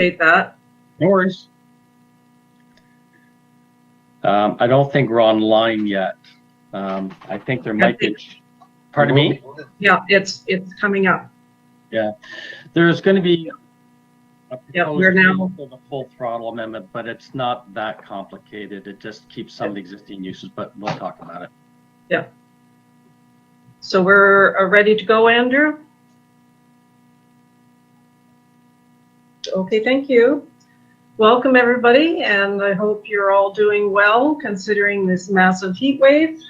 appreciate that. No worries. I don't think we're online yet. I think there might be. Pardon me? Yeah, it's coming up. Yeah, there's going to be Yeah, we're now for the full throttle amendment, but it's not that complicated. It just keeps some of the existing uses, but we'll talk about it. Yeah. So we're ready to go, Andrew? Okay, thank you. Welcome, everybody, and I hope you're all doing well considering this massive heat wave.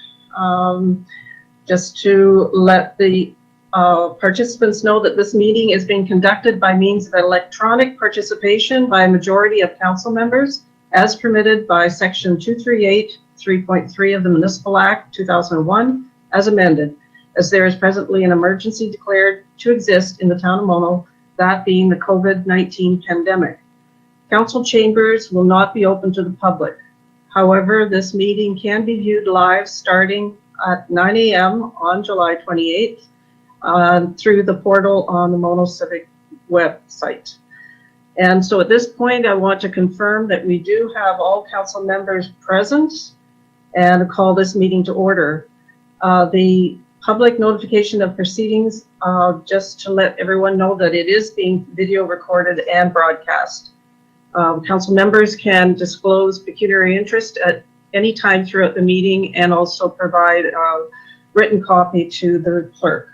Just to let the participants know that this meeting is being conducted by means of electronic participation by a majority of council members as permitted by section 238 3.3 of the Municipal Act 2001 as amended, as there is presently an emergency declared to exist in the town of Mono, that being the COVID-19 pandemic. Council chambers will not be open to the public. However, this meeting can be viewed live starting at 9 a.m. on July 28th through the portal on the Mono Civic website. And so at this point, I want to confirm that we do have all council members present and call this meeting to order. The public notification of proceedings, just to let everyone know that it is being video recorded and broadcast. Council members can disclose pecuniary interest at any time throughout the meeting and also provide a written copy to the clerk.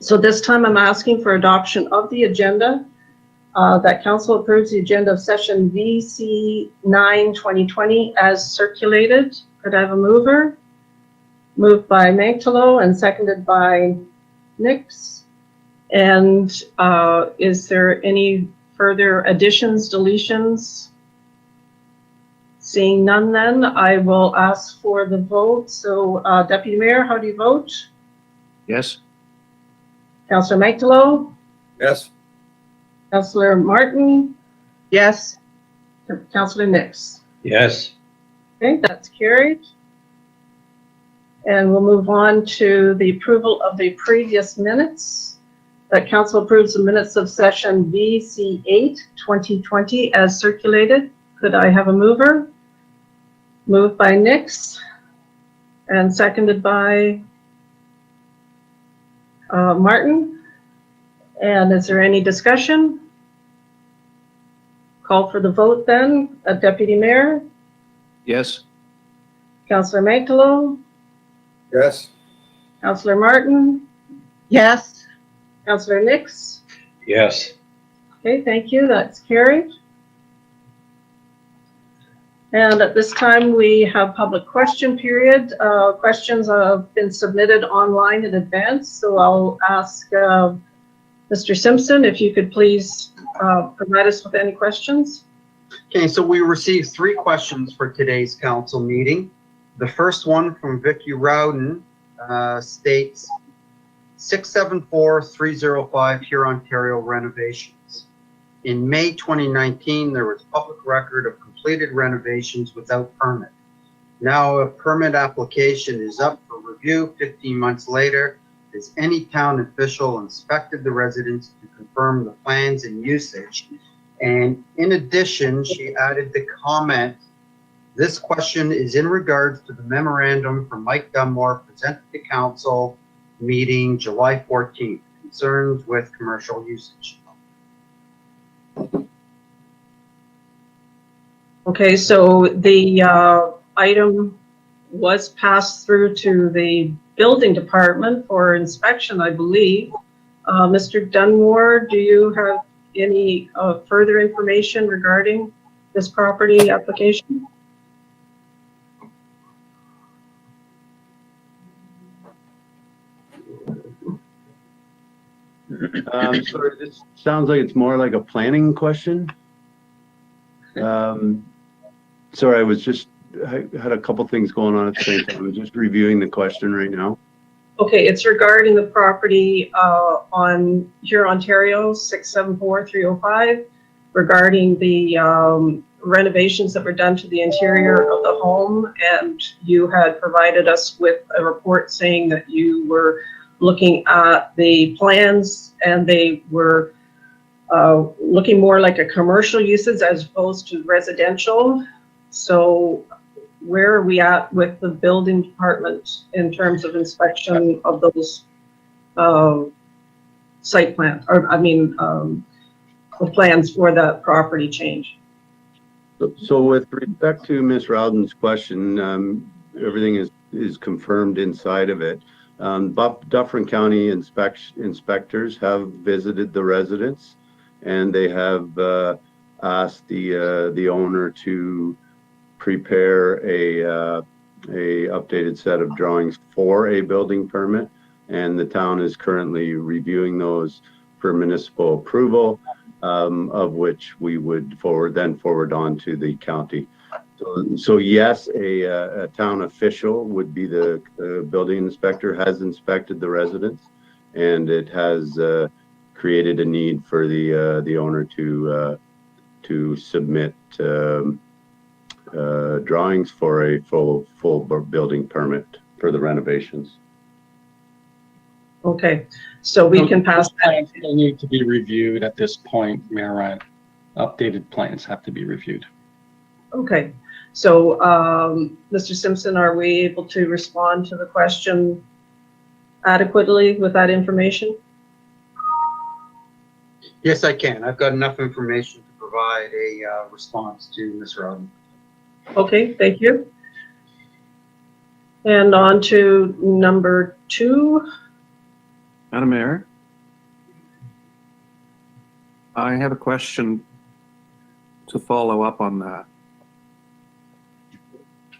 So this time I'm asking for adoption of the agenda, that council approves the agenda of session VC9-2020 as circulated. Could I have a mover? Moved by Magtalo and seconded by Nix. And is there any further additions, deletions? Seeing none, then I will ask for the vote. So Deputy Mayor, how do you vote? Yes. Councillor Magtalo? Yes. Councillor Martin? Yes. Councillor Nix? Yes. Okay, that's carried. And we'll move on to the approval of the previous minutes. That council approves the minutes of session VC8-2020 as circulated. Could I have a mover? Moved by Nix and seconded by Martin. And is there any discussion? Call for the vote then. Deputy Mayor? Yes. Councillor Magtalo? Yes. Councillor Martin? Yes. Councillor Nix? Yes. Okay, thank you. That's carried. And at this time, we have public question period. Questions have been submitted online in advance, so I'll ask Mr. Simpson if you could please provide us with any questions. Okay, so we received 3 questions for today's council meeting. The first one from Vicky Rowden states 674-305 here Ontario renovations. In May 2019, there was public record of completed renovations without permit. Now a permit application is up for review 15 months later. Has any town official inspected the residence to confirm the plans and usage? And in addition, she added the comment, this question is in regards to the memorandum from Mike Dunmore presented to council meeting July 14th, concerns with commercial usage. Okay, so the item was passed through to the building department for inspection, I believe. Mr. Dunmore, do you have any further information regarding this property application? Sorry, this sounds like it's more like a planning question. Sorry, I had a couple things going on at the same time. I'm just reviewing the question right now. Okay, it's regarding the property on here, Ontario, 674-305, regarding the renovations that were done to the interior of the home, and you had provided us with a report saying that you were looking at the plans and they were looking more like a commercial uses as opposed to residential. So where are we at with the building department in terms of inspection of those site plans, or the plans for that property change? So with respect to Ms. Rowden's question, everything is confirmed inside of it. Dufferin County inspectors have visited the residence, and they have asked the owner to prepare a updated set of drawings for a building permit, and the town is currently reviewing those for municipal approval, of which we would forward on to the county. So yes, a town official would be the building inspector, has inspected the residence, and it has created a need for the owner to submit drawings for a full building permit for the renovations. Okay, so we can pass that. Plans still need to be reviewed at this point, Mayor Ryan. Updated plans have to be reviewed. Okay, so Mr. Simpson, are we able to respond to the question adequately with that information? Yes, I can. I've got enough information to provide a response to Ms. Rowden. Okay, thank you. And on to number 2. Madam Mayor, I have a question to follow up on that.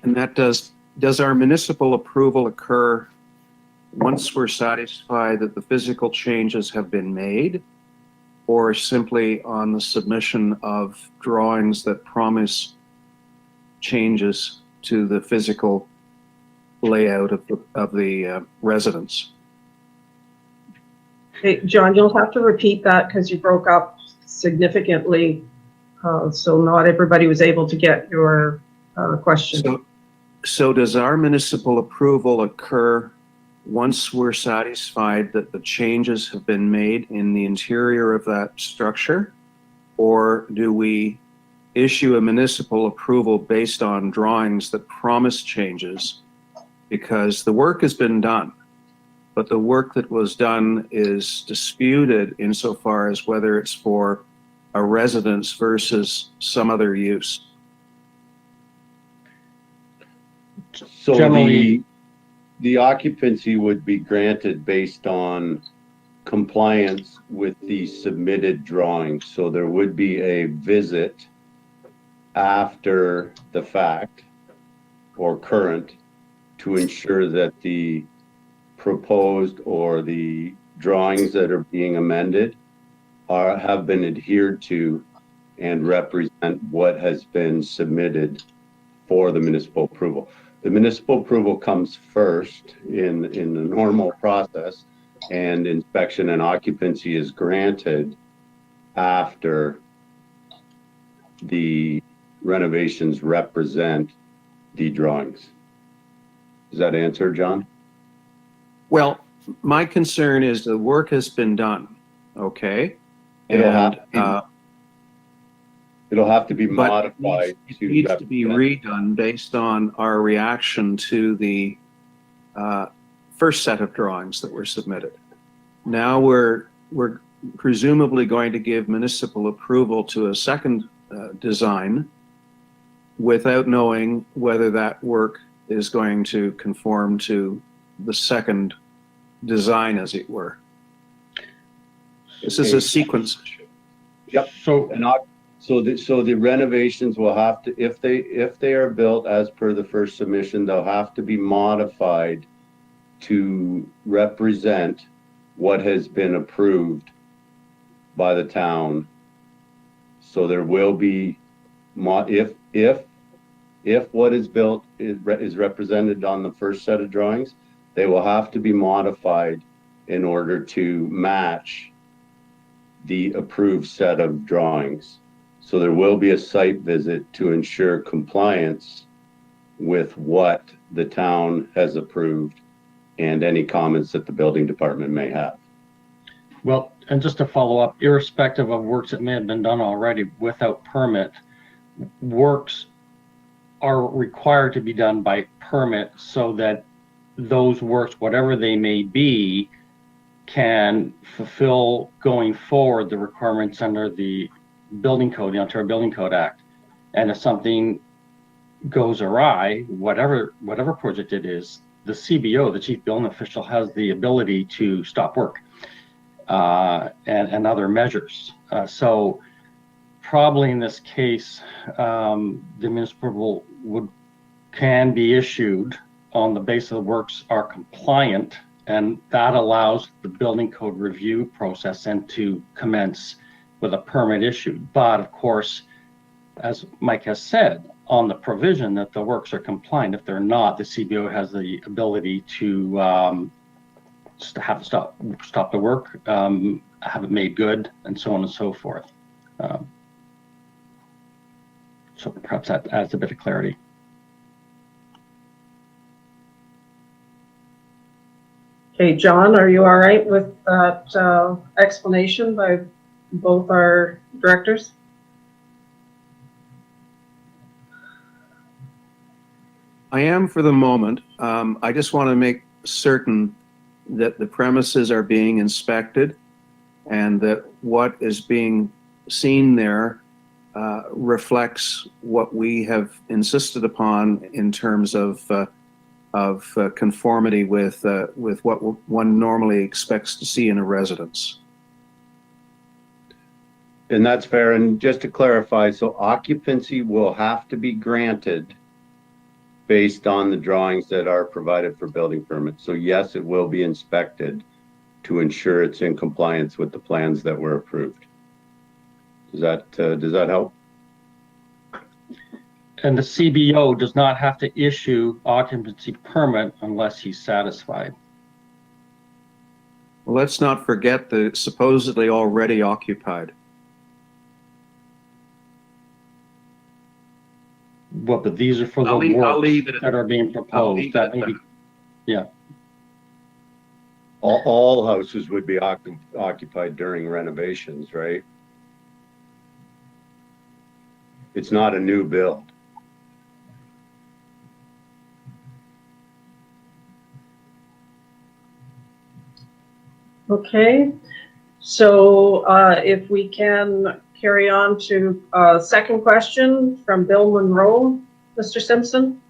And that does our municipal approval occur once we're satisfied that the physical changes have been made, or simply on the submission of drawings that promise changes to the physical layout of the residence? Hey, John, you'll have to repeat that because you broke up significantly. So not everybody was able to get your question. So does our municipal approval occur once we're satisfied that the changes have been made in the interior of that structure? Or do we issue a municipal approval based on drawings that promise changes? Because the work has been done, but the work that was done is disputed insofar as whether it's for a residence versus some other use. So Generally- the occupancy would be granted based on compliance with the submitted drawings. So there would be a visit after the fact or current to ensure that the proposed or the drawings that are being amended have been adhered to and represent what has been submitted for the municipal approval. The municipal approval comes first in the normal process, and inspection and occupancy is granted after the renovations represent the drawings. Does that answer, John? Well, my concern is the work has been done, okay? It'll And, have to be but modified. it needs to be redone based on our reaction to the first set of drawings that were submitted. Now we're presumably going to give municipal approval to a second design without knowing whether that work is going to conform to the second design, as it were. This is a sequence issue. Yep. So the renovations will have to, if they are built as per the first submission, they'll have to be modified to represent what has been approved by the town. So there will be, if what is built is represented on the first set of drawings, they will have to be modified in order to match the approved set of drawings. So there will be a site visit to ensure compliance with what the town has approved and any comments that the building department may have. Well, and just to follow up, irrespective of works that may have been done already without permit, works are required to be done by permit so that those works, whatever they may be, can fulfill going forward the requirements under the building code, the Ontario Building Code Act. And if something goes awry, whatever project it is, the CBO, the chief building official, has the ability to stop work and other measures. So probably in this case, the municipal can be issued on the basis of the works are compliant, and that allows the building code review process and to commence with a permit issued. But of course, as Mike has said, on the provision that the works are compliant. If they're not, the CBO has the ability to have to stop the work, have it made good, and so on and so forth. So perhaps that adds a bit of clarity. Okay, John, are you all right with that explanation by both our directors? I am for the moment. I just want to make certain that the premises are being inspected and that what is being seen there reflects what we have insisted upon in terms of conformity with what one normally expects to see in a residence. And that's fair. And just to clarify, so occupancy will have to be granted based on the drawings that are provided for building permits. So yes, it will be inspected to ensure it's in compliance with the plans that were approved. Does that help? And the CBO does not have to issue occupancy permit unless he's satisfied. Well, let's not forget the supposedly already occupied. Well, but these are for the I'll leave works it at that are being proposed. That may be, yeah. All houses would be occupied during renovations, right? It's not a new build. Okay, so if we can carry on to second question from Bill Monroe, Mr. Simpson.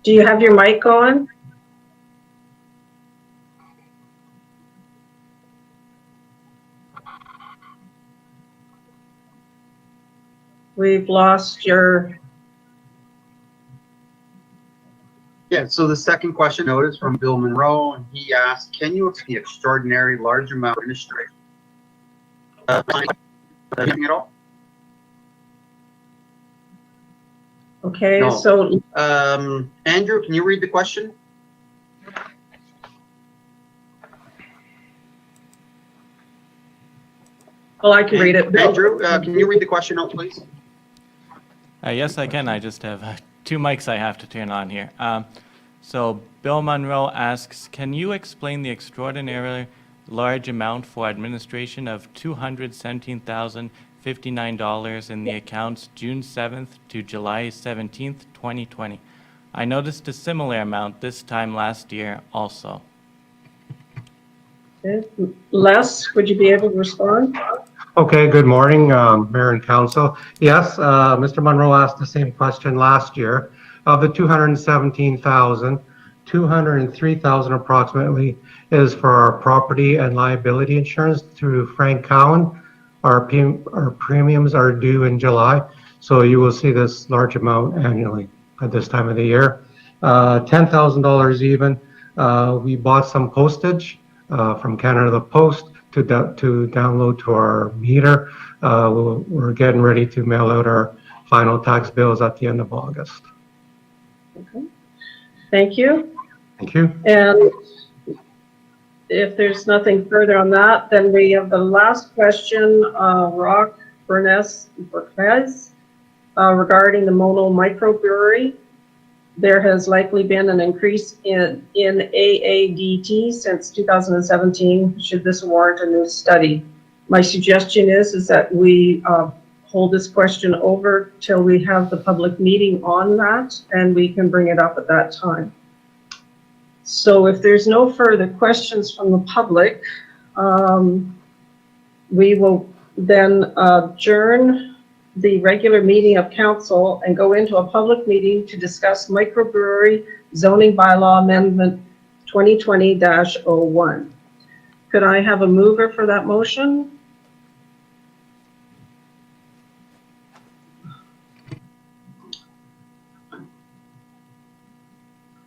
Do you have your mic on? We've lost your... Yeah, so the second question notice from Bill Monroe, and he asked, can you explain the extraordinary large amount of administration? Anything at all? Okay, No. so Andrew, can you read the question? well, I can read it. Andrew, can you read the question out, please? Yes, I can. I just have two mics I have to turn on here. So Bill Monroe asks, can you explain the extraordinarily large amount for administration of $217,059 in the accounts June 7th to July 17th, 2020? I noticed a similar amount this time last year also. Okay. Les, would you be able to respond? Okay, good morning, Mayor and Council. Yes, Mr. Monroe asked the same question last year. Of the 217,000, 203,000 approximately is for our property and liability insurance through Frank Cowan. Our premiums are due in July, so you will see this large amount annually at this time of the year. $10,000 even. We bought some postage from Canada Post to download to our meter. We're getting ready to mail out our final tax bills at the end of August. Okay. Thank you. Thank you. And if there's nothing further on that, then we have the last question, Rock Burness regarding the Mono microbrewery. There has likely been an increase in AADT since 2017. Should this warrant a new study? My suggestion is that we hold this question over till we have the public meeting on that, and we can bring it up at that time. So if there's no further questions from the public, we will then adjourn the regular meeting of council and go into a public meeting to discuss microbrewery zoning bylaw amendment 2020-01. Could I have a mover for that motion?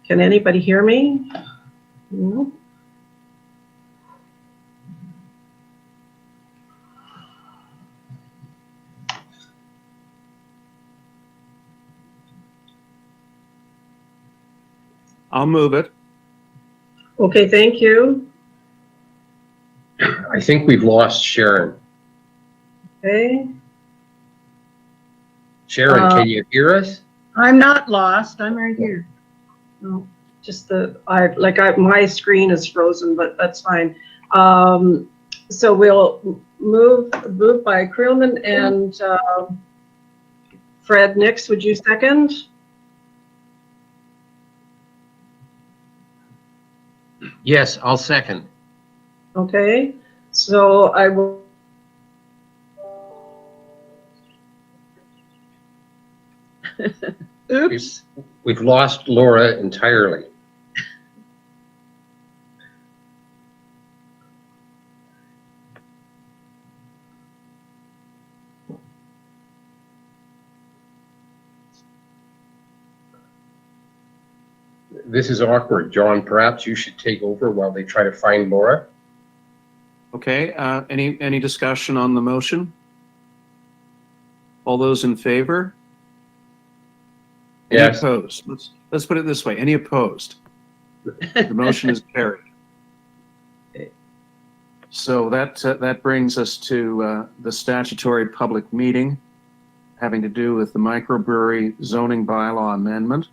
Can anybody hear me? No? I'll move it. Okay, thank you. I think we've lost Sharon. Okay. Sharon, can you hear us? I'm not lost. I'm right here. No, just my screen is frozen, but that's fine. So we'll move by Creelman and Fred Nix. Would you second? Yes, I'll second. Okay, so I will. Oops. We've lost Laura entirely. This is awkward. John, perhaps you should take over while they try to find Laura. Okay, any discussion on the motion? All those in favor? Any Yes. opposed? Let's put it this way. Any opposed? The motion is carried. So that brings us to the statutory public meeting having to do with the microbrewery zoning bylaw amendment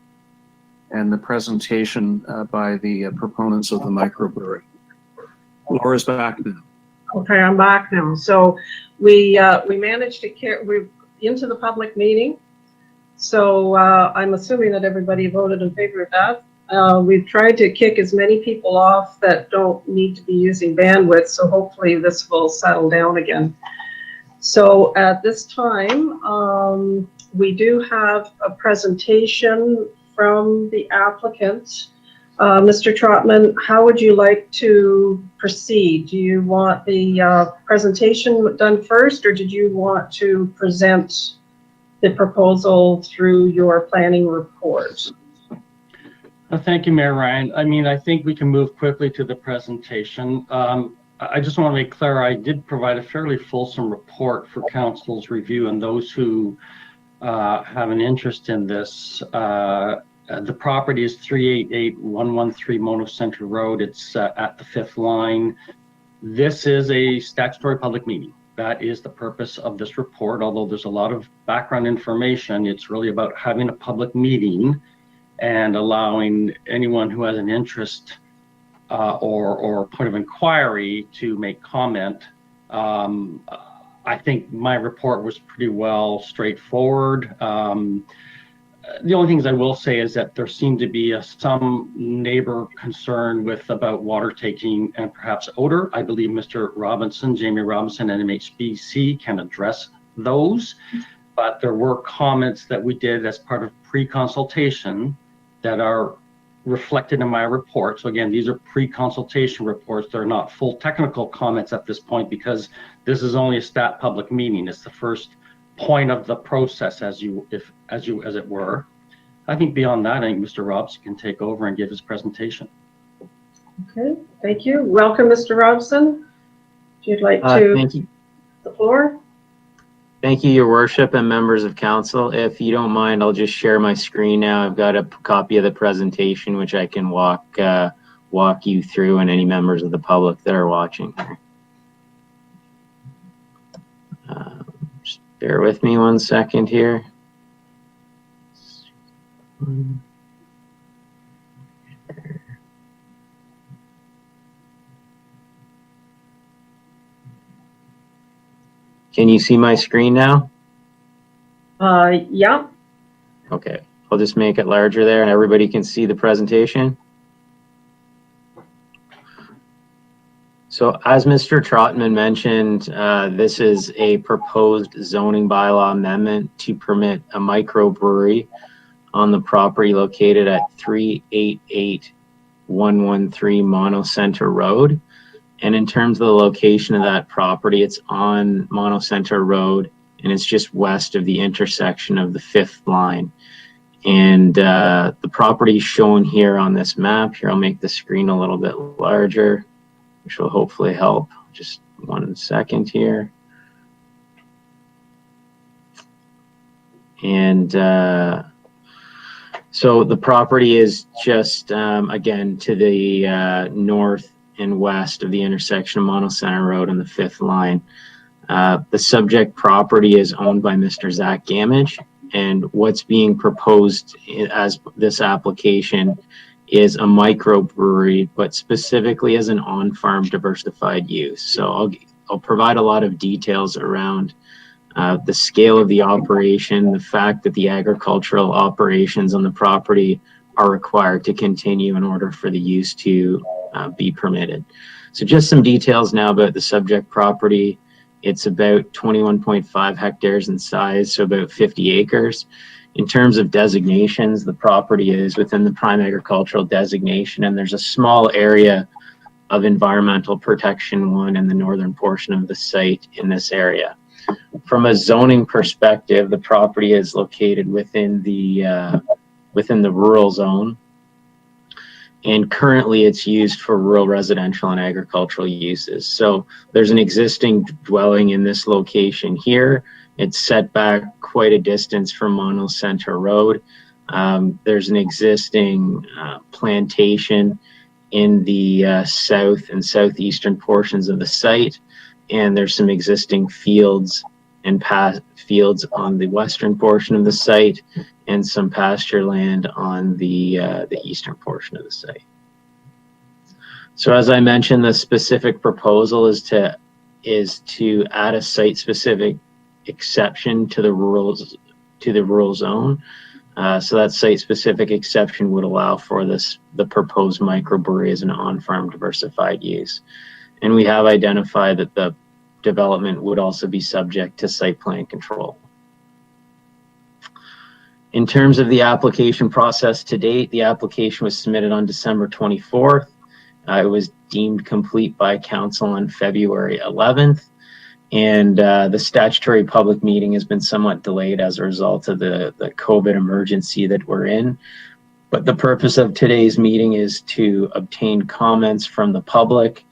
and the presentation by the proponents of the microbrewery. Laura's back now. Okay, I'm back now. So we managed to we're into the public meeting. So I'm assuming that everybody voted in favor of that. We've tried to kick as many people off that don't need to be using bandwidth, so hopefully this will settle down again. So at this time, we do have a presentation from the applicant. Mr. Trotman, how would you like to proceed? Do you want the presentation done first, or did you want to present the proposal through your planning report? Thank you, Mayor Ryan. I mean, I think we can move quickly to the presentation. I just want to make clear, I did provide a fairly fulsome report for council's review and those who have an interest in this. The property is 388113 Mono Center Road. It's at the 5th line. This is a statutory public meeting. That is the purpose of this report. Although there's a lot of background information, it's really about having a public meeting and allowing anyone who has an interest or point of inquiry to make comment. I think my report was pretty well straightforward. The only things I will say is that there seemed to be some neighbor concern about water taking and perhaps odor. I believe Mr. Robinson, Jamie Robinson, and MHBC can address those, but there were comments that we did as part of pre-consultation that are reflected in my report. So again, these are pre-consultation reports. They're not full technical comments at this point because this is only a stat public meeting. It's the first point of the process, as it were. I think beyond that, I think Mr. Robson can take over and give his presentation. Okay, thank you. Welcome, Mr. Robson. If you'd like to thank you. the floor. Thank you, Your Worship and members of council. If you don't mind, I'll just share my screen now. I've got a copy of the presentation, which I can walk you through, and any members of the public that are watching. Just bear with me one second here. Can you see my screen now? Yeah, Okay, I'll just make it larger there and everybody can see the presentation. So as Mr. Trotman mentioned, this is a proposed zoning bylaw amendment to permit a microbrewery on the property located at 388113 Mono Center Road. And in terms of the location of that property, it's on Mono Center Road and it's just west of the intersection of the 5th line. And the property shown here on this map, here I'll make the screen a little bit larger, which will hopefully help. Just 1 second here. And so the property is just, again, to the north and west of the intersection of Mono Center Road and the 5th line. The subject property is owned by Mr. Zach Gamage, and what's being proposed as this application is a microbrewery, but specifically as an on-farm diversified use. So I'll provide a lot of details around the scale of the operation, the fact that the agricultural operations on the property are required to continue in order for the use to be permitted. So just some details now about the subject property. It's about 21.5 hectares in size, so about 50 acres. In terms of designations, the property is within the prime agricultural designation, and there's a small area of environmental protection 1 in the northern portion of the site in this area. From a zoning perspective, the property is located within the rural zone, and currently it's used for rural residential and agricultural uses. So there's an existing dwelling in this location here. It's set back quite a distance from Mono Center Road. There's an existing plantation in the south and southeastern portions of the site, and there's some existing fields and fields on the western portion of the site, and some pasture land on the eastern portion of the site. So as I mentioned, the specific proposal is to add a site-specific exception to the rural zone. So that site-specific exception would allow for the proposed microbrewery as an on-farm diversified use. And we have identified that the development would also be subject to site plan control. In terms of the application process to date, the application was submitted on December 24th. It was deemed complete by council on February 11th. And the statutory public meeting has been somewhat delayed as a result of the COVID emergency that we're in. But the purpose of today's meeting is to obtain comments from the public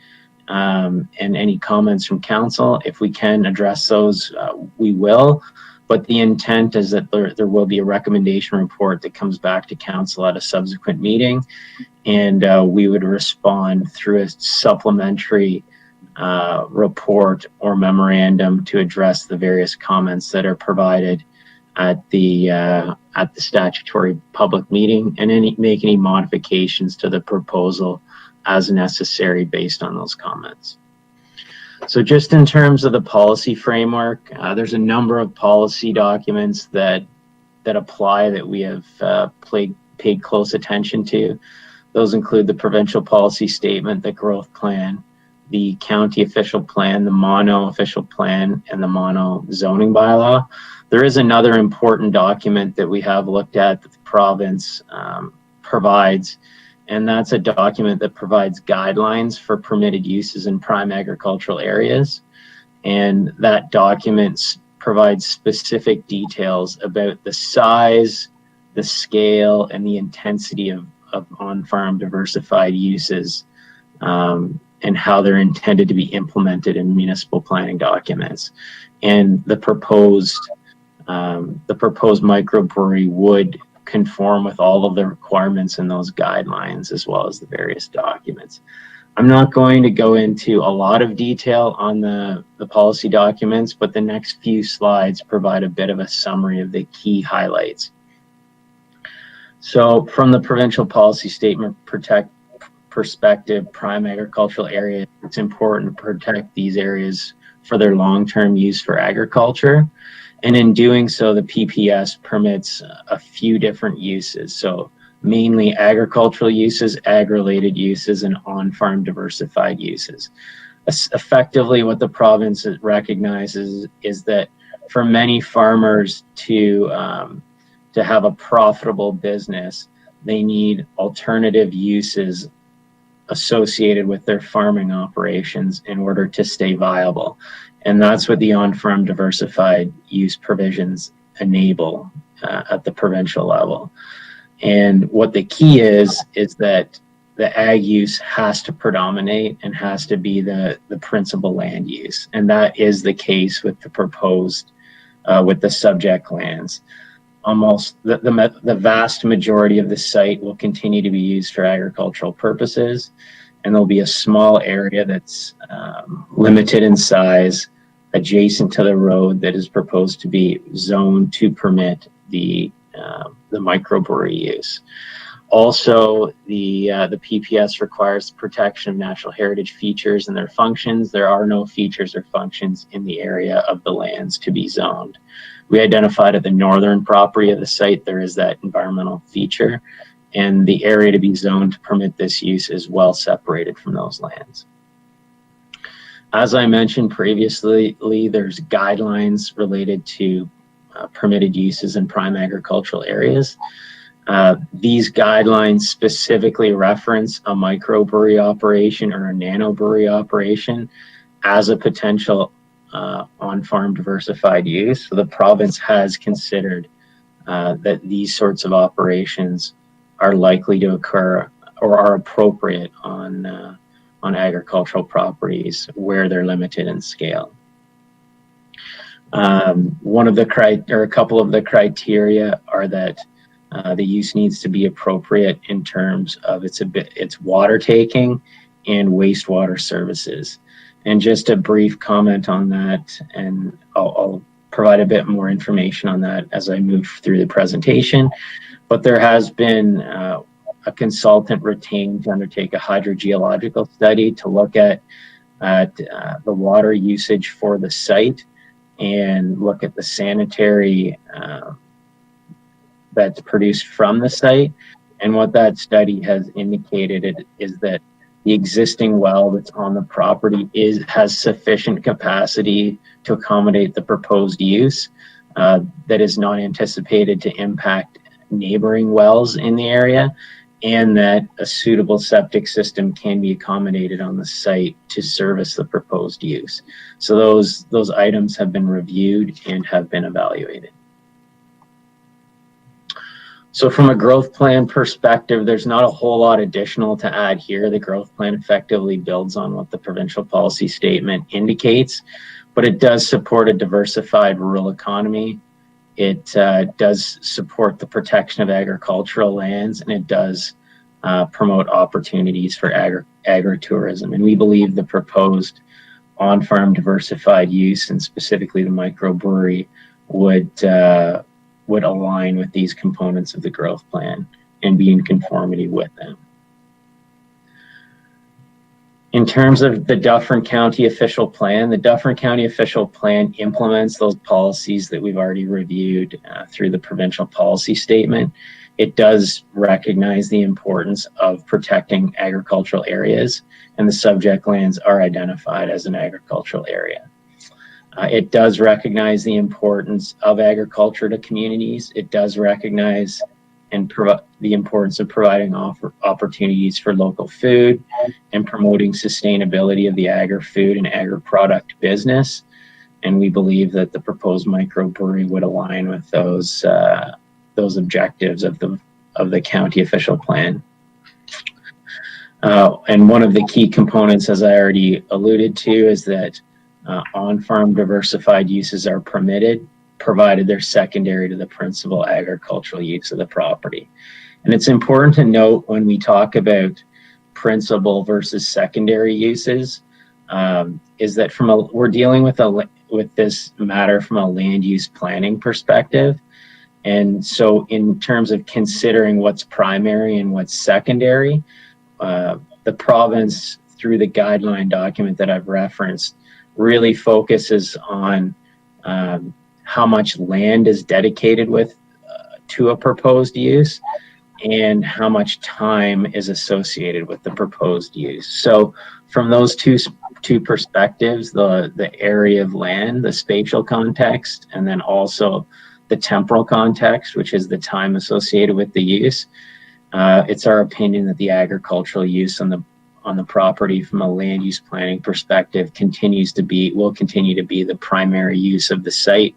and any comments from council. If we can address those, we will. But the intent is that there will be a recommendation report that comes back to council at a subsequent meeting. And we would respond through a supplementary report or memorandum to address the various comments that are provided at the statutory public meeting, and make any modifications to the proposal as necessary based on those comments. So just in terms of the policy framework, there's a number of policy documents that apply that we have paid close attention to. Those include the provincial policy statement, the growth plan, the county official plan, the mono official plan, and the mono zoning bylaw. There is another important document that we have looked at that the province provides, and that's a document that provides guidelines for permitted uses in prime agricultural areas. And that document provides specific details about the size, the scale, and the intensity of on-farm diversified uses, and how they're intended to be implemented in municipal planning documents. And the proposed microbrewery would conform with all of the requirements in those guidelines, as well as the various documents. I'm not going to go into a lot of detail on the policy documents, but the next few slides provide a bit of a summary of the key highlights. So from the provincial policy statement perspective, prime agricultural area, it's important to protect these areas for their long-term use for agriculture. And in doing so, the PPS permits a few different uses. So mainly agricultural uses, ag-related uses, and on-farm diversified uses. Effectively, what the province recognizes is that for many farmers to have a profitable business, they need alternative uses associated with their farming operations in order to stay viable. And that's what the on-farm diversified use provisions enable at the provincial level. And what the key is that the ag use has to predominate and has to be the principal land use. And that is the case with the proposed, with the subject lands. Almost the vast majority of the site will continue to be used for agricultural purposes. And there'll be a small area that's limited in size adjacent to the road that is proposed to be zoned to permit the microbrewery use. Also, the PPS requires the protection of natural heritage features and their functions. There are no features or functions in the area of the lands to be zoned. We identified at the northern property of the site, there is that environmental feature, and the area to be zoned to permit this use is well separated from those lands. As I mentioned previously, there's guidelines related to permitted uses in prime agricultural areas. These guidelines specifically reference a microbrewery operation or a nanobrewery operation as a potential on-farm diversified use. So the province has considered that these sorts of operations are likely to occur or are appropriate on agricultural properties where they're limited in scale. One of the a couple of the criteria are that the use needs to be appropriate in terms of its water taking and wastewater services. And just a brief comment on that, and I'll provide a bit more information on that as I move through the presentation. But there has been a consultant retained to undertake a hydrogeological study to look at the water usage for the site and look at the sanitary that's produced from the site. And what that study has indicated is that the existing well that's on the property has sufficient capacity to accommodate the proposed use that is not anticipated to impact neighboring wells in the area, and that a suitable septic system can be accommodated on the site to service the proposed use. So those items have been reviewed and have been evaluated. So from a growth plan perspective, there's not a whole lot additional to add here. The growth plan effectively builds on what the provincial policy statement indicates, but it does support a diversified rural economy. It does support the protection of agricultural lands, and it does promote opportunities for agritourism. And we believe the proposed on-farm diversified use, and specifically the microbrewery, would align with these components of the growth plan and be in conformity with them. In terms of the Dufferin County official plan, the Dufferin County official plan implements those policies that we've already reviewed through the provincial policy statement. It does recognize the importance of protecting agricultural areas, and the subject lands are identified as an agricultural area. It does recognize the importance of agriculture to communities. It does recognize the importance of providing opportunities for local food and promoting sustainability of the agri-food and agri-product business. And we believe that the proposed microbrewery would align with those objectives of the county official plan. And one of the key components, as I already alluded to, is that on-farm diversified uses are permitted, provided they're secondary to the principal agricultural use of the property. And it's important to note when we talk about principal versus secondary uses, is that we're dealing with this matter from a land use planning perspective. And so in terms of considering what's primary and what's secondary, the province, through the guideline document that I've referenced really focuses on how much land is dedicated to a proposed use and how much time is associated with the proposed use. So from those two perspectives, the area of land, the spatial context, and then also the temporal context, which is the time associated with the use, it's our opinion that the agricultural use on the property from a land use planning perspective will continue to be the primary use of the site,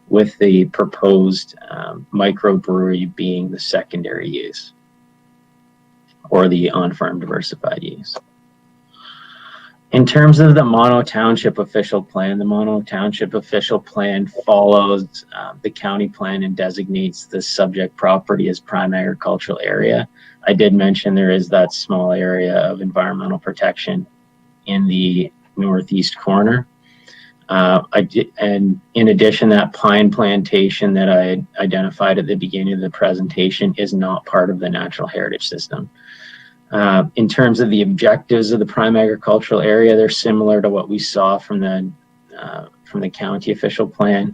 with the proposed microbrewery being the secondary use, or the on-farm diversified use. In terms of the Mono Township official plan, the Mono Township official plan follows the county plan and designates the subject property as prime agricultural area. I did mention there is that small area of environmental protection in the northeast corner. And in addition, that pine plantation that I identified at the beginning of the presentation is not part of the natural heritage system. In terms of the objectives of the prime agricultural area, they're similar to what we saw from the county official plan,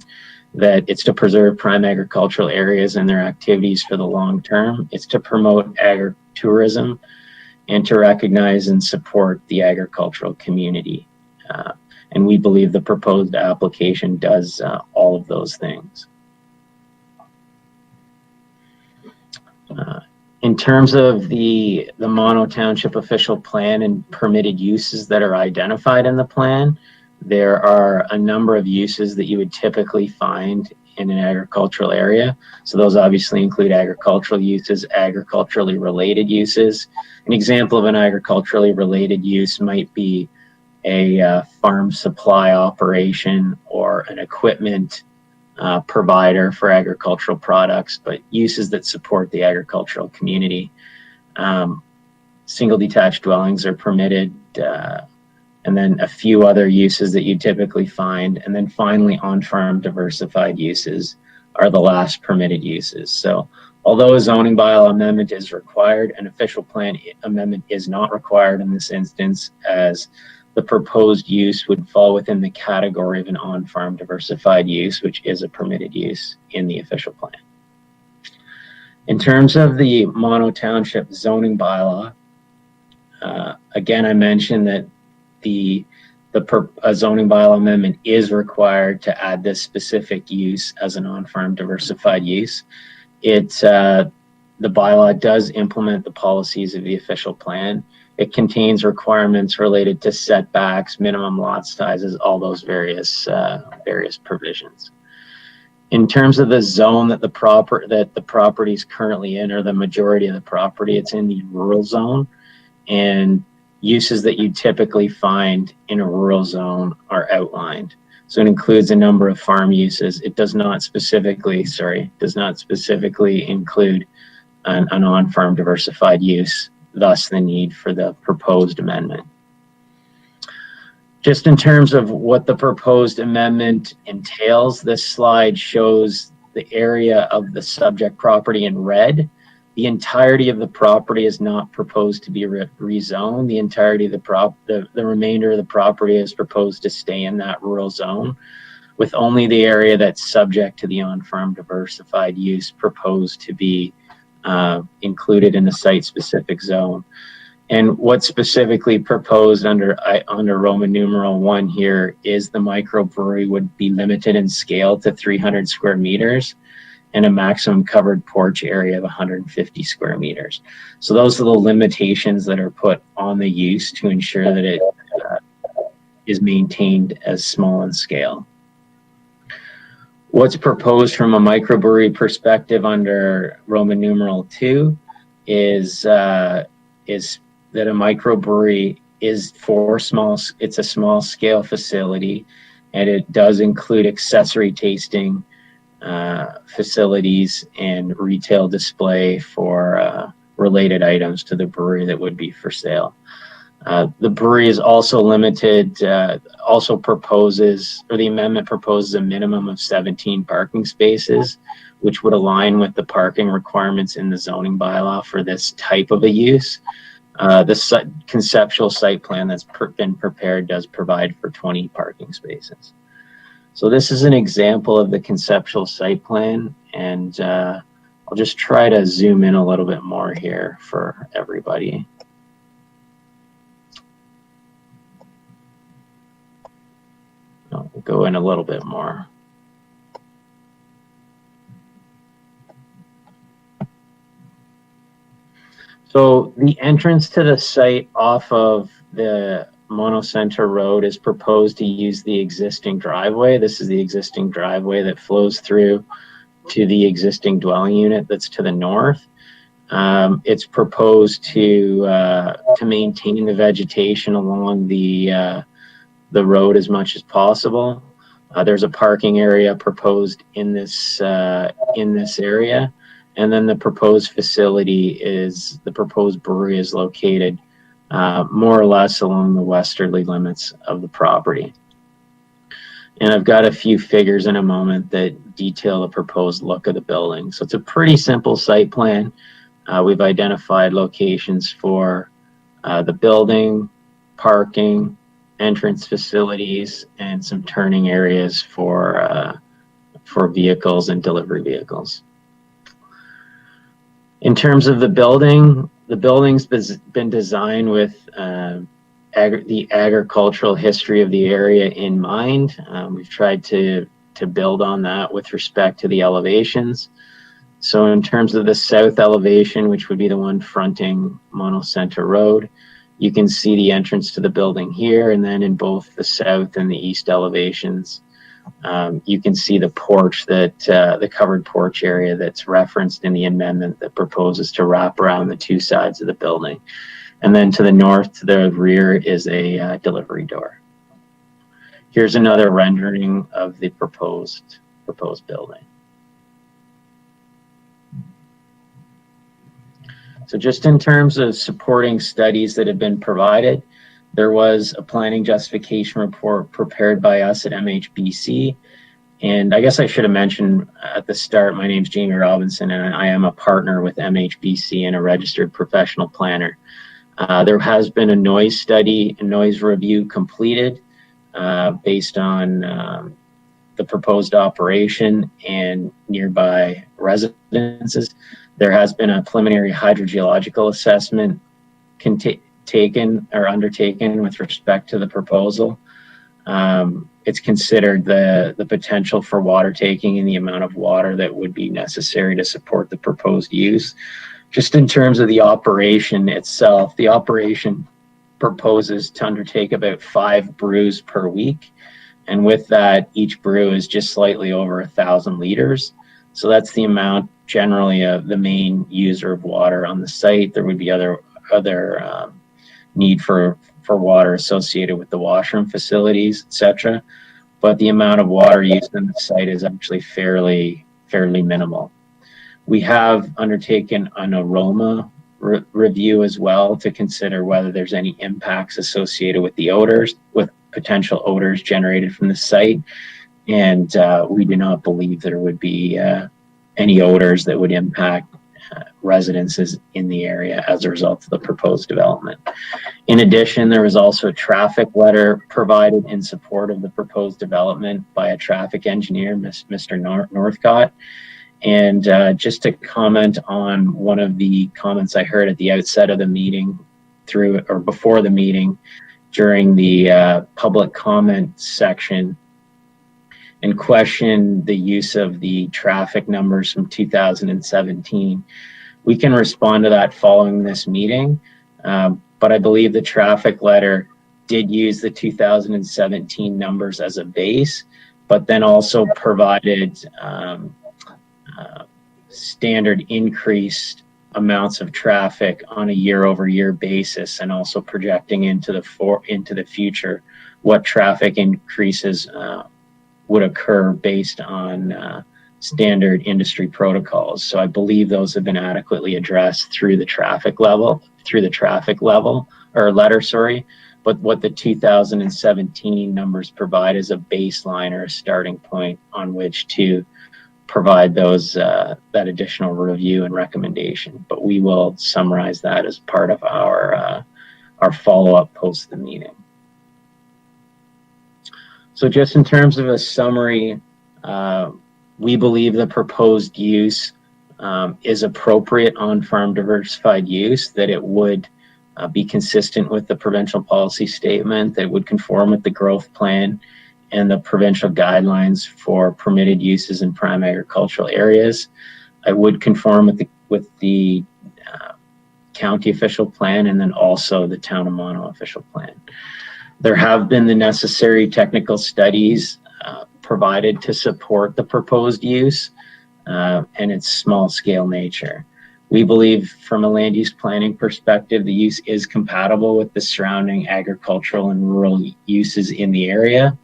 that it's to preserve prime agricultural areas and their activities for the long term. It's to promote agritourism and to recognize and support the agricultural community. And we believe the proposed application does all of those things. In terms of the Mono Township official plan and permitted uses that are identified in the plan, there are a number of uses that you would typically find in an agricultural area. So those obviously include agricultural uses, agriculturally related uses. An example of an agriculturally related use might be a farm supply operation or an equipment provider for agricultural products, but uses that support the agricultural community. Single detached dwellings are permitted, and then a few other uses that you typically find. And then finally, on-farm diversified uses are the last permitted uses. So although a zoning bylaw amendment is required, an official plan amendment is not required in this instance, as the proposed use would fall within the category of an on-farm diversified use, which is a permitted use in the official plan. In terms of the Mono Township zoning bylaw, again, I mentioned that a zoning bylaw amendment is required to add this specific use as an on-farm diversified use. The bylaw does implement the policies of the official plan. It contains requirements related to setbacks, minimum lot sizes, all those various provisions. In terms of the zone that the property is currently in, or the majority of the property, it's in the rural zone, and uses that you typically find in a rural zone are outlined. So it includes a number of farm uses. It does not specifically include an on-farm diversified use, thus the need for the proposed amendment. Just in terms of what the proposed amendment entails, this slide shows the area of the subject property in red. The entirety of the property is not proposed to be rezoned. The entirety of the remainder of the property is proposed to stay in that rural zone, with only the area that's subject to the on-farm diversified use proposed to be included in the site-specific zone. And what's specifically proposed under Roman numeral 1 here is the microbrewery would be limited in scale to 300 square meters and a maximum covered porch area of 150 square meters. So those are the limitations that are put on the use to ensure that it is maintained as small in scale. What's proposed from a microbrewery perspective under Roman numeral 2 is that a microbrewery is it's a small scale facility, and it does include accessory tasting facilities and retail display for related items to the brewery that would be for sale. The brewery is also limited, the amendment proposes a minimum of 17 parking spaces, which would align with the parking requirements in the zoning bylaw for this type of a use. Conceptual site plan that's been prepared does provide for 20 parking spaces. So this is an example of the conceptual site plan, and I'll just try to zoom in a little bit more here for everybody. I'll go in a little bit more. So the entrance to the site off of the Monocenter Road is proposed to use the existing driveway. This is the existing driveway that flows through to the existing dwelling unit that's to the north. It's proposed to maintain the vegetation along the road as much as possible. There's a parking area proposed in this area. And then the proposed facility is, the proposed brewery is located more or less along the westerly limits of the property. And I've got a few figures in a moment that detail the proposed look of the building. So it's a pretty simple site plan. We've identified locations for the building, parking, entrance facilities, and some turning areas for vehicles and delivery vehicles. In terms of the building's been designed with the agricultural history of the area in mind. We've tried to build on that with respect to the elevations. So in terms of the south elevation, which would be the one fronting Monocenter Road, you can see the entrance to the building here, and then in both the south and the east elevations, you can see the porch the covered porch area that's referenced in the amendment that proposes to wrap around the two sides of the building. And then to the north, to the rear, is a delivery door. Here's another rendering of the proposed building. So just in terms of supporting studies that have been provided, there was a planning justification report prepared by us at MHBC. And I guess I should have mentioned at the start, my name's Jamie Robinson, and I am a partner with MHBC and a registered professional planner. There has been a noise study, a noise review completed based on the proposed operation and nearby residences. There has been a preliminary hydrogeological assessment undertaken with respect to the proposal. It's considered the potential for water taking and the amount of water that would be necessary to support the proposed use. Just in terms of the operation itself, the operation proposes to undertake about 5 brews per week. And with that, each brew is just slightly over 1,000 liters. So that's the amount generally of the main user of water on the site. There would be other need for water associated with the washroom facilities, etc. But the amount of water used in the site is actually fairly minimal. We have undertaken an aroma review as well to consider whether there's any impacts associated with the odors, with potential odors generated from the site. And we do not believe there would be any odors that would impact residences in the area as a result of the proposed development. In addition, there was also a traffic letter provided in support of the proposed development by a traffic engineer, Mr. Northcott. And just to comment on one of the comments I heard at the outset of the meeting before the meeting during the public comment section, and question the use of the traffic numbers from 2017. We can respond to that following this meeting, but I believe the traffic letter did use the 2017 numbers as a base, but then also provided standard increased amounts of traffic on a year-over-year basis, and also projecting into the future what traffic increases would occur based on standard industry protocols. So I believe those have been adequately addressed through the traffic level or letter, sorry. But what the 2017 numbers provide is a baseline or a starting point on which to provide those that additional review and recommendation. But we will summarize that as part of our follow-up post the meeting. So just in terms of a summary, we believe the proposed use is appropriate on-farm diversified use, that it would be consistent with the provincial policy statement, that it would conform with the growth plan and the provincial guidelines for permitted uses in prime agricultural areas. It would conform with the county official plan and then also the town of Mono official plan. There have been the necessary technical studies provided to support the proposed use and its small scale nature. We believe from a land use planning perspective, the use is compatible with the surrounding agricultural and rural uses in the area.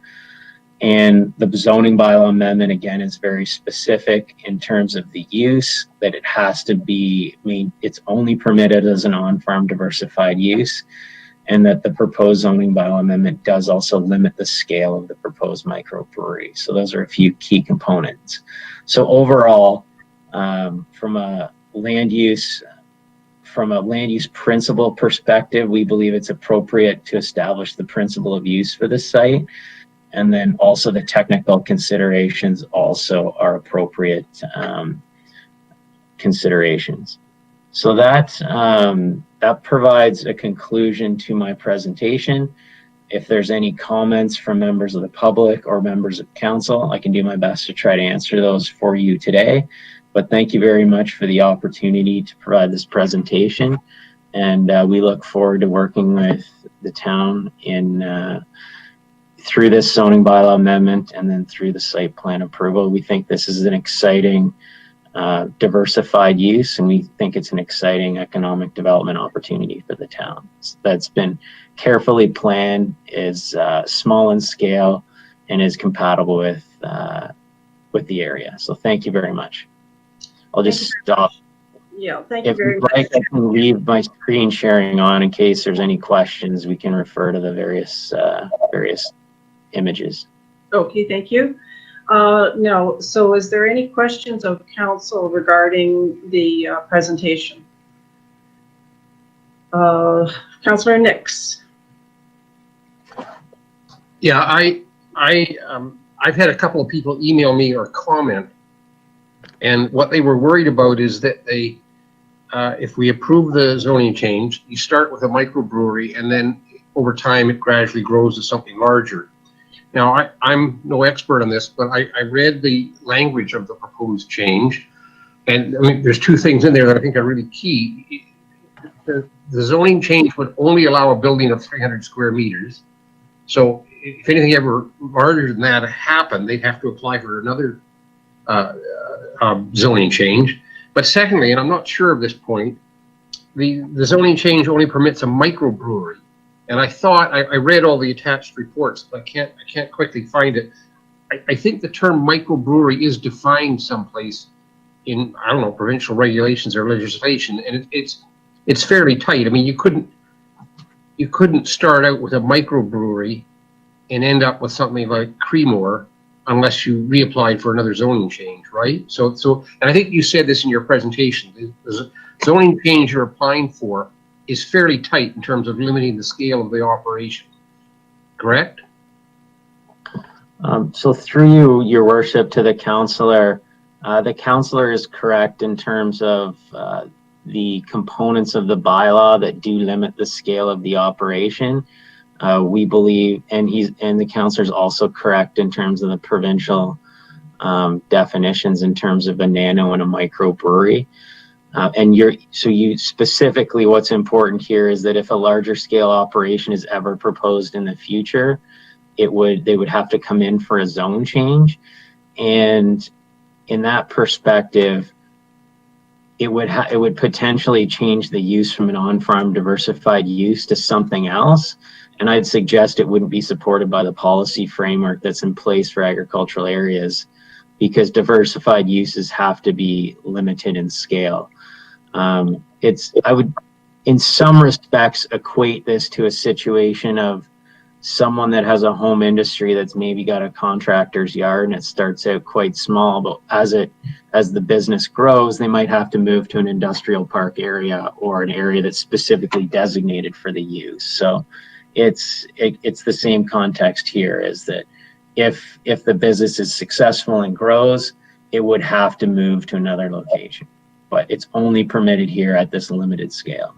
And the zoning bylaw amendment, again, is very specific in terms of the use, that it has to be, it's only permitted as an on-farm diversified use, and that the proposed zoning bylaw amendment does also limit the scale of the proposed microbrewery. So those are a few key components. So overall, from a land use principle perspective, we believe it's appropriate to establish the principle of use for this site. And then also the technical considerations also are appropriate considerations. So that provides a conclusion to my presentation. If there's any comments from members of the public or members of council, I can do my best to try to answer those for you today. But thank you very much for the opportunity to provide this presentation. And we look forward to working with the town through this zoning bylaw amendment and then through the site plan approval. We think this is an exciting diversified use, and we think it's an exciting economic development opportunity for the town. That's been carefully planned, is small in scale, and is compatible with the area. So thank you very much. I'll just stop. Yeah, thank you If very you'd much. like, I can leave my screen sharing on in case there's any questions. We can refer to the various images. Okay, thank you. No, so is there any questions of council regarding the presentation? Councillor Nix. Yeah, I've had a couple of people email me or comment, and what they were worried about is that they, if we approve the zoning change, you start with a microbrewery, and then over time it gradually grows to something larger. Now, I'm no expert on this, but I read the language of the proposed change, and I mean, there's two things in there that I think are really key. The zoning change would only allow a building of 300 square meters. So if anything ever larger than that happened, they'd have to apply for another zoning change. But secondly, and I'm not sure of this point, the zoning change only permits a microbrewery. And I thought, I read all the attached reports, but I can't quickly find it. I think the term microbrewery is defined someplace in, I don't know, provincial regulations or legislation, and it's fairly tight. I mean, you couldn't start out with a microbrewery and end up with something like Creemore unless you reapplied for another zoning change, right? So, and I think you said this in your presentation. The zoning change you're applying for is fairly tight in terms of limiting the scale of the operation, correct? So through you, your worship, to the councillor is correct in terms of the components of the bylaw that do limit the scale of the operation. We believe, and the councillor is also correct in terms of the provincial definitions in terms of a nano and a microbrewery. So you specifically, what's important here is that if a larger scale operation is ever proposed in the future, they would have to come in for a zone change. And in that perspective, it would potentially change the use from an on-farm diversified use to something else. And I'd suggest it wouldn't be supported by the policy framework that's in place for agricultural areas, because diversified uses have to be limited in scale. I would, in some respects, equate this to a situation of someone that has a home industry that's maybe got a contractor's yard and it starts out quite small, but as the business grows, they might have to move to an industrial park area or an area that's specifically designated for the use. So it's the same context here, is that if the business is successful and grows, it would have to move to another location, but it's only permitted here at this limited scale.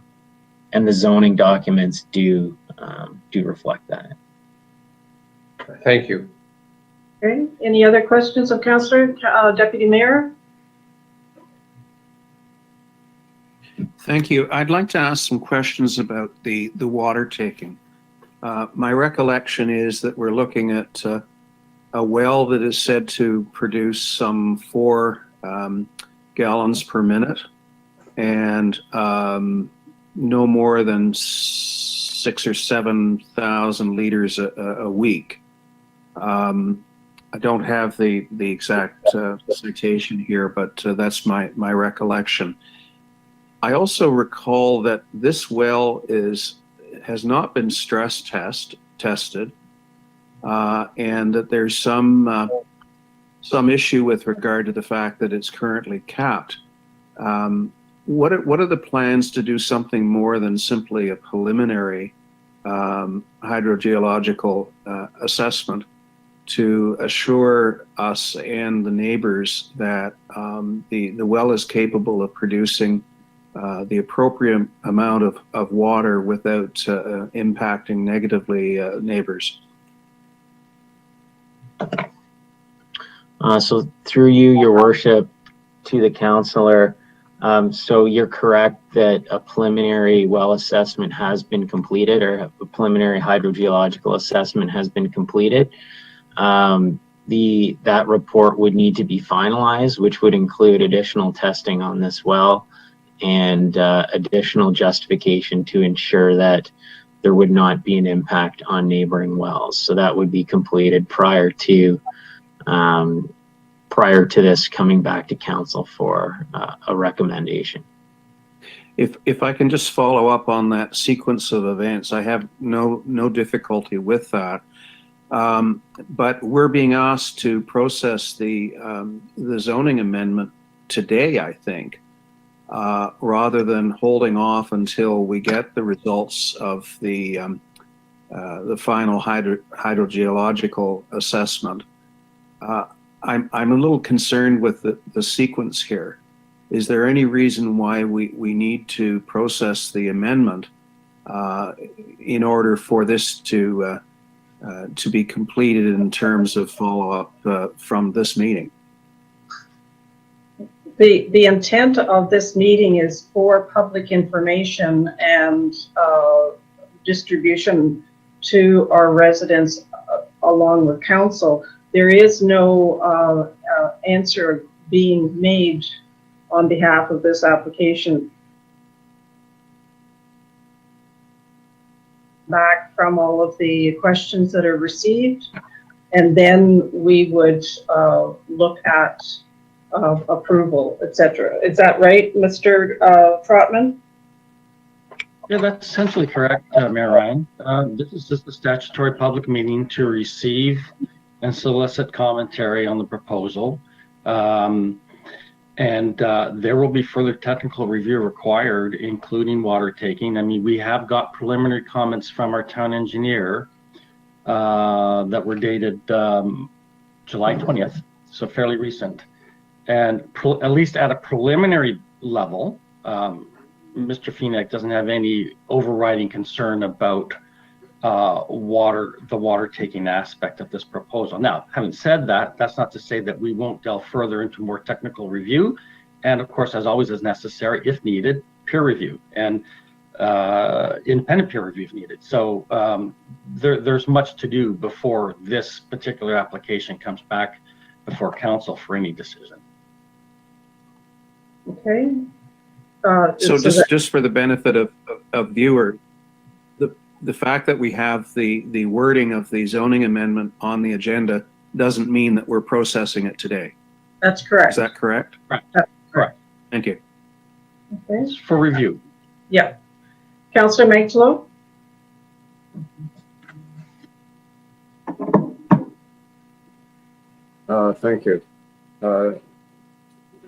And the zoning documents do reflect that. Thank you. Okay, any other questions of Councillor, Deputy Mayor? Thank you. I'd like to ask some questions about the water taking. My recollection is that we're looking at a well that is said to produce some 4 gallons per minute and no more than 6,000 or 7,000 liters a week. I don't have the exact citation here, but that's my recollection. I also recall that this well has not been stress tested, and that there's some issue with regard to the fact that it's currently capped. What are the plans to do something more than simply a preliminary hydrogeological assessment to assure us and the neighbors that the well is capable of producing the appropriate amount of water without impacting negatively neighbors? So through you, Your Worship, to the councillor, so you're correct that a preliminary well assessment has been completed, or a preliminary hydrogeological assessment has been completed. That report would need to be finalized, which would include additional testing on this well and additional justification to ensure that there would not be an impact on neighboring wells. So that would be completed prior to this coming back to council for a recommendation. If I can just follow up on that sequence of events, I have no difficulty with that. But we're being asked to process the zoning amendment today, I think, rather than holding off until we get the results of the final hydrogeological assessment. I'm a little concerned with the sequence here. Is there any reason why we need to process the amendment in order for this to be completed in terms of follow-up from this meeting? The intent of this meeting is for public information and distribution to our residents along with council. There is no answer being made on behalf of this application. Back from all of the questions that are received, and then we would look at approval, etc. Is that right, Mr. Trotman? Yeah, that's essentially correct, Mayor Ryan. This is just a statutory public meeting to receive and solicit commentary on the proposal. There will be further technical review required, including water taking. I mean, we have got preliminary comments from our town engineer that were dated July 20th, so fairly recent. And at least at a preliminary level, Mr. Feenek doesn't have any overriding concern about the water taking aspect of this proposal. Now, having said that, that's not to say that we won't delve further into more technical review, and of course, as always, as necessary, if needed, peer review and independent peer review if needed. So there's much to do before this particular application comes back before council for any decision. Okay. So just for the benefit of viewer, the fact that we have the wording of the zoning amendment on the agenda doesn't mean that we're processing it today. That's correct. Is that correct? Right. That's correct. Thank you. Okay. It's for review. Yeah. Councillor Mangelo? Thank you.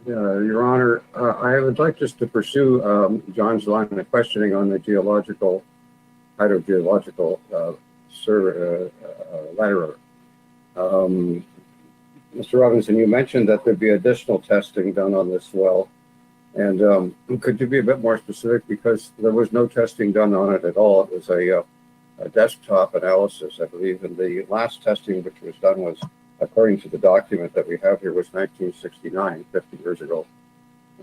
Your Honor, I would like just to pursue John's line of questioning on the hydrogeological lateral. Mr. Robinson, you mentioned that there'd be additional testing done on this well. And could you be a bit more specific? Because there was no testing done on it at all. It was a desktop analysis, I believe. And the last testing which was done was, according to the document that we have here, was 1969, 50 years ago.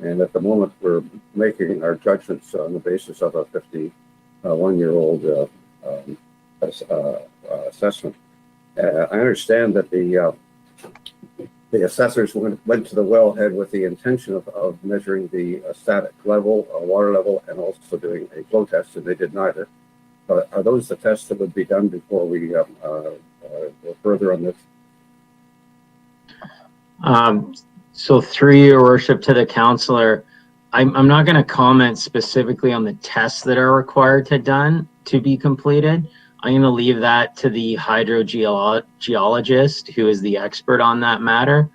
And at the moment, we're making our judgments on the basis of a 51-year-old assessment. I understand that the assessors went to the wellhead with the intention of measuring the static level, water level, and also doing a flow test, and they did neither. Are those the tests that would be done before we go further on this? So through your worship to the councillor, I'm not going to comment specifically on the tests that are required to be completed. I'm going to leave that to the hydrogeologist, who is the expert on that matter,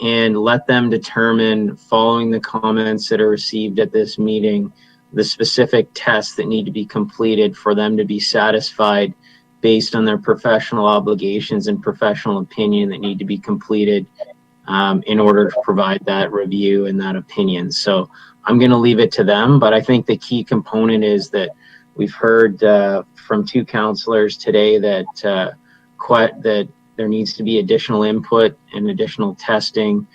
and let them determine, following the comments that are received at this meeting, the specific tests that need to be completed for them to be satisfied based on their professional obligations and professional opinion that need to be completed in order to provide that review and that opinion. So I'm going to leave it to them, but I think the key component is that we've heard from two councillors today that that there needs to be additional input and additional testing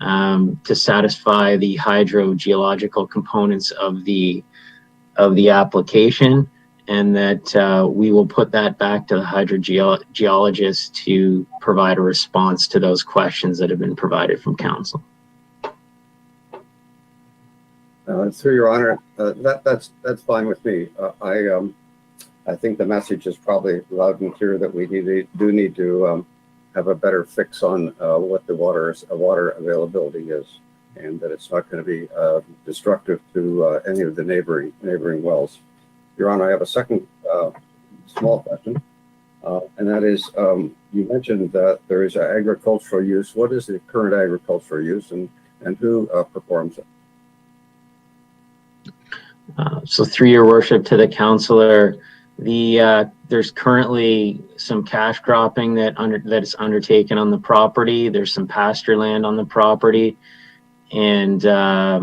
to satisfy the hydrogeological components of the application, and that we will put that back to the hydrogeologist to provide a response to those questions that have been provided from council. Through your honor, that's fine with me. I think the message is probably loud and clear that we do need to have a better fix on what the water availability is, and that it's not going to be destructive to any of the neighboring wells. Your Honor, I have a second small question, and that is, you mentioned that there is an agricultural use. What is the current agricultural use, and who performs it? So through your worship to the councillor, there's currently some cash cropping that is undertaken on the property. There's some pasture land on the property, and I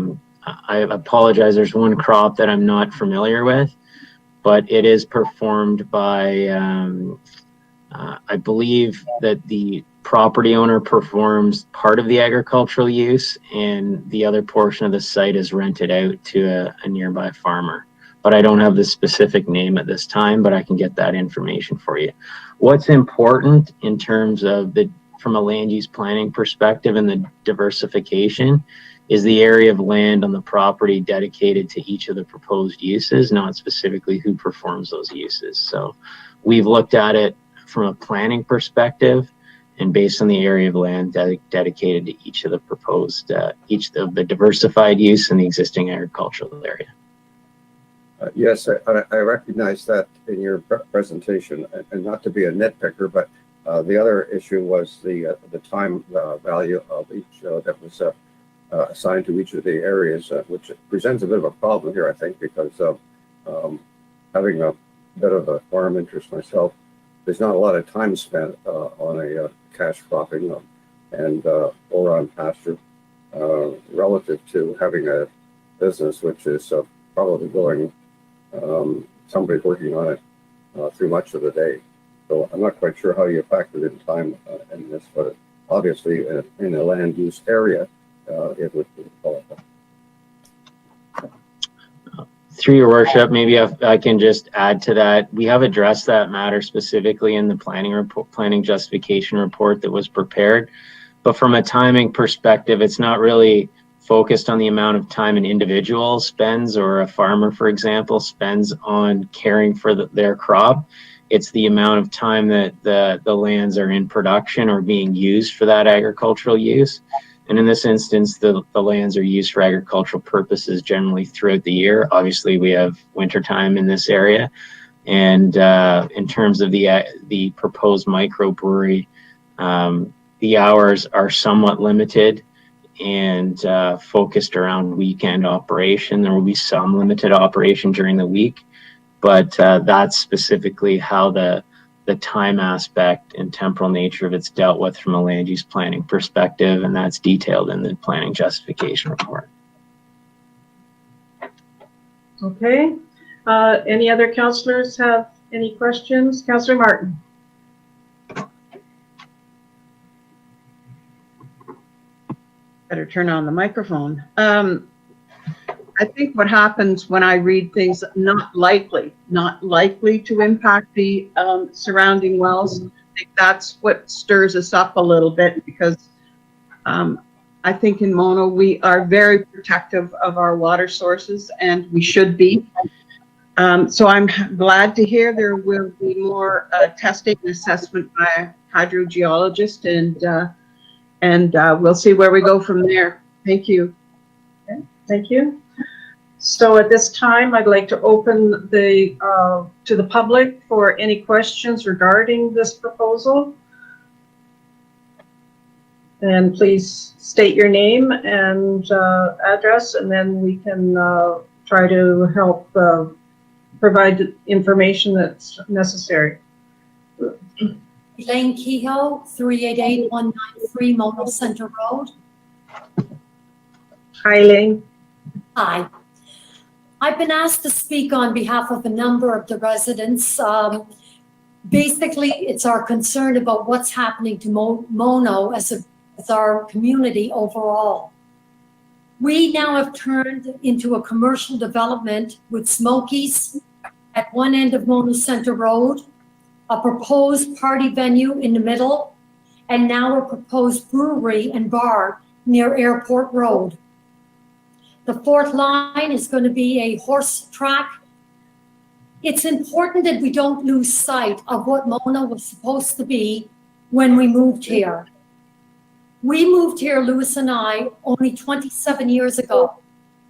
apologize, there's one crop that I'm not familiar with, but it is performed by I believe that the property owner performs part of the agricultural use, and the other portion of the site is rented out to a nearby farmer. But I don't have the specific name at this time, but I can get that information for you. What's important in terms of from a land use planning perspective and the diversification is the area of land on the property dedicated to each of the proposed uses, not specifically who performs those uses. So we've looked at it from a planning perspective, and based on the area of land dedicated to each of the proposed, each of the diversified use in the existing agricultural area. Yes, I recognize that in your presentation, and not to be a nitpicker, but the other issue was the time value of each that was assigned to each of the areas, which presents a bit of a problem here, I think, because having a bit of a farm interest myself, there's not a lot of time spent on a cash cropping and or on pasture relative to having a business which is probably going, somebody's working on it through much of the day. So I'm not quite sure how you factored in time in this, but obviously in a land use area, it would be qualified. Through your worship, maybe I can just add to that. We have addressed that matter specifically in the planning justification report that was prepared. But from a timing perspective, it's not really focused on the amount of time an individual spends, or a farmer, for example, spends on caring for their crop. It's the amount of time that the lands are in production or being used for that agricultural use. And in this instance, the lands are used for agricultural purposes generally throughout the year. Obviously, we have wintertime in this area. And in terms of the proposed microbrewery, the hours are somewhat limited and focused around weekend operation. There will be some limited operation during the week, but that's specifically how the time aspect and temporal nature of it's dealt with from a land use planning perspective, and that's detailed in the planning justification report. Okay. Any other councillors have any questions? Councillor Martin. Better turn on the microphone. I think what happens when I read things not likely to impact the surrounding wells, I think that's what stirs us up a little bit, because I think in Mono we are very protective of our water sources, and we should be. So I'm glad to hear there will be more testing and assessment by a hydrogeologist, and we'll see where we go from there. Thank you. Okay, thank you. So at this time, I'd like to open the to the public for any questions regarding this proposal. And please state your name and address, and then we can try to help provide information that's necessary. Elaine Kehoe, 388193 Mono Center Road. Hi, Elaine. Hi. I've been asked to speak on behalf of a number of the residents. Basically, it's our concern about what's happening to Mono as our community overall. We now have turned into a commercial development with Smokies at one end of Mono Center Road, a proposed party venue in the middle, and now a proposed brewery and bar near Airport Road. The fourth line is going to be a horse track. It's important that we don't lose sight of what Mono was supposed to be when we moved here. We moved here, Louis and I, only 27 years ago.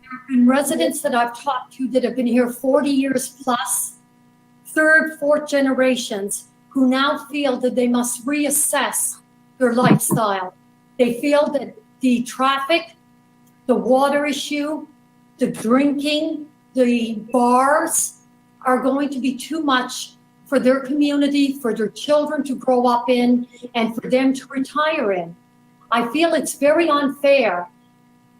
There have been residents that I've talked to that have been here 40 years plus, third, fourth generations, who now feel that they must reassess their lifestyle. They feel that the traffic, the water issue, the drinking, the bars are going to be too much for their community, for their children to grow up in, and for them to retire in. I feel it's very unfair.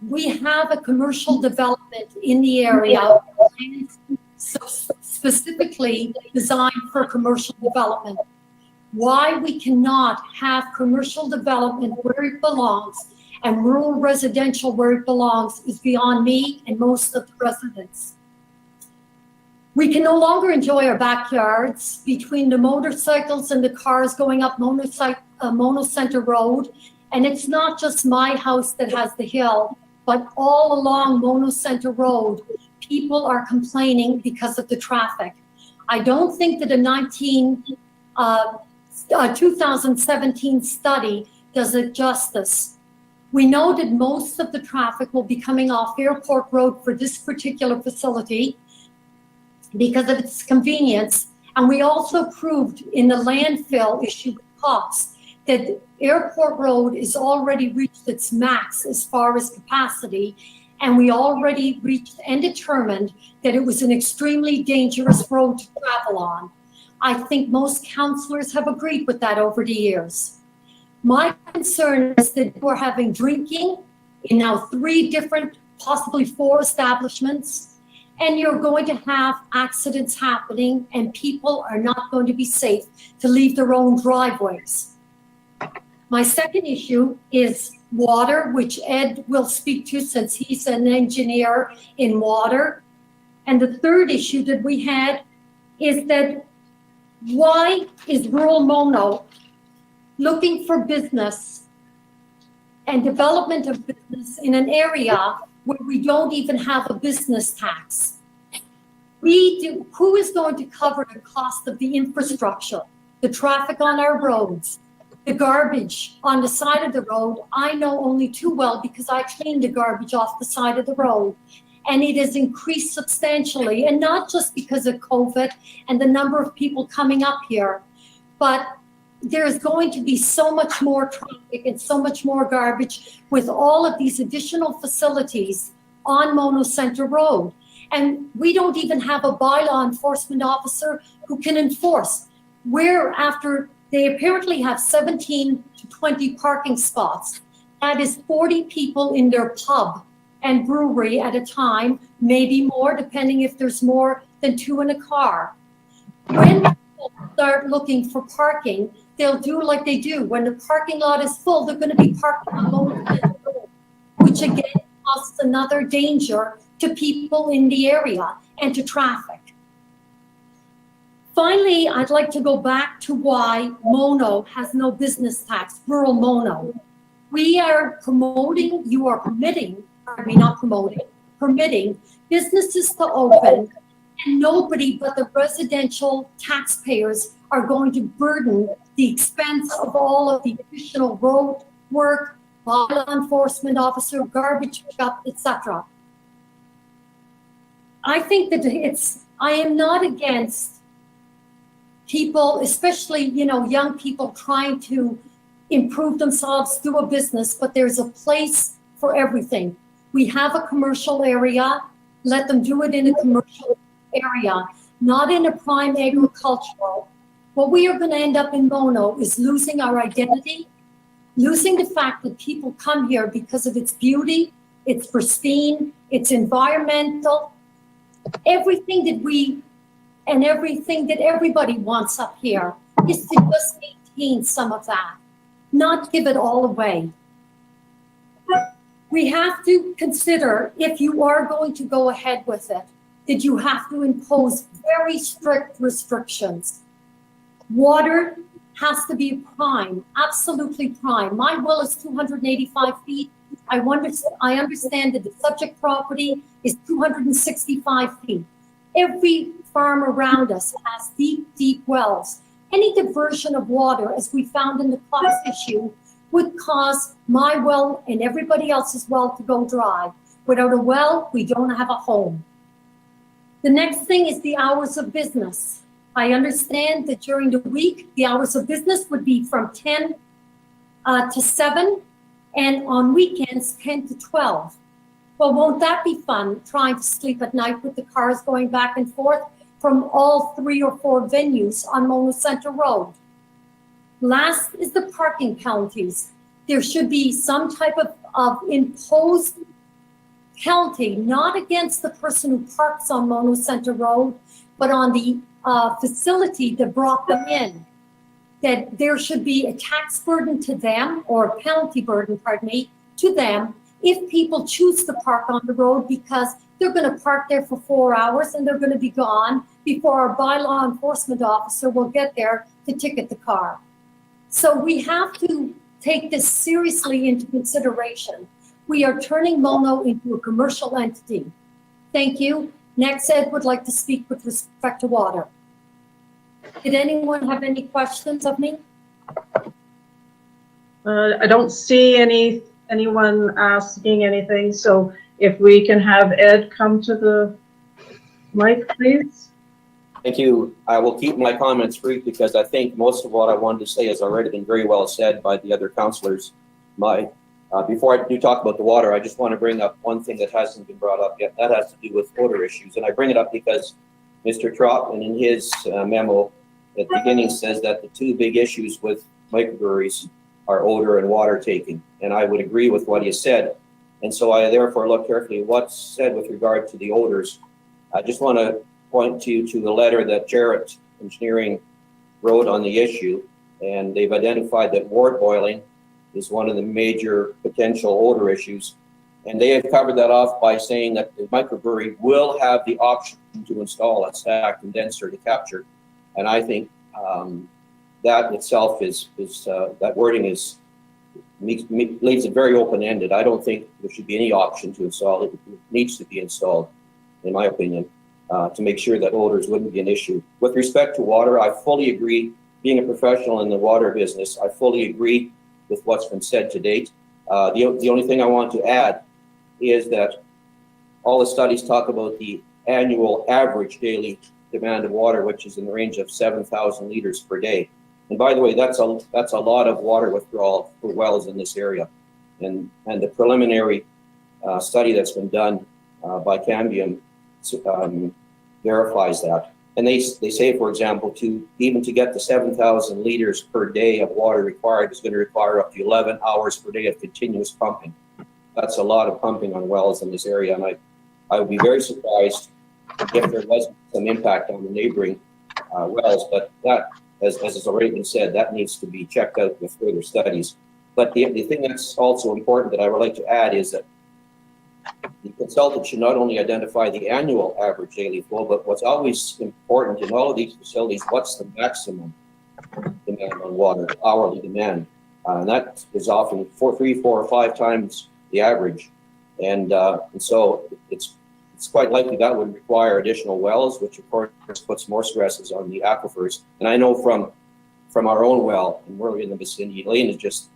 We have a commercial development in the area, so specifically designed for commercial development. Why we cannot have commercial development where it belongs and rural residential where it belongs is beyond me and most of the residents. We can no longer enjoy our backyards between the motorcycles and the cars going up Mono Center Road. And it's not just my house that has the hill, but all along Mono Center Road, people are complaining because of the traffic. I don't think that a 2017 study does it justice. We know that most of the traffic will be coming off Airport Road for this particular facility because of its convenience. And we also proved in the landfill issue with costs that Airport Road is already reached its max as far as capacity. And we already reached and determined that it was an extremely dangerous road to travel on. I think most councillors have agreed with that over the years. My concern is that we're having drinking in now 3 different, possibly 4 establishments, and you're going to have accidents happening and people are not going to be safe to leave their own driveways. My second issue is water, which Ed will speak to since he's an engineer in water. And the third issue that we had is that why is rural Mono looking for business and development of business in an area where we don't even have a business tax? Who is going to cover the cost of the infrastructure, the traffic on our roads, the garbage on the side of the road? I know only too well because I clean the garbage off the side of the road. And it has increased substantially, and not just because of COVID and the number of people coming up here, but there's going to be so much more traffic and so much more garbage with all of these additional facilities on Mono Center Road. And we don't even have a bylaw enforcement officer who can enforce. Where after they apparently have 17 to 20 parking spots, that is 40 people in their pub and brewery at a time, maybe more, depending if there's more than 2 in a car. When people start looking for parking, they'll do like they do. When the parking lot is full, they're going to be parking on Mono Center Road, which again causes another danger to people in the area and to traffic. Finally, I'd like to go back to why Mono has no business tax, rural Mono. We are promoting, you are permitting, pardon me, not promoting, permitting businesses to open, and nobody but the residential taxpayers are going to burden the expense of all of the additional road work, bylaw enforcement officer, garbage pickup, etc. I think that I am not against people, especially, young people trying to improve themselves through a business, but there's a place for everything. We have a commercial area, let them do it in a commercial area, not in a prime agricultural. What we are going to end up in Mono is losing our identity, losing the fact that people come here because of its beauty, its pristine, its environmental, everything that everybody wants up here is to just maintain some of that, not give it all away. We have to consider, if you are going to go ahead with it, that you have to impose very strict restrictions. Water has to be prime, absolutely prime. My well is 285 feet. I understand that the subject property is 265 feet. Every farm around us has deep, deep wells. Any diversion of water, as we found in the class issue, would cause my well and everybody else's well to go dry. Without a well, we don't have a home. The next thing is the hours of business. I understand that during the week, the hours of business would be from 10 to 7, and on weekends, 10 to 12. Well, won't that be fun, trying to sleep at night with the cars going back and forth from all 3 or 4 venues on Mono Center Road? Last is the parking penalties. There should be some type of imposed penalty, not against the person who parks on Mono Center Road, but on the facility that brought them in. That there should be a tax burden to them, or a penalty burden, pardon me, to them if people choose to park on the road, because they're going to park there for 4 hours and they're going to be gone before our bylaw enforcement officer will get there to ticket the car. So we have to take this seriously into consideration. We are turning Mono into a commercial entity. Thank you. Next, Ed would like to speak with respect to water. Did anyone have any questions of me? I don't see anyone asking anything, so if we can have Ed come to the mic, please. Thank you. I will keep my comments brief because I think most of what I wanted to say has already been very well said by the other councillors. Before I do talk about the water, I just want to bring up one thing that hasn't been brought up yet. That has to do with odor issues. And I bring it up because Mr. Trotman in his memo at the beginning says that the 2 big issues with microbreweries are odor and water taking. And I would agree with what he said. And so I therefore look carefully at what's said with regard to the odors. I just want to point you to the letter that Jarrett Engineering wrote on the issue. And they've identified that wort boiling is one of the major potential odor issues. And they have covered that off by saying that the microbrewery will have the option to install a stack condenser to capture. And I think that itself that wording leaves it very open-ended. I don't think there should be any option to install it. It needs to be installed, in my opinion, to make sure that odors wouldn't be an issue. With respect to water, I fully agree. Being a professional in the water business, I fully agree with what's been said to date. The only thing I want to add is that all the studies talk about the annual average daily demand of water, which is in the range of 7,000 liters per day. And by the way, that's a lot of water withdrawal for wells in this area. And the preliminary study that's been done by Cambium verifies that. And they say, for example, to get the 7,000 liters per day of water required is going to require up to 11 hours per day of continuous pumping. That's a lot of pumping on wells in this area, and I would be very surprised if there wasn't some impact on the neighboring wells. But that, as has already been said, that needs to be checked out with further studies. But the thing that's also important that I would like to add is that the consultant should not only identify the annual average daily flow, but what's always important in all of these facilities, what's the maximum demand on water, hourly demand. And that is often 3, 4, or 5 times the average. And so it's quite likely that would require additional wells, which of course puts more stresses on the aquifers. And I know from our own well, and we're in the vicinity, Elaine has just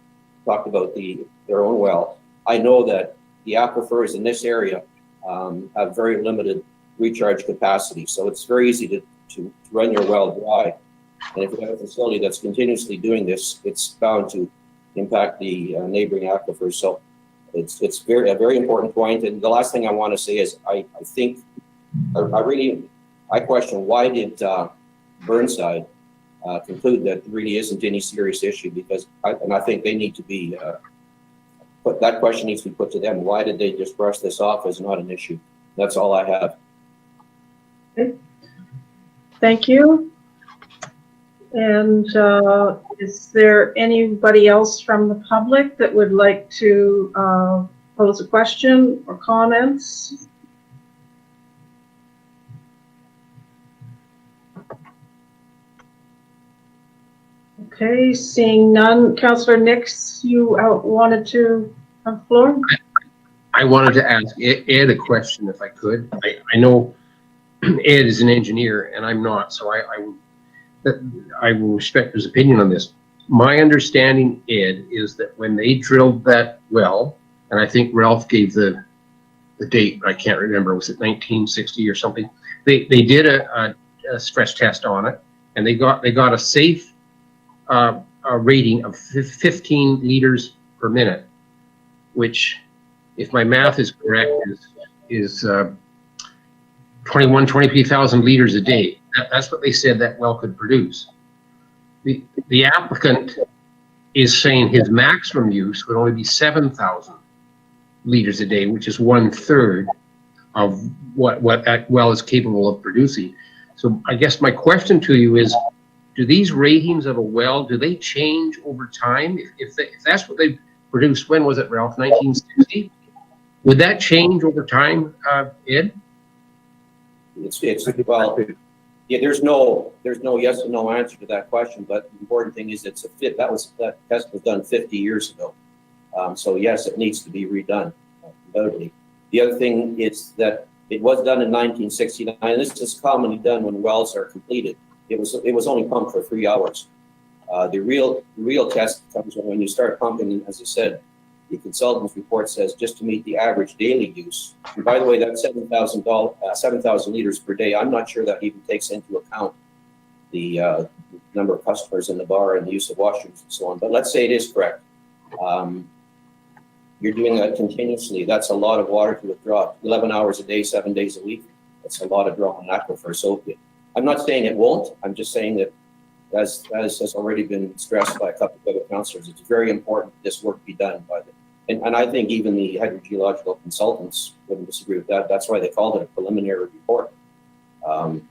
talked about their own well. I know that the aquifers in this area have very limited recharge capacity. So it's very easy to run your well dry. And if you have a facility that's continuously doing this, it's bound to impact the neighboring aquifers. So it's a very important point. And the last thing I want to say is I question why did Burnside conclude that there really isn't any serious issue, because I think they need to be but that question needs to be put to them. Why did they just brush this off as not an issue? That's all I have. Okay. Thank you. And is there anybody else from the public that would like to pose a question or comments? Okay, seeing none. Councillor Nix, you wanted to have the floor? I wanted to ask Ed a question if I could. I know Ed is an engineer and I'm not, so I will respect his opinion on this. My understanding, Ed, is that when they drilled that well, and I think Ralph gave the date, I can't remember, was it 1960 or something? They did a stress test on it, and they got a safe a rating of 15 liters per minute, which, if my math is correct, is 23,000 liters a day. That's what they said that well could produce. The applicant is saying his maximum use would only be 7,000 liters a day, which is 1/3 of what that well is capable of producing. So I guess my question to you is, do these ratings of a well, do they change over time? If that's what they produced, when was it, Ralph, 1960? Would that change over time, Ed? Well, yeah, there's no yes or no answer to that question, but the important thing is that test was done 50 years ago. So yes, it needs to be redone, undoubtedly. The other thing is that it was done in 1969. This is commonly done when wells are completed. It was only pumped for 3 hours. The real test comes when you start pumping, as I said, the consultant's report says just to meet the average daily use. And by the way, that 7,000 liters per day, I'm not sure that even takes into account the number of customers in the bar and the use of washrooms and so on. But let's say it is correct. You're doing that continuously. That's a lot of water to withdraw. 11 hours a day, 7 days a week. That's a lot of draw on aquifer. So I'm not saying it won't. I'm just saying that, as has already been stressed by a couple of other councillors, it's very important this work be done by and I think even the hydrogeological consultants wouldn't disagree with that. That's why they called it a preliminary report. And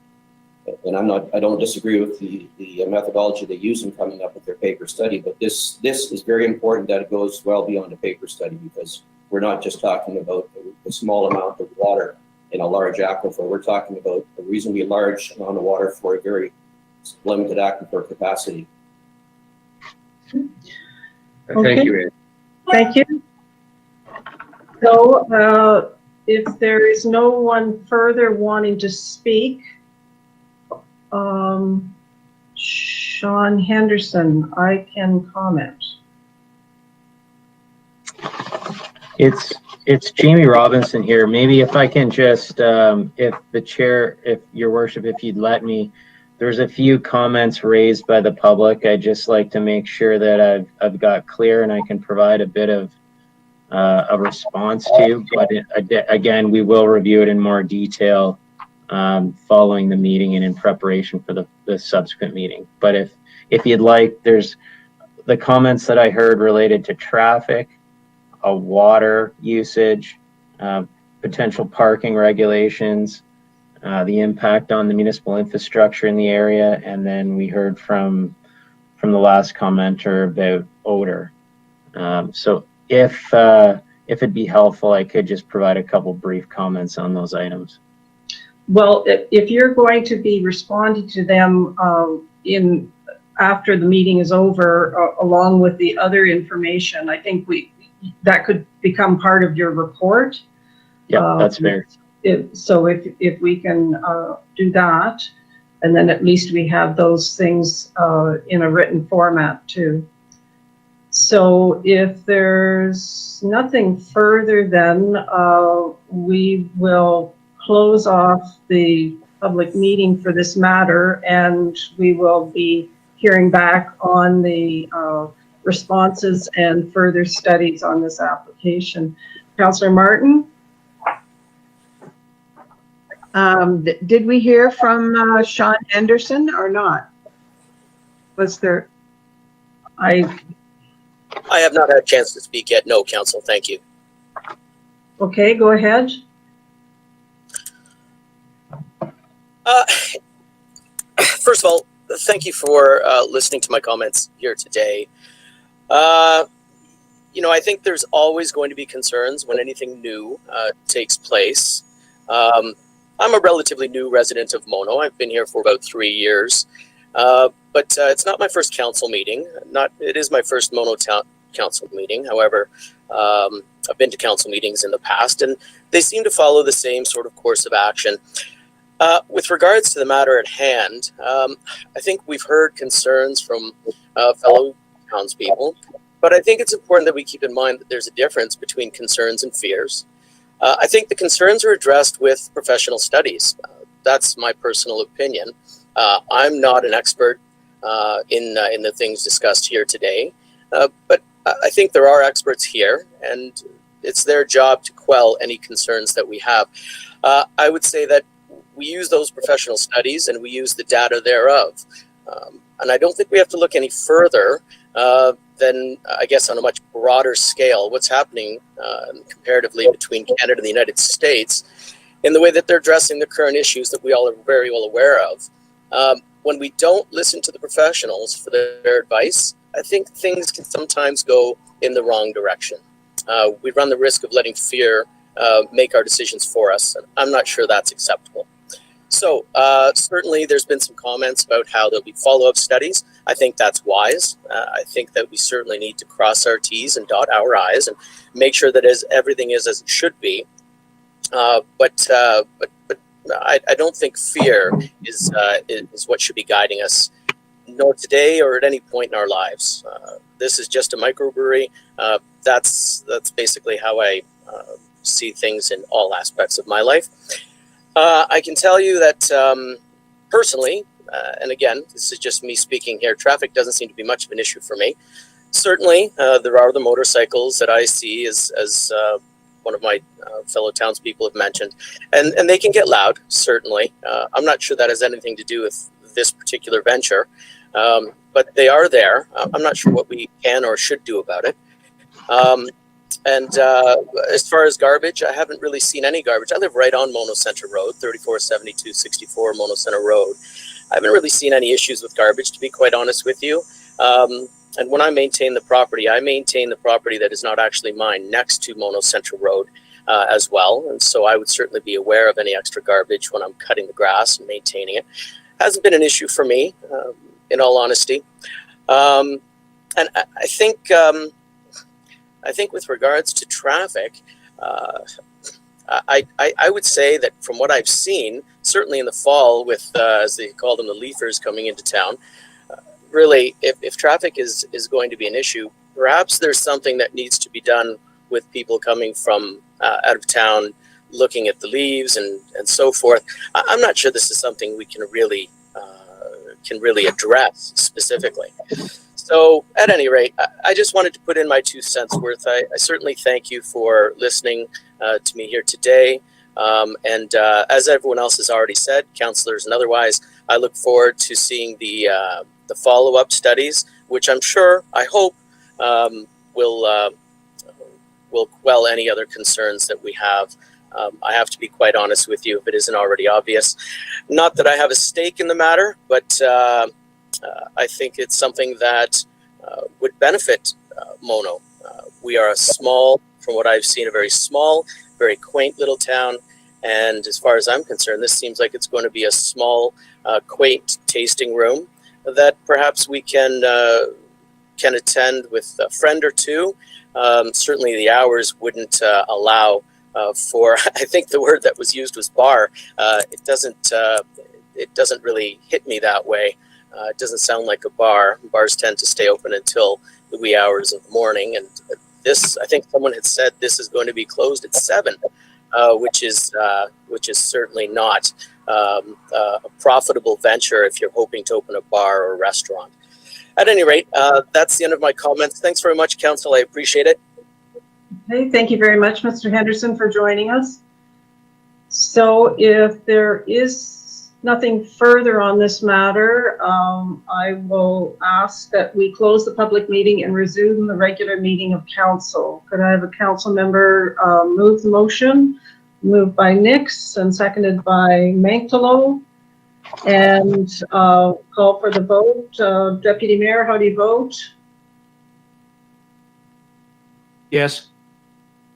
I don't disagree with the methodology they use in coming up with their paper study, but this is very important that it goes well beyond a paper study, because we're not just talking about a small amount of water in a large aquifer. We're talking about a reasonably large amount of water for a very limited aquifer capacity. Thank you, Ed. Thank you. So if there is no one further wanting to speak, Sean Henderson, I can comment. It's Jamie Robinson here. Maybe if I can just, if the chair, if your worship, if you'd let me, there's a few comments raised by the public. I'd just like to make sure that I've got clear and I can provide a bit of a response to, but again, we will review it in more detail following the meeting and in preparation for the subsequent meeting. But if you'd like, there's the comments that I heard related to traffic, water usage, potential parking regulations, the impact on the municipal infrastructure in the area, and then we heard from the last commenter about odor. So if it'd be helpful, I could just provide a couple brief comments on those items. Well, if you're going to be responding to them after the meeting is over, along with the other information, I think that could become part of your report. Yeah, that's fair. So if we can do that, and then at least we have those things in a written format too. So if there's nothing further, then we will close off the public meeting for this matter, and we will be hearing back on the responses and further studies on this application. Councillor Martin? Did we hear from Sean Henderson or not? Was there? I have not had a chance to speak yet. No, Council. Thank you. Okay, go ahead. First of all, thank you for listening to my comments here today. You know, I think there's always going to be concerns when anything new takes place. I'm a relatively new resident of Mono. I've been here for about 3 years, but it's not my first council meeting. It is my first Mono Town Council meeting. However, I've been to council meetings in the past, and they seem to follow the same sort of course of action. With regards to the matter at hand, I think we've heard concerns from fellow townspeople, but I think it's important that we keep in mind that there's a difference between concerns and fears. I think the concerns are addressed with professional studies. That's my personal opinion. I'm not an expert in the things discussed here today, but I think there are experts here, and it's their job to quell any concerns that we have. I would say that we use those professional studies and we use the data thereof. And I don't think we have to look any further than, I guess, on a much broader scale, what's happening comparatively between Canada and the United States in the way that they're addressing the current issues that we all are very well aware of. When we don't listen to the professionals for their advice, I think things can sometimes go in the wrong direction. We run the risk of letting fear make our decisions for us, and I'm not sure that's acceptable. So certainly there's been some comments about how there'll be follow-up studies. I think that's wise. I think that we certainly need to cross our T's and dot our I's and make sure that everything is as it should be. But I don't think fear is what should be guiding us, nor today or at any point in our lives. This is just a microbrewery. That's basically how I see things in all aspects of my life. I can tell you that personally, and again, this is just me speaking here, traffic doesn't seem to be much of an issue for me. Certainly, there are the motorcycles that I see as one of my fellow townspeople have mentioned, and they can get loud, certainly. I'm not sure that has anything to do with this particular venture, but they are there. I'm not sure what we can or should do about it. And as far as garbage, I haven't really seen any garbage. I live right on Mono Center Road, 347264 Mono Center Road. I haven't really seen any issues with garbage, to be quite honest with you. And when I maintain the property that is not actually mine, next to Mono Center Road as well. And so I would certainly be aware of any extra garbage when I'm cutting the grass and maintaining it. Hasn't been an issue for me, in all honesty. And I think with regards to traffic, I would say that from what I've seen, certainly in the fall with, as they call them, the leafers coming into town, really, if traffic is going to be an issue, perhaps there's something that needs to be done with people coming from out of town, looking at the leaves and so forth. I'm not sure this is something we can really can really address specifically. So at any rate, I just wanted to put in my 2 cents worth. I certainly thank you for listening to me here today. And as everyone else has already said, councillors and otherwise, I look forward to seeing the follow-up studies, which I'm sure, I hope, will quell any other concerns that we have. I have to be quite honest with you, if it isn't already obvious. Not that I have a stake in the matter, but I think it's something that would benefit Mono. We are a small, from what I've seen, a very small, very quaint little town. And as far as I'm concerned, this seems like it's going to be a small, quaint tasting room that perhaps we can attend with a friend or two. Certainly the hours wouldn't allow for, I think the word that was used was bar. It doesn't really hit me that way. It doesn't sound like a bar. Bars tend to stay open until the wee hours of the morning. And this, I think someone had said this is going to be closed at 7, which is certainly not a profitable venture if you're hoping to open a bar or a restaurant. At any rate, that's the end of my comments. Thanks very much, Council. I appreciate it. Okay, thank you very much, Mr. Henderson, for joining us. So if there is nothing further on this matter, I will ask that we close the public meeting and resume the regular meeting of council. Could I have a council member move the motion? Moved by Nix and seconded by Mantalo. And call for the vote. Deputy Mayor, how do you vote? Yes.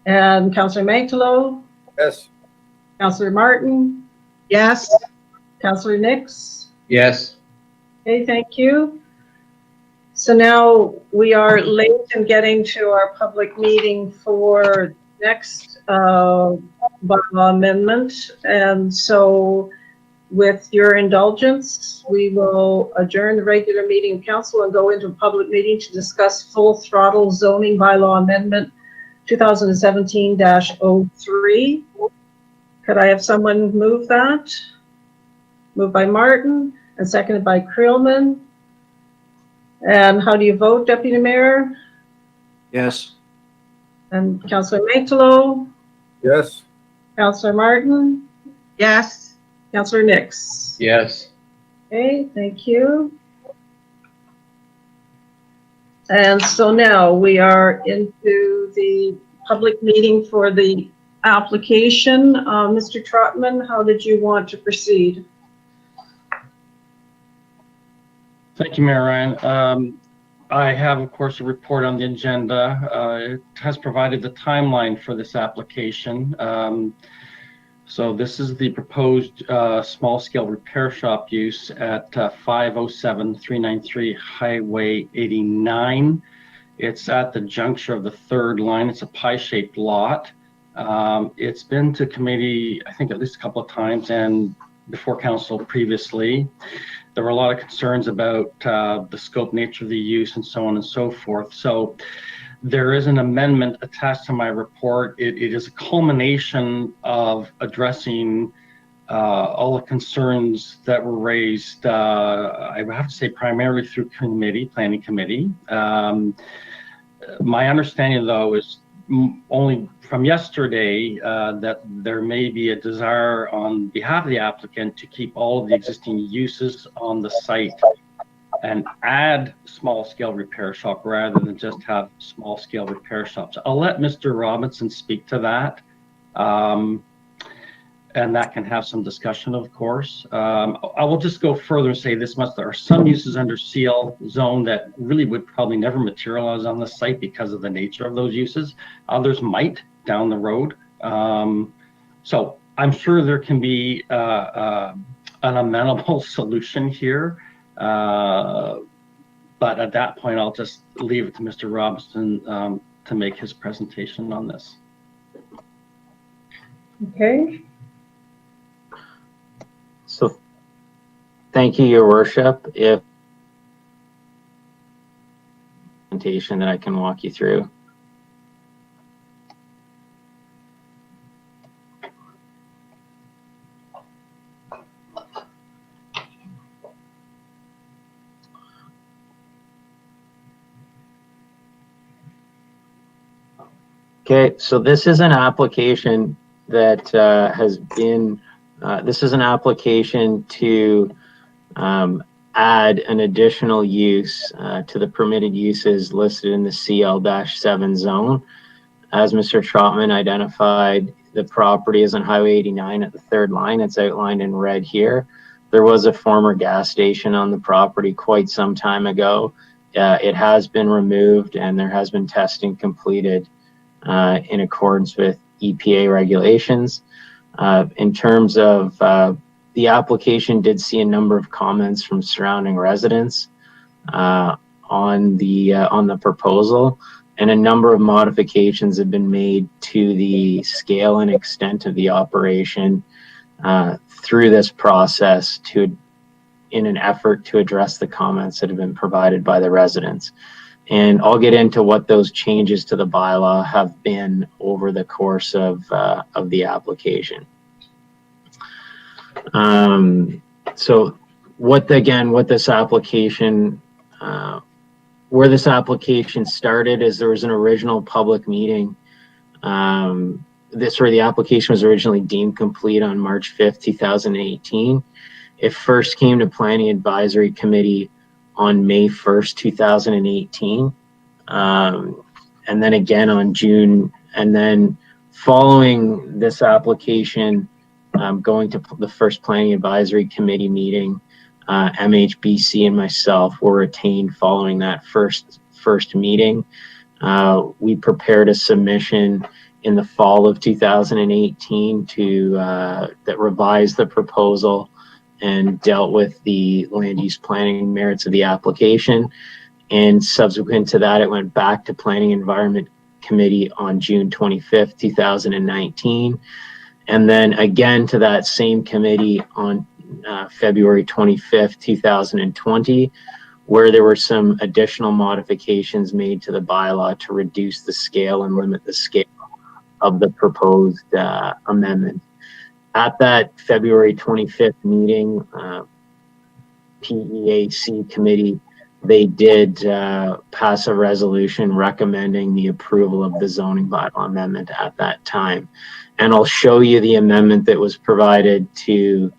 And Councillor Mantalo? Yes. Councillor Martin? Yes. Councillor Nix? Yes. Okay, thank you. So now we are late in getting to our public meeting for next bylaw amendment. And so with your indulgence, we will adjourn the regular meeting of council and go into a public meeting to discuss full throttle zoning bylaw amendment 2017-03. Could I have someone move that? Moved by Martin and seconded by Creelman. And how do you vote, Deputy Mayor? Yes. And Councillor Mantalo? Yes. Councillor Martin? Yes. Councillor Nix? Yes. Okay, thank you. And so now we are into the public meeting for the application. Mr. Trotman, how did you want to proceed? Thank you, Mayor Ryan. I have, of course, a report on the agenda. It has provided the timeline for this application. So this is the proposed small-scale repair shop use at 507-393 Highway 89. It's at the juncture of the third line. It's a pie-shaped lot. It's been to committee, I think, at least a couple of times and before council previously. There were a lot of concerns about the scope, nature of the use, and so on and so forth. So there is an amendment attached to my report. It is a culmination of addressing all the concerns that were raised, I have to say primarily through planning committee. My understanding, though, is only from yesterday that there may be a desire on behalf of the applicant to keep all of the existing uses on the site and add small-scale repair shop rather than just have small-scale repair shops. I'll let Mr. Robinson speak to that, and that can have some discussion, of course. I will just go further and say this much: there are some uses under CL zone that really would probably never materialize on the site because of the nature of those uses. Others might down the road. So I'm sure there can be an amenable solution here. But at that point, I'll just leave it to Mr. Robinson to make his presentation on this. Okay. So, thank you, Your Worship. If presentation that I can walk you through. Okay, so this is an application that this is an application to add an additional use to the permitted uses listed in the CL-7 zone. As Mr. Trotman identified, the property is on Highway 89 at the third line. It's outlined in red here. There was a former gas station on the property quite some time ago. It has been removed and there has been testing completed in accordance with EPA regulations. In terms of the application did see a number of comments from surrounding residents on the proposal, and a number of modifications have been made to the scale and extent of the operation through this process in an effort to address the comments that have been provided by the residents. And I'll get into what those changes to the bylaw have been over the course of the application. So what this application, where this application started is there was an original public meeting. The application was originally deemed complete on March 5th, 2018. It first came to Planning Advisory Committee on May 1st, 2018. And then again on June, and then following this application, going to the first Planning Advisory Committee meeting, MHBC and myself were retained following that first meeting. We prepared a submission in the fall of 2018 that revised the proposal and dealt with the land use planning merits of the application. And subsequent to that, it went back to Planning Environment Committee on June 25th, 2019. And then again to that same committee on February 25th, 2020, where there were some additional modifications made to the bylaw to reduce the scale and limit the scale of the proposed amendment. At that February 25th meeting, PEAC committee, they did pass a resolution recommending the approval of the zoning bylaw amendment at that time. And I'll show you the amendment that was provided to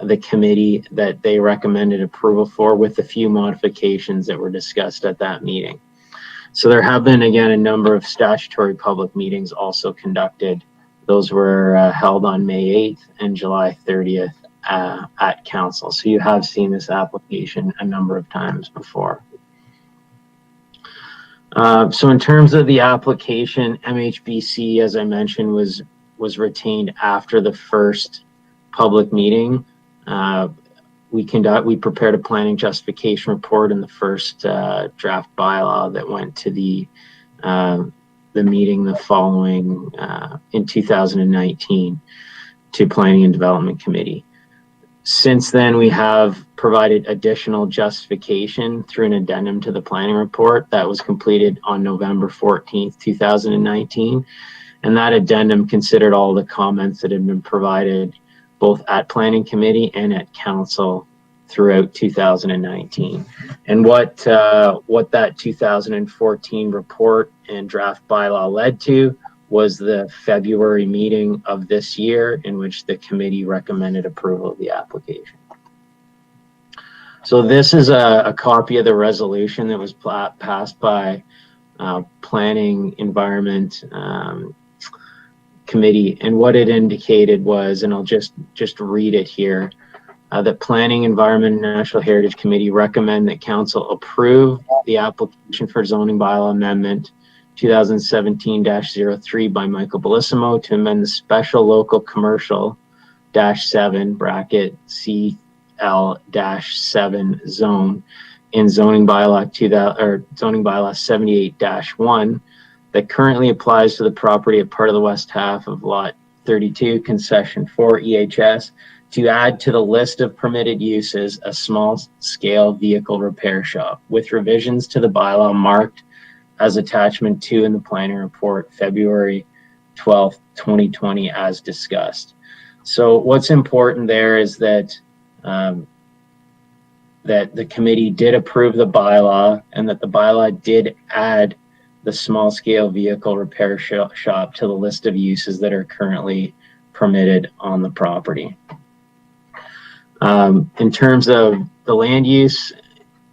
the committee that they recommended approval for, with a few modifications that were discussed at that meeting. So there have been, again, a number of statutory public meetings also conducted. Those were held on May 8th and July 30th at council. So you have seen this application a number of times before. So in terms of the application, MHBC, as I mentioned, was retained after the first public meeting. We prepared a planning justification report in the first draft bylaw that went to the meeting the following in 2019 to Planning and Development Committee. Since then, we have provided additional justification through an addendum to the planning report that was completed on November 14th, 2019. And that addendum considered all the comments that had been provided both at Planning Committee and at Council throughout 2019. And what that 2014 report and draft bylaw led to was the February meeting of this year, in which the committee recommended approval of the application. So this is a copy of the resolution that was passed by Planning Environment Committee, and what it indicated was, and I'll just read it here, that Planning, Environment, and Natural Heritage Committee recommend that Council approve the application for zoning bylaw amendment 2017-03 by Michael Bellissimo to amend the special local commercial -7 bracket CL-7 zone in zoning bylaw 78-1 that currently applies to the property at part of the west half of lot 32, concession 4 EHS, to add to the list of permitted uses a small scale vehicle repair shop, with revisions to the bylaw marked as attachment 2 in the planning report, February 12th, 2020, as discussed. So what's important there is that that the committee did approve the bylaw, and that the bylaw did add the small scale vehicle repair shop to the list of uses that are currently permitted on the property. In terms of the land use,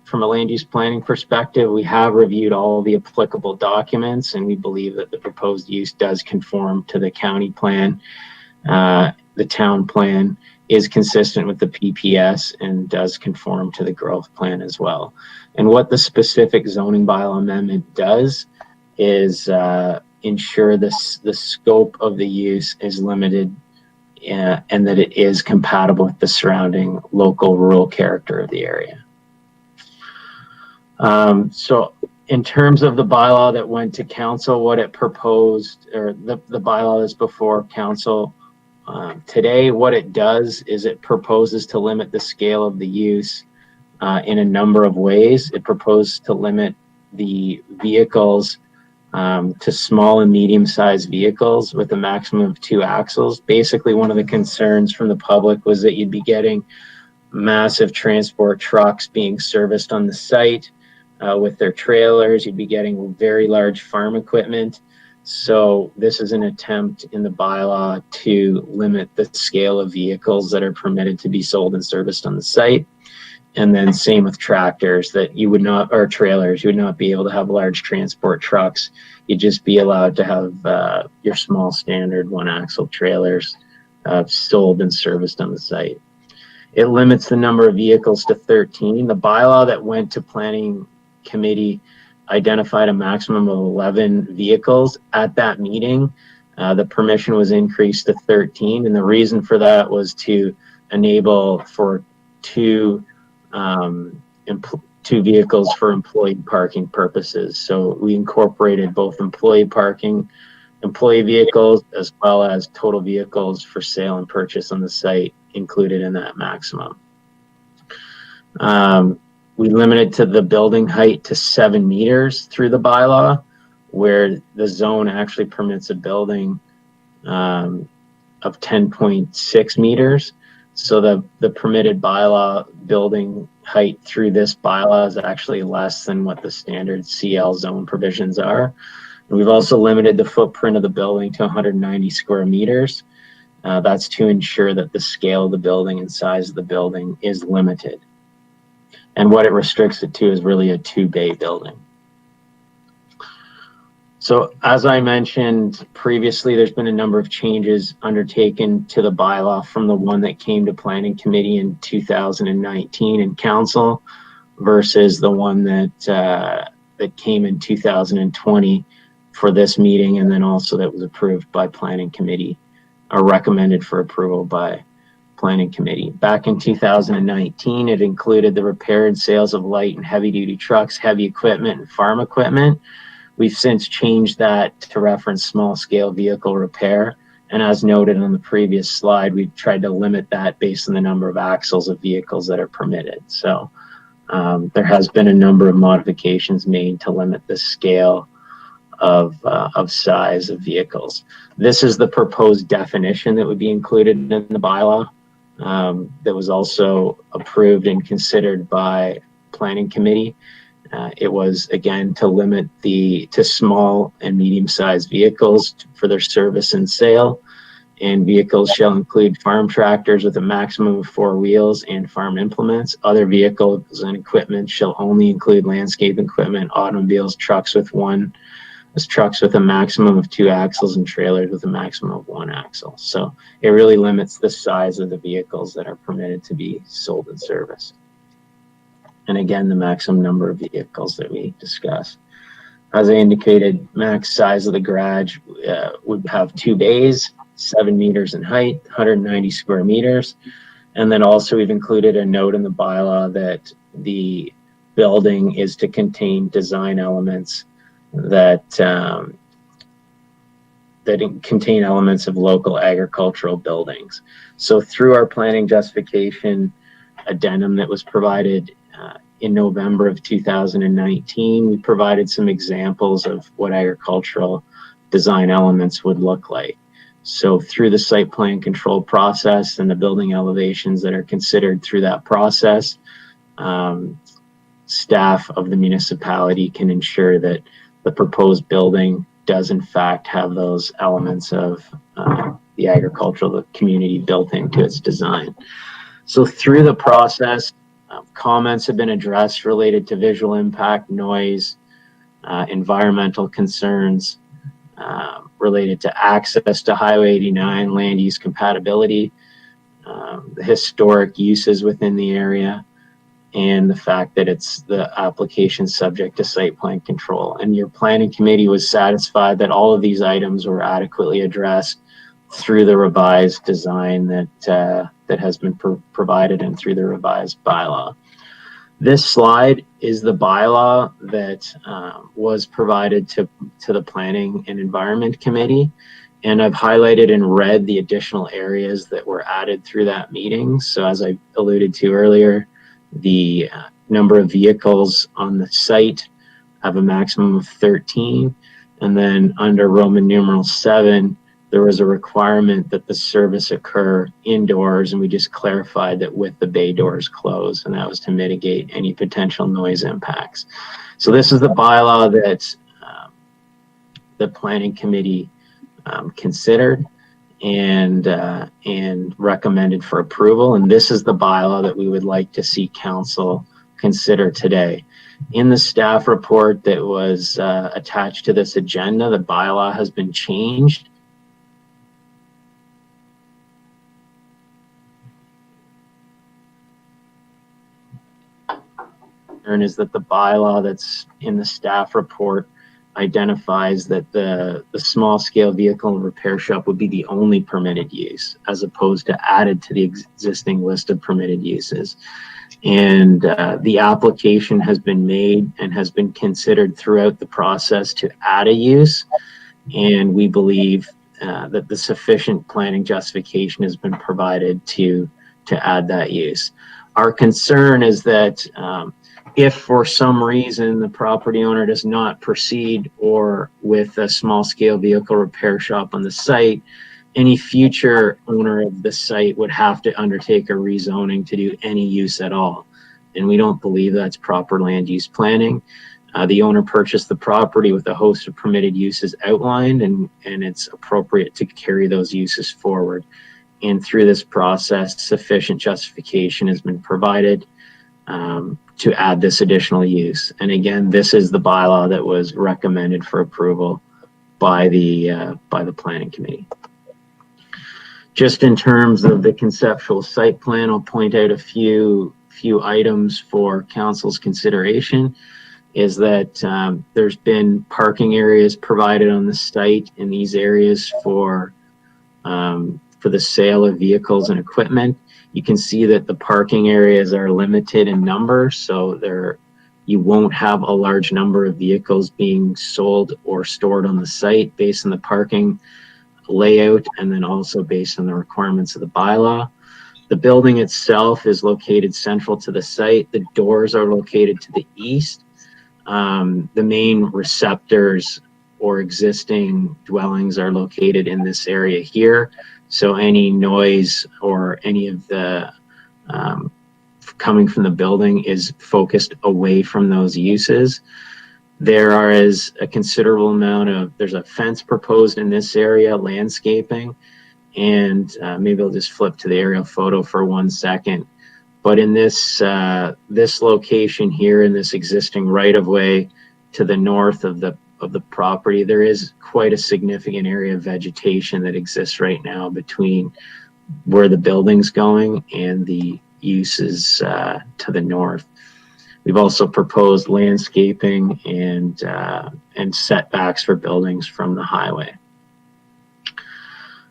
from a land use planning perspective, we have reviewed all the applicable documents, and we believe that the proposed use does conform to the county plan. The town plan is consistent with the PPS and does conform to the growth plan as well. And what the specific zoning bylaw amendment does is ensure the scope of the use is limited and that it is compatible with the surrounding local rural character of the area. So in terms of the bylaw that went to council, what it proposed, or the bylaw that's before council today, what it does is it proposes to limit the scale of the use in a number of ways. It proposes to limit the vehicles to small and medium-sized vehicles with a maximum of 2 axles. Basically, one of the concerns from the public was that you'd be getting massive transport trucks being serviced on the site with their trailers. You'd be getting very large farm equipment. So this is an attempt in the bylaw to limit the scale of vehicles that are permitted to be sold and serviced on the site. And then same with tractors, that you would not, or trailers, you would not be able to have large transport trucks. You'd just be allowed to have your small standard 1-axle trailers sold and serviced on the site. It limits the number of vehicles to 13. The bylaw that went to planning committee identified a maximum of 11 vehicles. At that meeting, the permission was increased to 13. And the reason for that was to enable for two vehicles for employee parking purposes. So we incorporated both employee vehicles, as well as total vehicles for sale and purchase on the site included in that maximum. We limited to the building height to 7 meters through the bylaw, where the zone actually permits a building of 10.6 meters. So the permitted bylaw building height through this bylaw is actually less than what the standard CL zone provisions are. And we've also limited the footprint of the building to 190 square meters. That's to ensure that the scale of the building and size of the building is limited. And what it restricts it to is really a 2-bay building. So as I mentioned previously, there's been a number of changes undertaken to the bylaw from the one that came to planning committee in 2019 and council versus the one that came in 2020 for this meeting, and then also that was approved by planning committee or recommended for approval by planning committee. Back in 2019, it included the repair and sales of light and heavy duty trucks, heavy equipment, and farm equipment. We've since changed that to reference small scale vehicle repair. And as noted on the previous slide, we've tried to limit that based on the number of axles of vehicles that are permitted. So there has been a number of modifications made to limit the scale of size of vehicles. This is the proposed definition that would be included in the bylaw that was also approved and considered by planning committee. It was, again, to limit to small and medium-sized vehicles for their service and sale. And vehicles shall include farm tractors with a maximum of 4 wheels and farm implements. Other vehicles and equipment shall only include landscape equipment, automobiles, trucks with a maximum of 2 axles, and trailers with a maximum of 1 axle. So it really limits the size of the vehicles that are permitted to be sold and serviced. And again, the maximum number of vehicles that we discussed. As I indicated, max size of the garage would have 2 bays, 7 meters in height, 190 square meters. And then also we've included a note in the bylaw that the building is to contain design elements that contain elements of local agricultural buildings. So through our planning justification addendum that was provided in November of 2019, we provided some examples of what agricultural design elements would look like. So through the site plan control process and the building elevations that are considered through that process, staff of the municipality can ensure that the proposed building does in fact have those elements of the agricultural community built into its design. So through the process, comments have been addressed related to visual impact, noise, environmental concerns, related to access to Highway 89, land use compatibility, the historic uses within the area, and the fact that it's the application subject to site plan control. And your planning committee was satisfied that all of these items were adequately addressed through the revised design that has been provided and through the revised bylaw. This slide is the bylaw that was provided to the Planning and Environment Committee. And I've highlighted in red the additional areas that were added through that meeting. So as I alluded to earlier, the number of vehicles on the site have a maximum of 13. And then under Roman numeral 7, there was a requirement that the service occur indoors, and we just clarified that with the bay doors closed, and that was to mitigate any potential noise impacts. So this is the bylaw that the Planning Committee considered and recommended for approval, and this is the bylaw that we would like to see Council consider today. In the staff report that was attached to this agenda, the bylaw has been changed. And is that the bylaw that's in the staff report identifies that the small scale vehicle repair shop would be the only permitted use, as opposed to added to the existing list of permitted uses. And the application has been made and has been considered throughout the process to add a use. And we believe that the sufficient planning justification has been provided to add that use. Our concern is that if for some reason the property owner does not proceed or with a small scale vehicle repair shop on the site, any future owner of the site would have to undertake a rezoning to do any use at all. And we don't believe that's proper land use planning. The owner purchased the property with a host of permitted uses outlined, and it's appropriate to carry those uses forward. And through this process, sufficient justification has been provided to add this additional use. And again, this is the bylaw that was recommended for approval by the Planning Committee. Just in terms of the conceptual site plan, I'll point out a few items for Council's consideration. Is that there's been parking areas provided on the site in these areas for the sale of vehicles and equipment. You can see that the parking areas are limited in number, so you won't have a large number of vehicles being sold or stored on the site based on the parking layout, and then also based on the requirements of the bylaw. The building itself is located central to the site. The doors are located to the east. The main receptors or existing dwellings are located in this area here. So any noise or any of the coming from the building is focused away from those uses. There is a considerable amount there's a fence proposed in this area, landscaping, and maybe I'll just flip to the aerial photo for 1 second. But in this location here, in this existing right-of-way to the north of the property, there is quite a significant area of vegetation that exists right now between where the building's going and the uses to the north. We've also proposed landscaping and setbacks for buildings from the highway.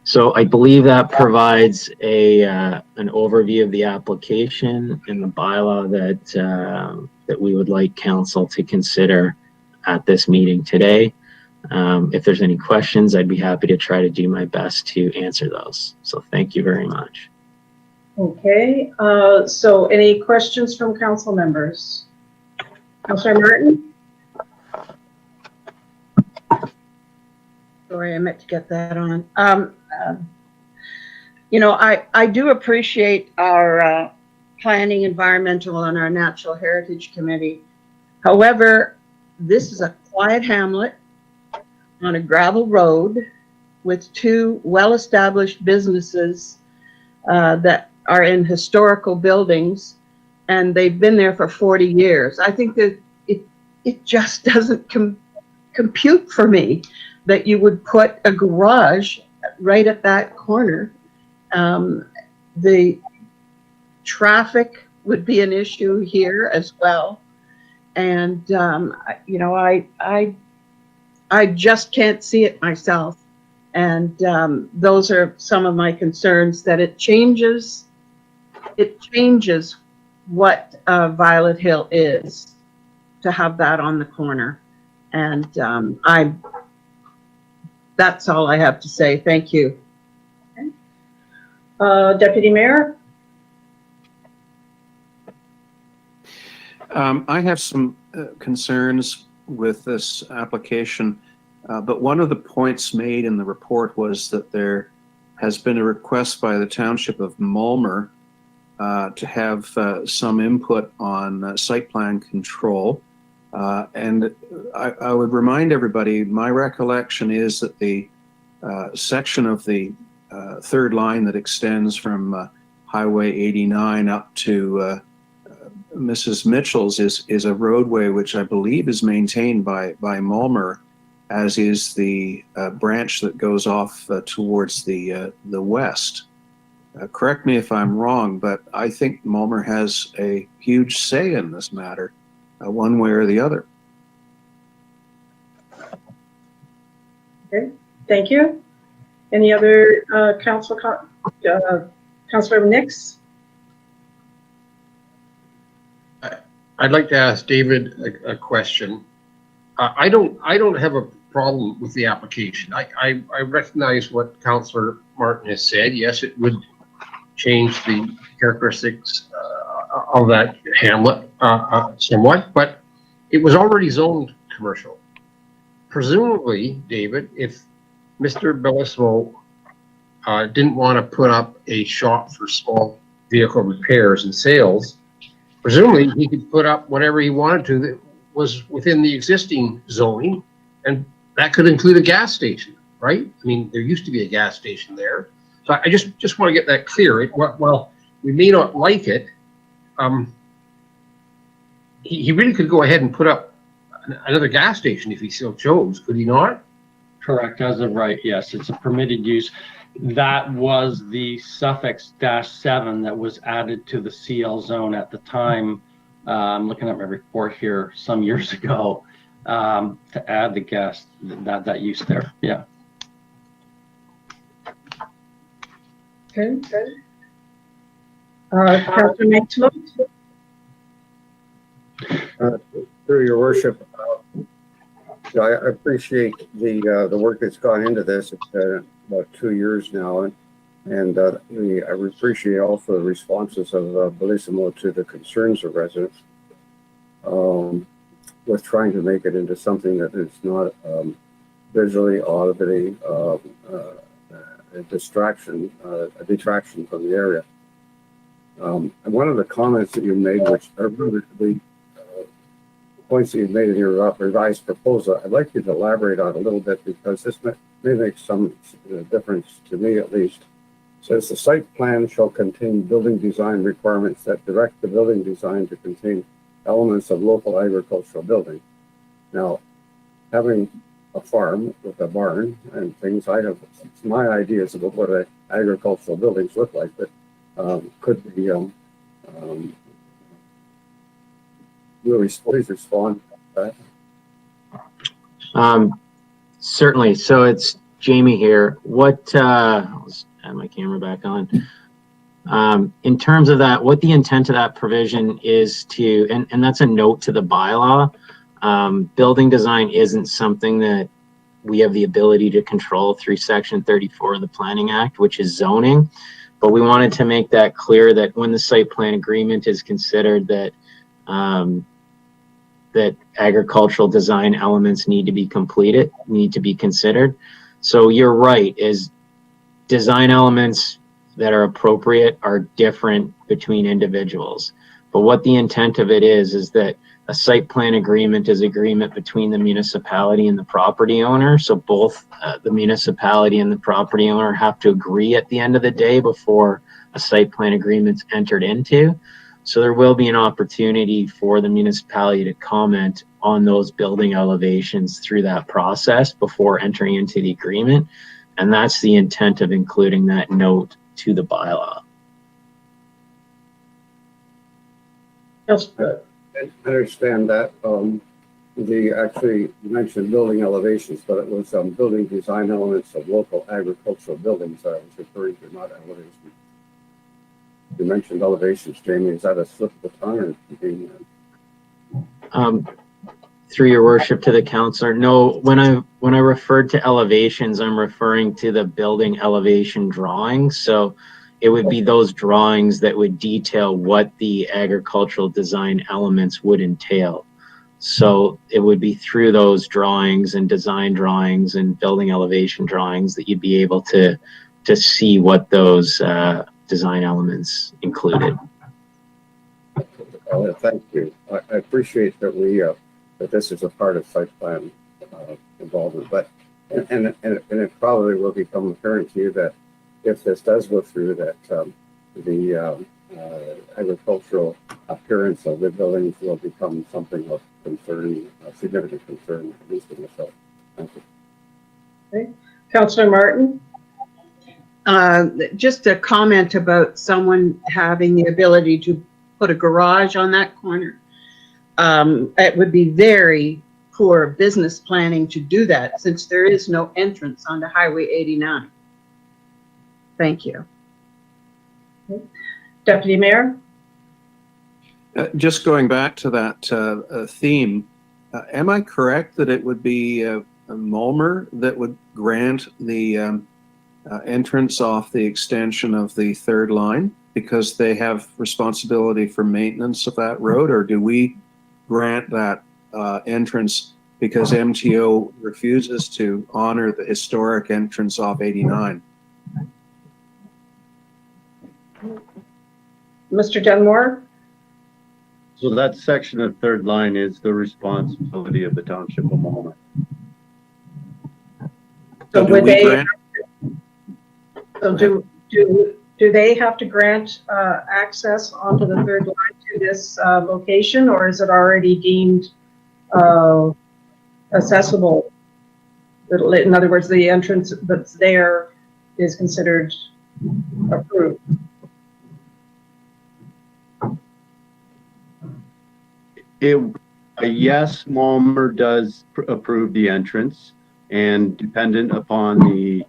So I believe that provides an overview of the application and the bylaw that we would like Council to consider at this meeting today. If there's any questions, I'd be happy to try to do my best to answer those. So thank you very much. Okay, so any questions from council members? Councilor Martin? Sorry, I meant to get that on. I do appreciate our planning, environmental, and our natural heritage committee. However, this is a quiet hamlet on a gravel road with two well-established businesses that are in historical buildings, and they've been there for 40 years. I think that it just doesn't compute for me that you would put a garage right at that corner. The traffic would be an issue here as well. And, you know, I just can't see it myself. And those are some of my concerns, that it changes what Violet Hill is to have that on the corner. And that's all I have to say. Thank you. Deputy Mayor? I have some concerns with this application, but one of the points made in the report was that there has been a request by the Township of Mulmer to have some input on site plan control. And I would remind everybody, my recollection is that the section of the third line that extends from Highway 89 up to Mrs. Mitchell's is a roadway which I believe is maintained by Mulmer, as is the branch that goes off towards the west. Correct me if I'm wrong, but I think Mulmer has a huge say in this matter, one way or the other. Okay, thank you. Any other Councilor Nix? I'd like to ask David a question. I don't have a problem with the application. I recognize what Councillor Martin has said. Yes, it would change the characteristics of that hamlet somewhat, but it was already zoned commercial. Presumably, David, if Mr. Bellismo didn't want to put up a shop for small vehicle repairs and sales, presumably he could put up whatever he wanted to that was within the existing zoning, and that could include a gas station, right? I mean, there used to be a gas station there. So I just want to get that clear. Well, we may not like it. He really could go ahead and put up another gas station if he so chose, could he not? Correct, as of right, yes, it's a permitted use. That was the suffix -7 that was added to the CL zone at the time. I'm looking at my report here some years ago to add the gas, that use there, yeah. Okay, good. Councilor Maxwell? Through your worship, I appreciate the work that's gone into this. It's been about 2 years now, and I appreciate also the responses of Bellissimo to the concerns of residents with trying to make it into something that is not visually, audibly a detraction from the area. And one of the comments that you made, which are really the points that you've made in your revised proposal, I'd like you to elaborate on a little bit, because this may make some difference to me at least. It says the site plan shall contain building design requirements that direct the building design to contain elements of local agricultural building. Now, having a farm with a barn and things, I have my ideas about what agricultural buildings look like, but could be please respond to that. Certainly. So it's Jamie here. What, let's add my camera back on. In terms of that, what the intent of that provision is to, and that's a note to the bylaw. Building design isn't something that we have the ability to control through Section 34 of the Planning Act, which is zoning. But we wanted to make that clear that when the site plan agreement is considered, that that agricultural design elements need to be completed, need to be considered. So you're right, is design elements that are appropriate are different between individuals. But what the intent of it is that a site plan agreement is agreement between the municipality and the property owner. So both the municipality and the property owner have to agree at the end of the day before a site plan agreement's entered into. So there will be an opportunity for the municipality to comment on those building elevations through that process before entering into the agreement. And that's the intent of including that note to the bylaw. Yes, I understand that. Actually you mentioned building elevations, but it was building design elements of local agricultural buildings I was referring to, not elevations. You mentioned elevations, Jamie. Is that a slip of the tongue or Through your worship to the councillor, no, when I referred to elevations, I'm referring to the building elevation drawings. So it would be those drawings that would detail what the agricultural design elements would entail. So it would be through those drawings and design drawings and building elevation drawings that you'd be able to see what those design elements included. Thank you. I appreciate that that this is a part of site plan involvement, but and it probably will become apparent to you that if this does go through, that the agricultural appearance of the buildings will become something of concern, significant concern, at least in myself. Thank you. Okay. Councillor Martin? Just a comment about someone having the ability to put a garage on that corner. It would be very poor business planning to do that since there is no entrance onto Highway 89. Thank you. Okay. Deputy Mayor? Just going back to that theme, am I correct that it would be Mulmer that would grant the entrance off the extension of the third line because they have responsibility for maintenance of that road, or do we grant that entrance because MTO refuses to honor the historic entrance off 89? Mr. Dunmore? So that section of third line is the responsibility of the Township of Mulmer. So do would we they, grant? so do they have to grant access onto the third line to this location, or is it already deemed accessible? In other words, the entrance that's there is considered approved. Yes, Mulmer does approve the entrance, and dependent upon the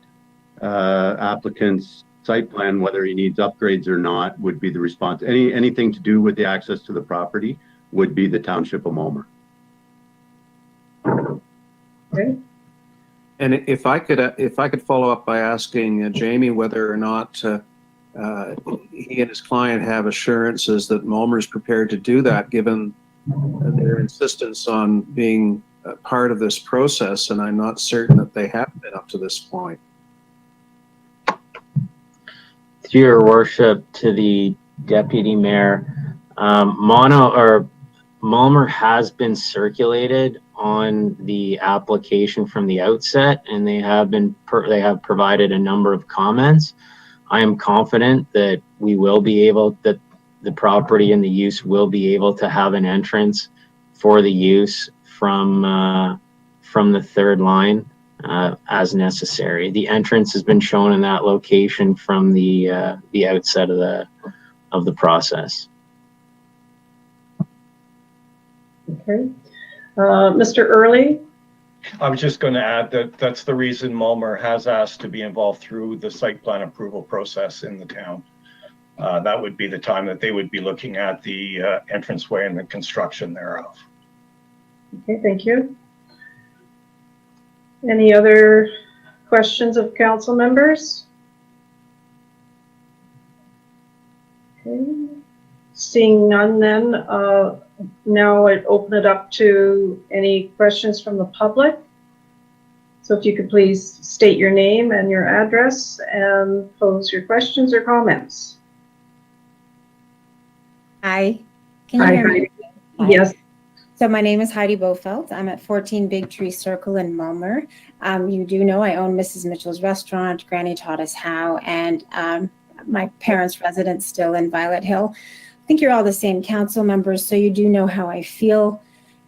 applicant's site plan, whether he needs upgrades or not, would be the response. Anything to do with the access to the property would be the Township of Mulmer. Okay. And if I could follow up by asking Jamie whether or not he and his client have assurances that Mulmer is prepared to do that, given their insistence on being part of this process, and I'm not certain that they have been up to this point. Through your worship to the deputy mayor, Mulmer has been circulated on the application from the outset, and they have provided a number of comments. I am confident that the property and the use will be able to have an entrance for the use from the third line as necessary. The entrance has been shown in that location from the outset of the process. Okay. Mr. Early? I was just going to add that that's the reason Mulmer has asked to be involved through the site plan approval process in the town. That would be the time that they would be looking at the entranceway and the construction thereof. Okay, thank you. Any other questions of council members? Okay. Seeing none then, now I'd open it up to any questions from the public. So if you could please state your name and your address and pose your questions or comments. Hi, Can you Hi, hear me? Hi. Yes. So my name is Heidi Bofeld. I'm at 14 Big Tree Circle in Mulmer. You do know I own Mrs. Mitchell's Restaurant, Granny taught us how, and my parents' residence still in Violet Hill. I think you're all the same council members, so you do know how I feel.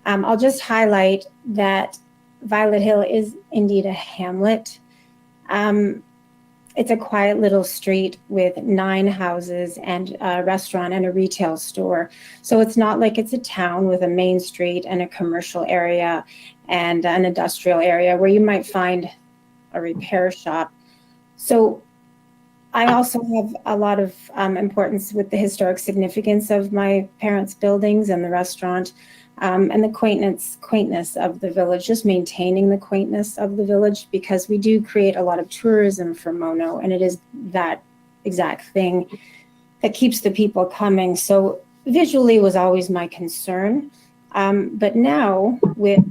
I'll just highlight that Violet Hill is indeed a hamlet. It's a quiet little street with 9 houses and a restaurant and a retail store. So it's not like it's a town with a main street and a commercial area and an industrial area where you might find a repair shop. So I also have a lot of importance with the historic significance of my parents' buildings and the restaurant. And the quaintness of the village, just maintaining the quaintness of the village, because we do create a lot of tourism for Mono, and it is that exact thing that keeps the people coming. So visually was always my concern. But now with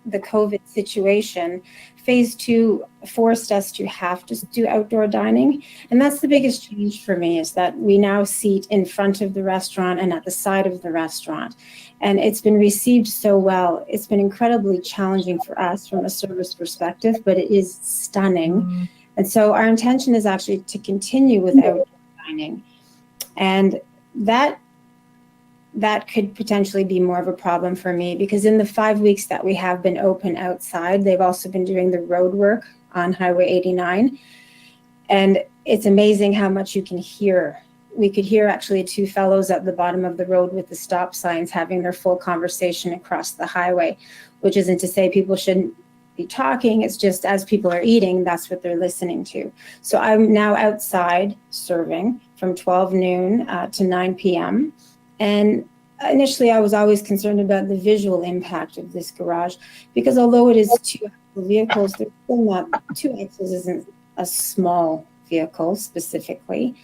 the COVID situation, phase 2 forced us to have to do outdoor dining. And that's the biggest change for me, is that we now seat in front of the restaurant and at the side of the restaurant. And it's been received so well. It's been incredibly challenging for us from a service perspective, but it is stunning. And so our intention is actually to continue with outdoor dining. And that could potentially be more of a problem for me, because in the 5 weeks that we have been open outside, they've also been doing the road work on Highway 89. And it's amazing how much you can hear. We could hear actually 2 fellows at the bottom of the road with the stop signs having their full conversation across the highway, which isn't to say people shouldn't be talking. It's just as people are eating, that's what they're listening to. So I'm now outside serving from 12 noon to 9 p.m. And initially, I was always concerned about the visual impact of this garage, because although it is 2 axle vehicles, they're still not, 2 axles isn't a small vehicle specifically.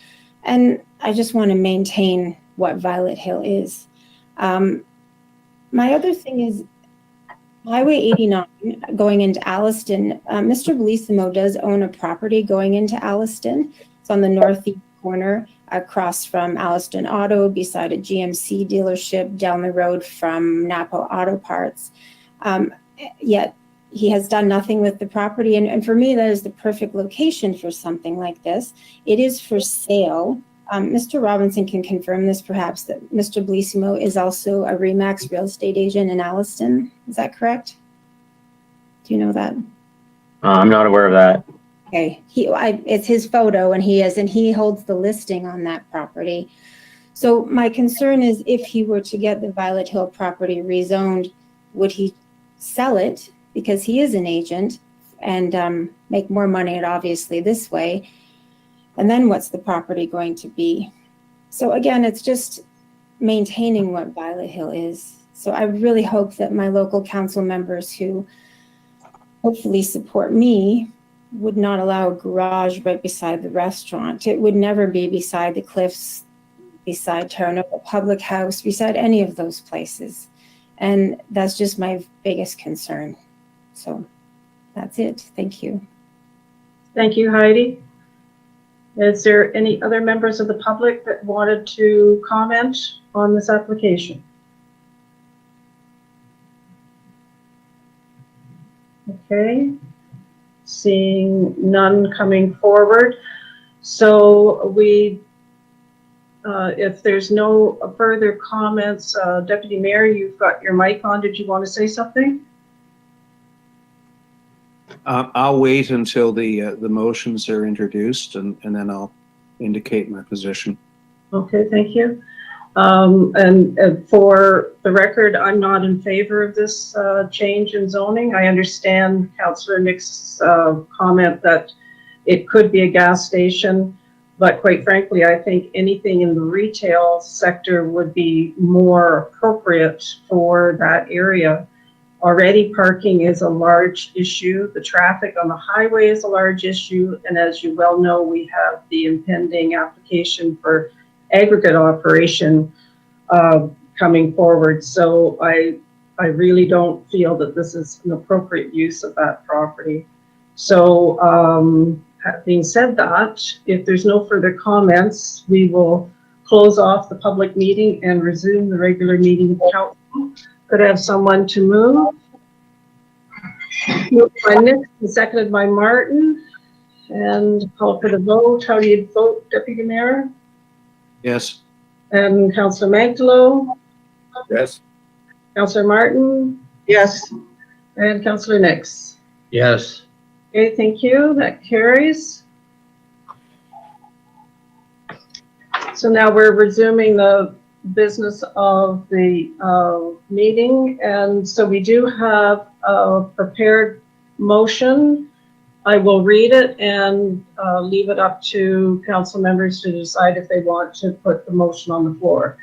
And I just want to maintain what Violet Hill is. My other thing is Highway 89 going into Alliston. Mr. Bellissimo does own a property going into Alliston. It's on the northeast corner, across from Alliston Auto, beside a GMC dealership, down the road from Napa Auto Parts. Yet he has done nothing with the property. And for me, that is the perfect location for something like this. It is for sale. Mr. Robinson can confirm this, perhaps, that Mr. Bellissimo is also a RE/MAX real estate agent in Alliston. Is that correct? Do you know that? I'm not aware of that. Okay, it's his photo, and he holds the listing on that property. So my concern is, if he were to get the Violet Hill property rezoned, would he sell it, because he is an agent, and make more money obviously this way? And then what's the property going to be? So again, it's just maintaining what Violet Hill is. So I really hope that my local council members, who hopefully support me, would not allow a garage right beside the restaurant. It would never be beside the cliffs, beside Terranova Public House, beside any of those places. And that's just my biggest concern. So that's it. Thank you. Thank you, Heidi. Is there any other members of the public that wanted to comment on this application? Okay. Seeing none coming forward. So if there's no further comments, Deputy Mayor, you've got your mic on. Did you want to say something? I'll wait until the motions are introduced, and then I'll indicate my position. Okay, thank you. And for the record, I'm not in favor of this change in zoning. I understand Councillor Nick's comment that it could be a gas station, but quite frankly, I think anything in the retail sector would be more appropriate for that area. Already, parking is a large issue. The traffic on the highway is a large issue. And as you well know, we have the impending application for aggregate operation coming forward. So I really don't feel that this is an appropriate use of that property. So having said that, if there's no further comments, we will close off the public meeting and resume the regular meeting of council. Could I have someone to move? Moved by Nick and seconded by Martin. And call for the vote. How do you vote, Deputy Mayor? Yes. And Councillor Magdalow? Yes. Councillor Martin? Yes. And Councillor Nix? Yes. Okay, thank you. That carries. So now we're resuming the business of the meeting. And so we do have a prepared motion. I will read it and leave it up to council members to decide if they want to put the motion on the floor.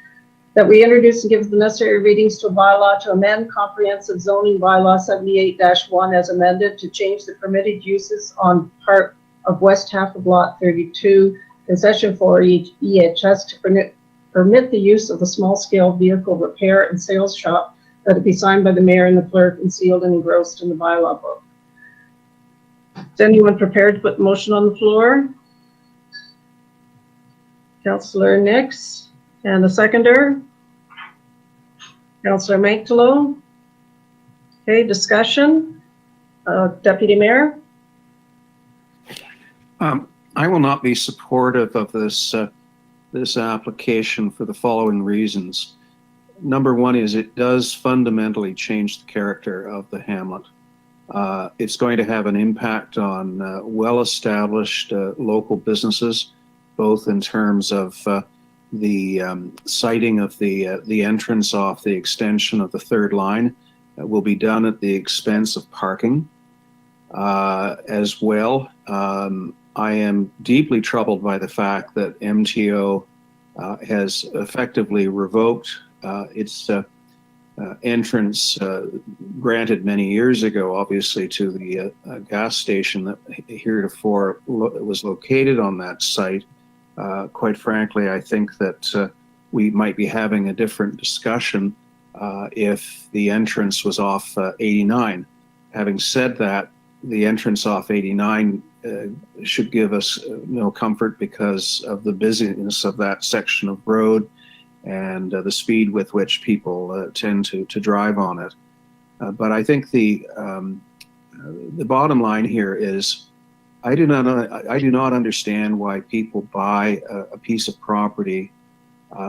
That we introduce and give the necessary readings to a bylaw to amend comprehensive zoning bylaw 78-1 as amended to change the permitted uses on part of west half of lot 32, concession for EHS to permit the use of a small-scale vehicle repair and sales shop that would be signed by the mayor and the clerk and sealed and engrossed in the bylaw book. Is anyone prepared to put the motion on the floor? Councillor Nix, and the seconder? Councillor Magdalow. Okay, discussion. Deputy Mayor? I will not be supportive of this this application for the following reasons. Number one is it does fundamentally change the character of the hamlet. It's going to have an impact on well-established local businesses, both in terms of the siting of the entrance off the extension of the third line will be done at the expense of parking as well. I am deeply troubled by the fact that MTO has effectively revoked its entrance granted many years ago, obviously, to the gas station that heretofore was located on that site. Quite frankly, I think that we might be having a different discussion if the entrance was off 89. Having said that, the entrance off 89 should give us no comfort because of the busyness of that section of road and the speed with which people tend to drive on it. But I think the bottom line here is I do not understand why people buy a piece of property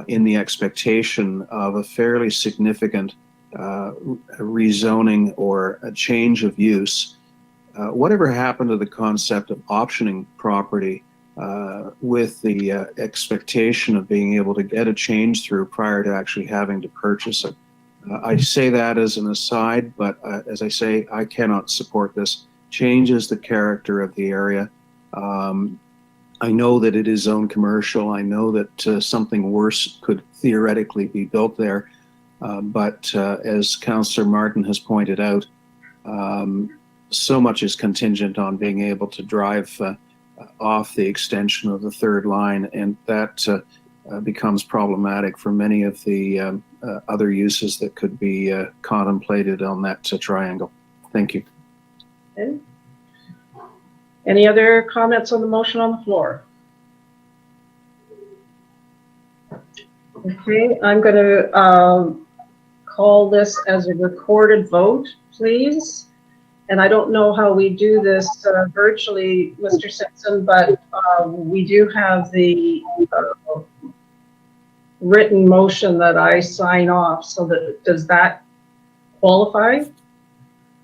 in the expectation of a fairly significant rezoning or a change of use. Whatever happened to the concept of optioning property with the expectation of being able to get a change through prior to actually having to purchase it? I say that as an aside, but as I say, I cannot support this. Changes the character of the area. I know that it is zone commercial. I know that something worse could theoretically be built there. But as Councillor Martin has pointed out, so much is contingent on being able to drive off the extension of the third line, and that becomes problematic for many of the other uses that could be contemplated on that triangle. Thank you. Okay. Any other comments on the motion on the floor? Okay, I'm going to call this as a recorded vote, please. And I don't know how we do this virtually, Mr. Simpson, but we do have the written motion that I sign off. So that does that qualify?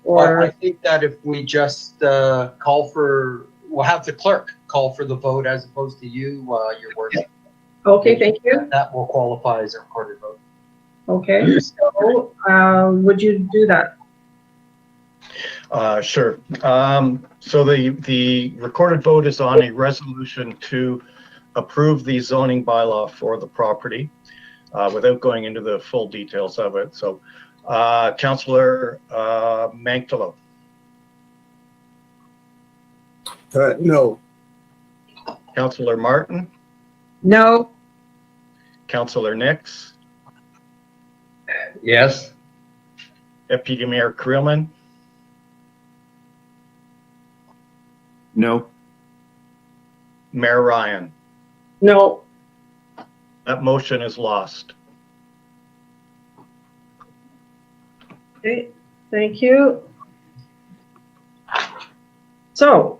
Or I think that if we just call for, we'll have the clerk call for the vote as opposed to you, your worship. Okay, thank you. That will qualify as a recorded vote. Okay, so would you do that? Sure. So the recorded vote is on a resolution to approve the zoning bylaw for the property without going into the full details of it. So Councillor Magdalow. No. Councillor Martin. No. Councillor Nix. Yes. Deputy Mayor Creelman. No. Mayor Ryan. No. That motion is lost. Okay, thank you. So,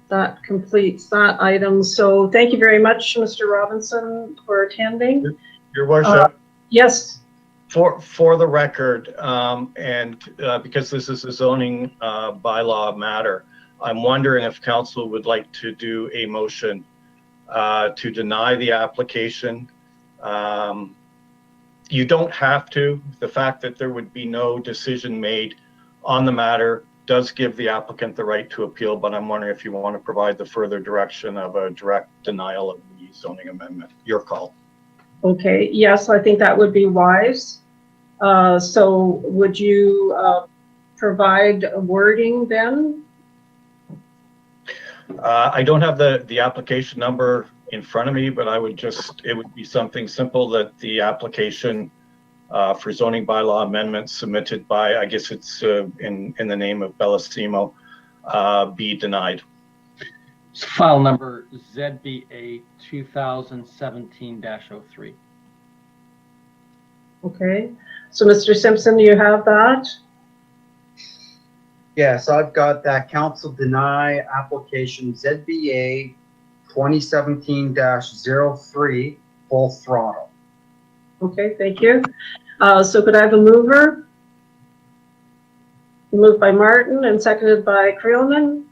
that completes that item. So thank you very much, Mr. Robinson, for attending. Your worship, Yes, for the record, because this is a zoning bylaw matter, I'm wondering if council would like to do a motion to deny the application. You don't have to. The fact that there would be no decision made on the matter does give the applicant the right to appeal, but I'm wondering if you want to provide the further direction of a direct denial of the zoning amendment. Your call. okay, yes, I think that would be wise. So would you provide wording then? I don't have the application number in front of me, but it would be something simple that the application for zoning bylaw amendment submitted by, I guess it's in the name of Bellissimo, be denied. It's file number ZBA 2017-03. Okay, so Mr. Simpson, you have that? Yes, I've got that. Council deny application ZBA 2017-03, full throttle. Okay, thank you. So could I have a mover? Moved by Martin and seconded by Creelman.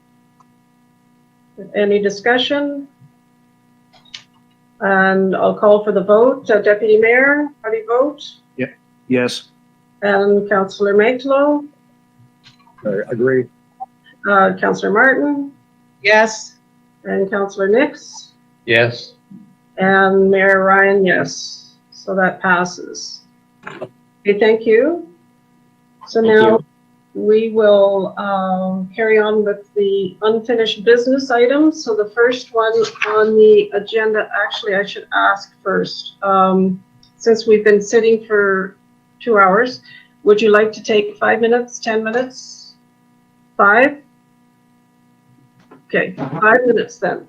Any discussion? And I'll call for the vote. Deputy Mayor, how do you vote? Yes. And Councillor Magdalow? Agreed. Councillor Martin? Yes. And Councillor Nix? Yes. And Mayor Ryan, yes. So that passes. Okay, thank you. So Thank now you. we will carry on with the unfinished business items. So the first one on the agenda, actually I should ask first, since we've been sitting for 2 hours, would you like to take 5 minutes, 10 minutes? 5? Okay, 5 minutes then.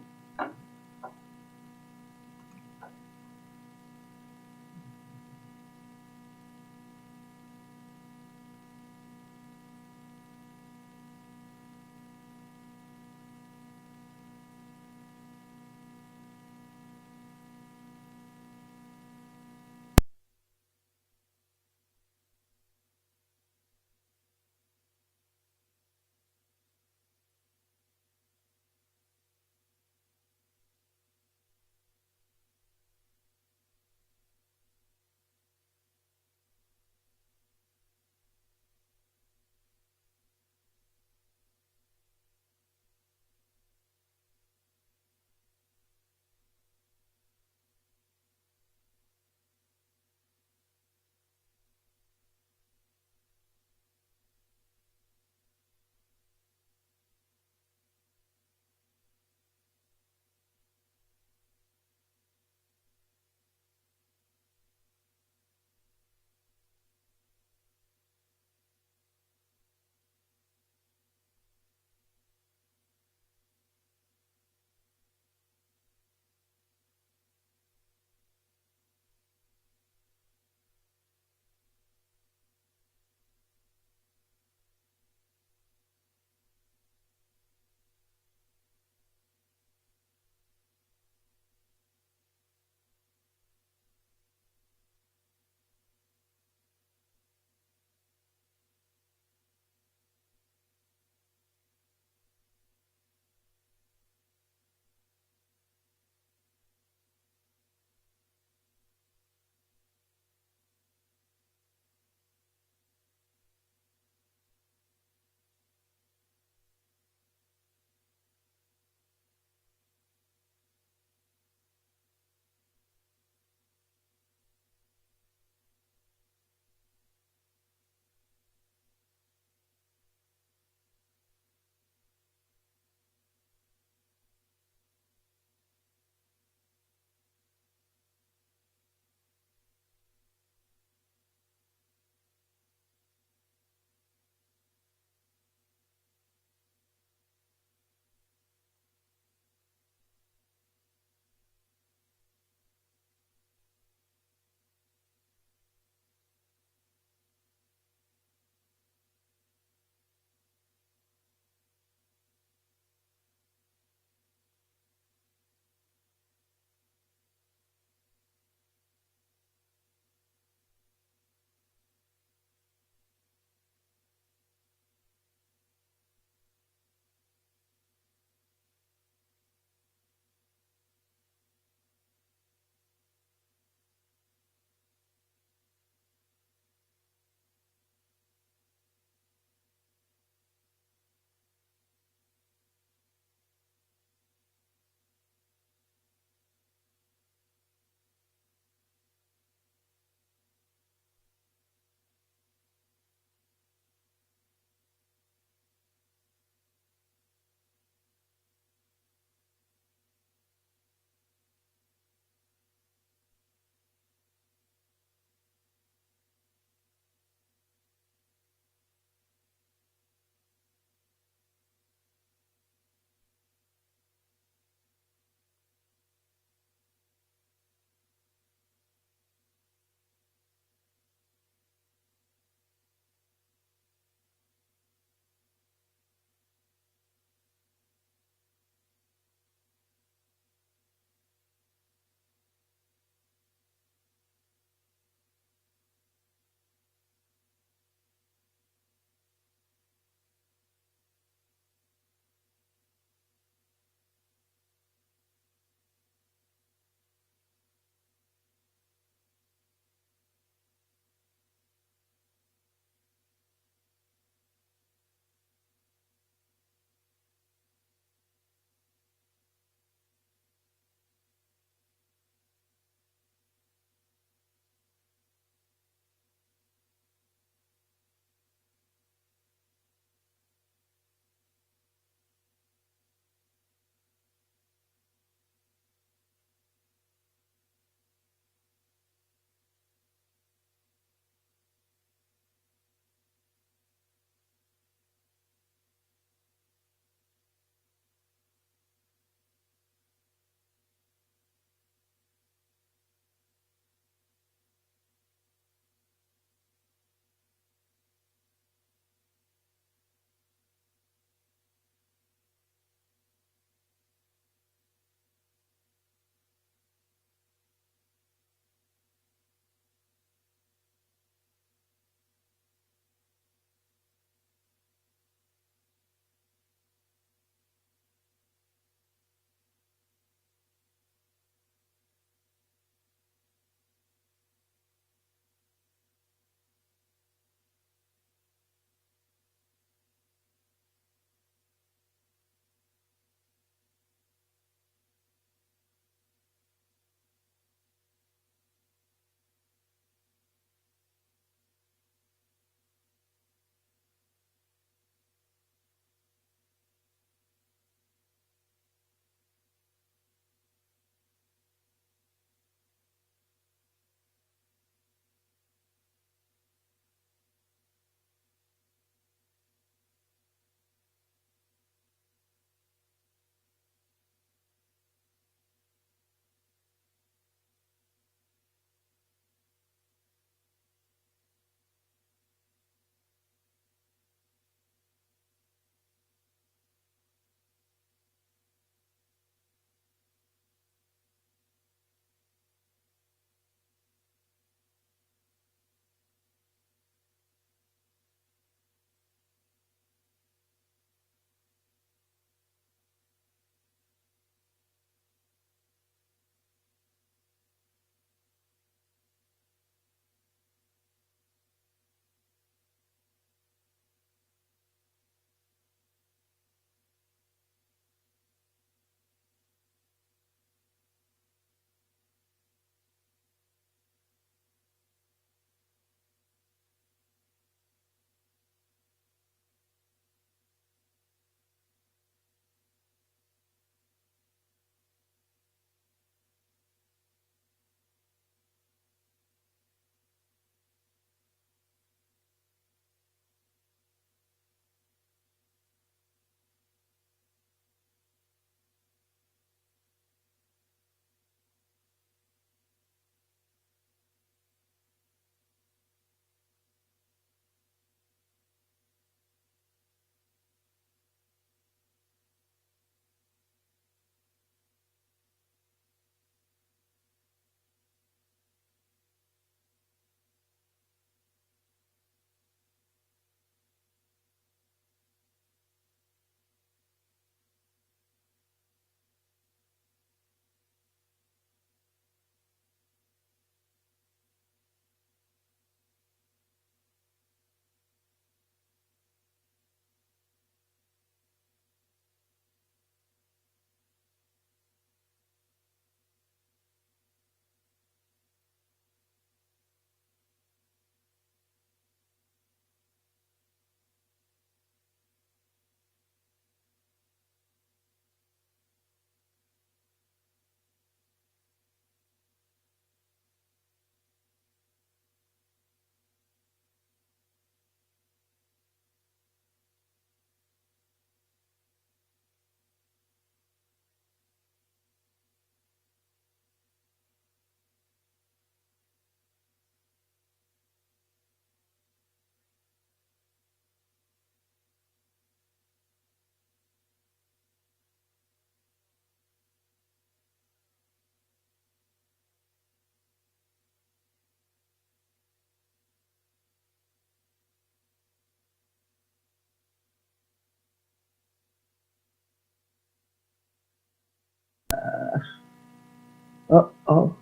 Uh-oh.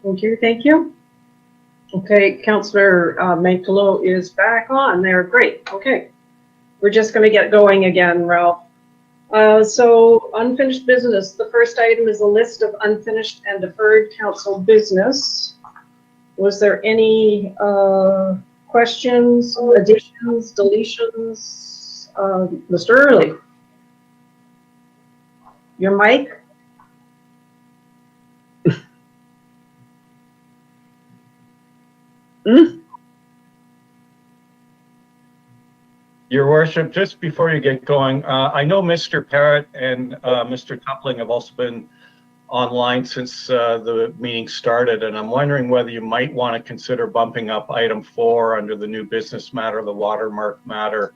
Thank you, thank you. Okay, Councillor Mankalo is back on there. Great, okay. We're just going to get going again, Ralph. So unfinished business. The first item is a list of unfinished and deferred council business. Was there any questions, additions, deletions? Mr. Early, your mic? Your Worship, just before you get going, I know Mr. Parrott and Mr. Tupling have also been online since the meeting started, and I'm wondering whether you might want to consider bumping up item 4 under the new business matter, the Watermark matter,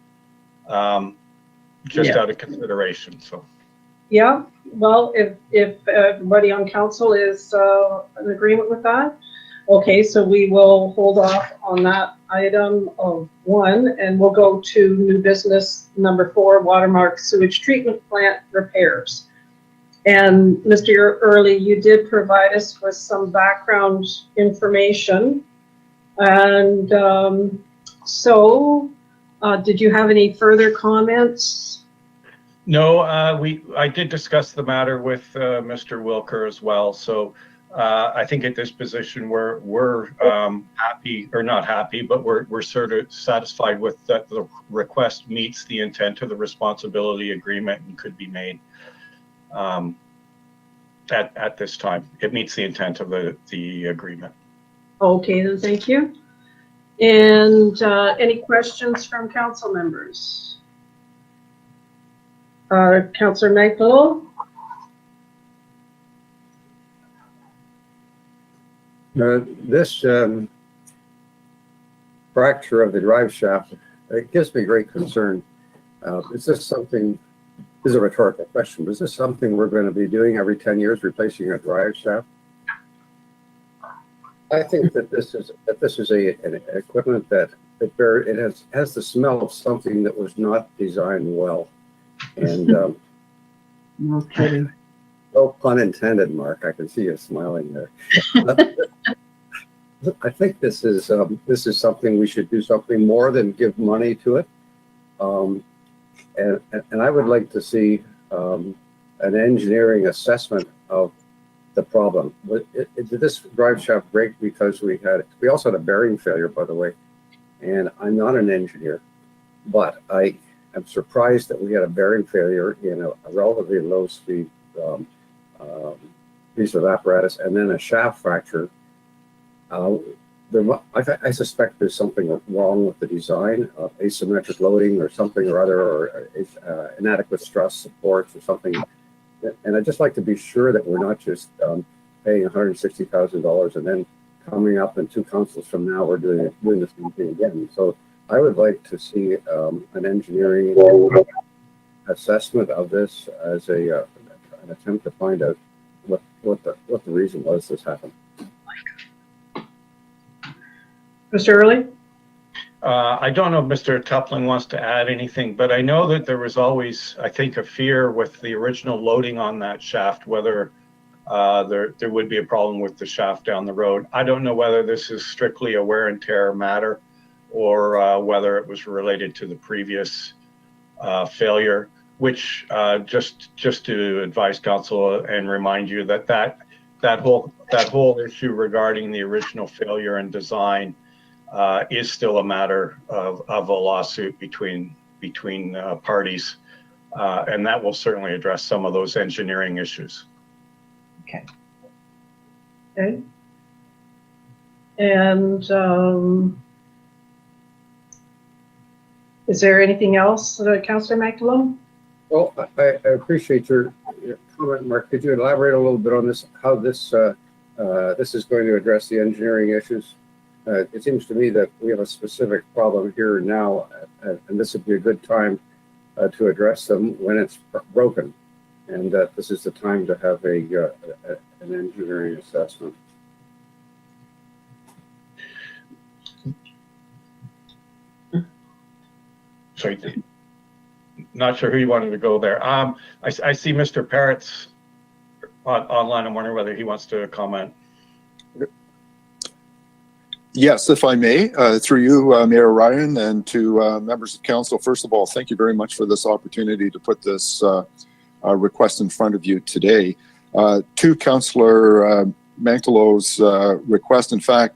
just out of consideration. So. Yeah, well, if everybody on council is in agreement with that, okay, so we will hold off on that item of 1, and we'll go to new business number 4, Watermark sewage treatment plant repairs. And Mr. Early, you did provide us with some background information. And did you have any further comments? No, I did discuss the matter with Mr. Wilker as well. So I think at this position we're happy, or not happy, but we're sort of satisfied with that the request meets the intent of the responsibility agreement and could be made at this time. It meets the intent of the agreement. Okay, then thank you. And any questions from council members? Councillor Mankalo? This fracture of the drive shaft, it gives me great concern. Is this something, this is a rhetorical question, but is this something we're going to be doing every 10 years, replacing a drive shaft? I think that this is an equipment that it has the smell of something that was not designed well. And No kidding. no pun intended, Mark. I can see you smiling there. I think this is something we should do something more than give money to it. And I would like to see an engineering assessment of the problem. Did this drive shaft break because we also had a bearing failure, by the way, and I'm not an engineer, but I am surprised that we had a bearing failure in a relatively low speed piece of apparatus and then a shaft fracture. I suspect there's something wrong with the design of asymmetric loading or something or other, or inadequate stress supports or something. And I'd just like to be sure that we're not just paying $160,000 and then coming up in 2 councils from now we're doing the same thing again. So I would like to see an engineering assessment of this as an attempt to find out what the reason was this happened. Mr. Early? I don't know if Mr. Tupling wants to add anything, but I know that there was always, I think, a fear with the original loading on that shaft, whether there would be a problem with the shaft down the road. I don't know whether this is strictly a wear and tear matter or whether it was related to the previous failure, which just to advise council and remind you that whole issue regarding the original failure and design is still a matter of a lawsuit between parties, and that will certainly address some of those engineering issues. Okay. Okay. And is there anything else, Councillor Mankalo? Well, I appreciate your comment, Mark. Could you elaborate a little bit on this? How this is going to address the engineering issues? It seems to me that we have a specific problem here now, and this would be a good time to address them when it's broken. and that this is the time to have an engineering assessment. Sorry, not sure who you wanted to go there. I see Mr. Parrott's online. I'm wondering whether he wants to comment. Yes, if I may, through you, Mayor Ryan, and to members of council. First of all, thank you very much for this opportunity to put this request in front of you today. To Councillor Mantelow's request, in fact,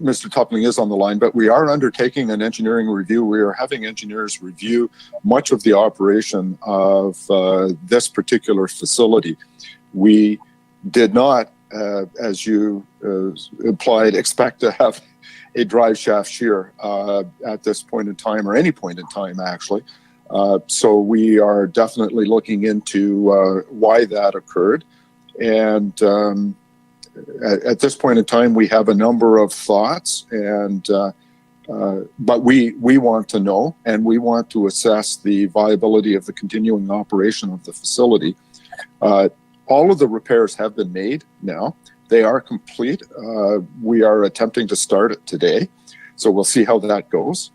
Mr. Toppling is on the line, but we are undertaking an engineering review. We are having engineers review much of the operation of this particular facility. We did not, as you implied, expect to have a drive shaft shear at this point in time, or any point in time, actually. So we are definitely looking into why that occurred. And at this point in time, we have a number of thoughts, and but we want to know, and we want to assess the viability of the continuing operation of the facility. All of the repairs have been made now. They are complete. We are attempting to start it today, so we'll see how that goes.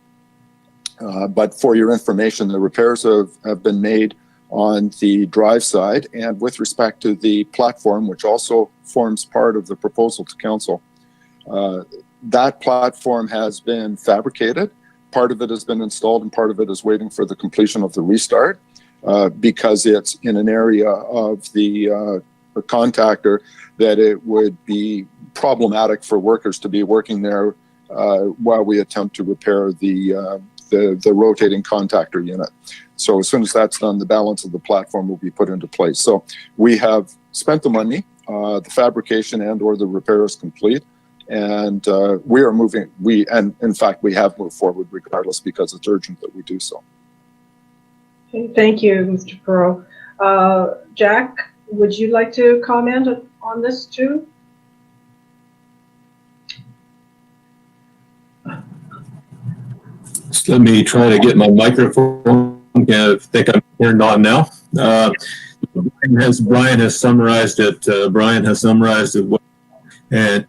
But for your information, the repairs have been made on the drive side, and with respect to the platform, which also forms part of the proposal to council. That platform has been fabricated. Part of it has been installed and part of it is waiting for the completion of the restart because it's in an area of the contactor that it would be problematic for workers to be working there while we attempt to repair the rotating contactor unit. So as soon as that's done, the balance of the platform will be put into place. So we have spent the money, the fabrication and or the repair is complete, and we are moving, and in fact, we have moved forward regardless because it's urgent that we do so. Okay, thank you, Mr. Perot. Jack, would you like to comment on this too? Just let me try to get my microphone. I think I'm turned on now. Brian has summarized it. Brian has summarized it, and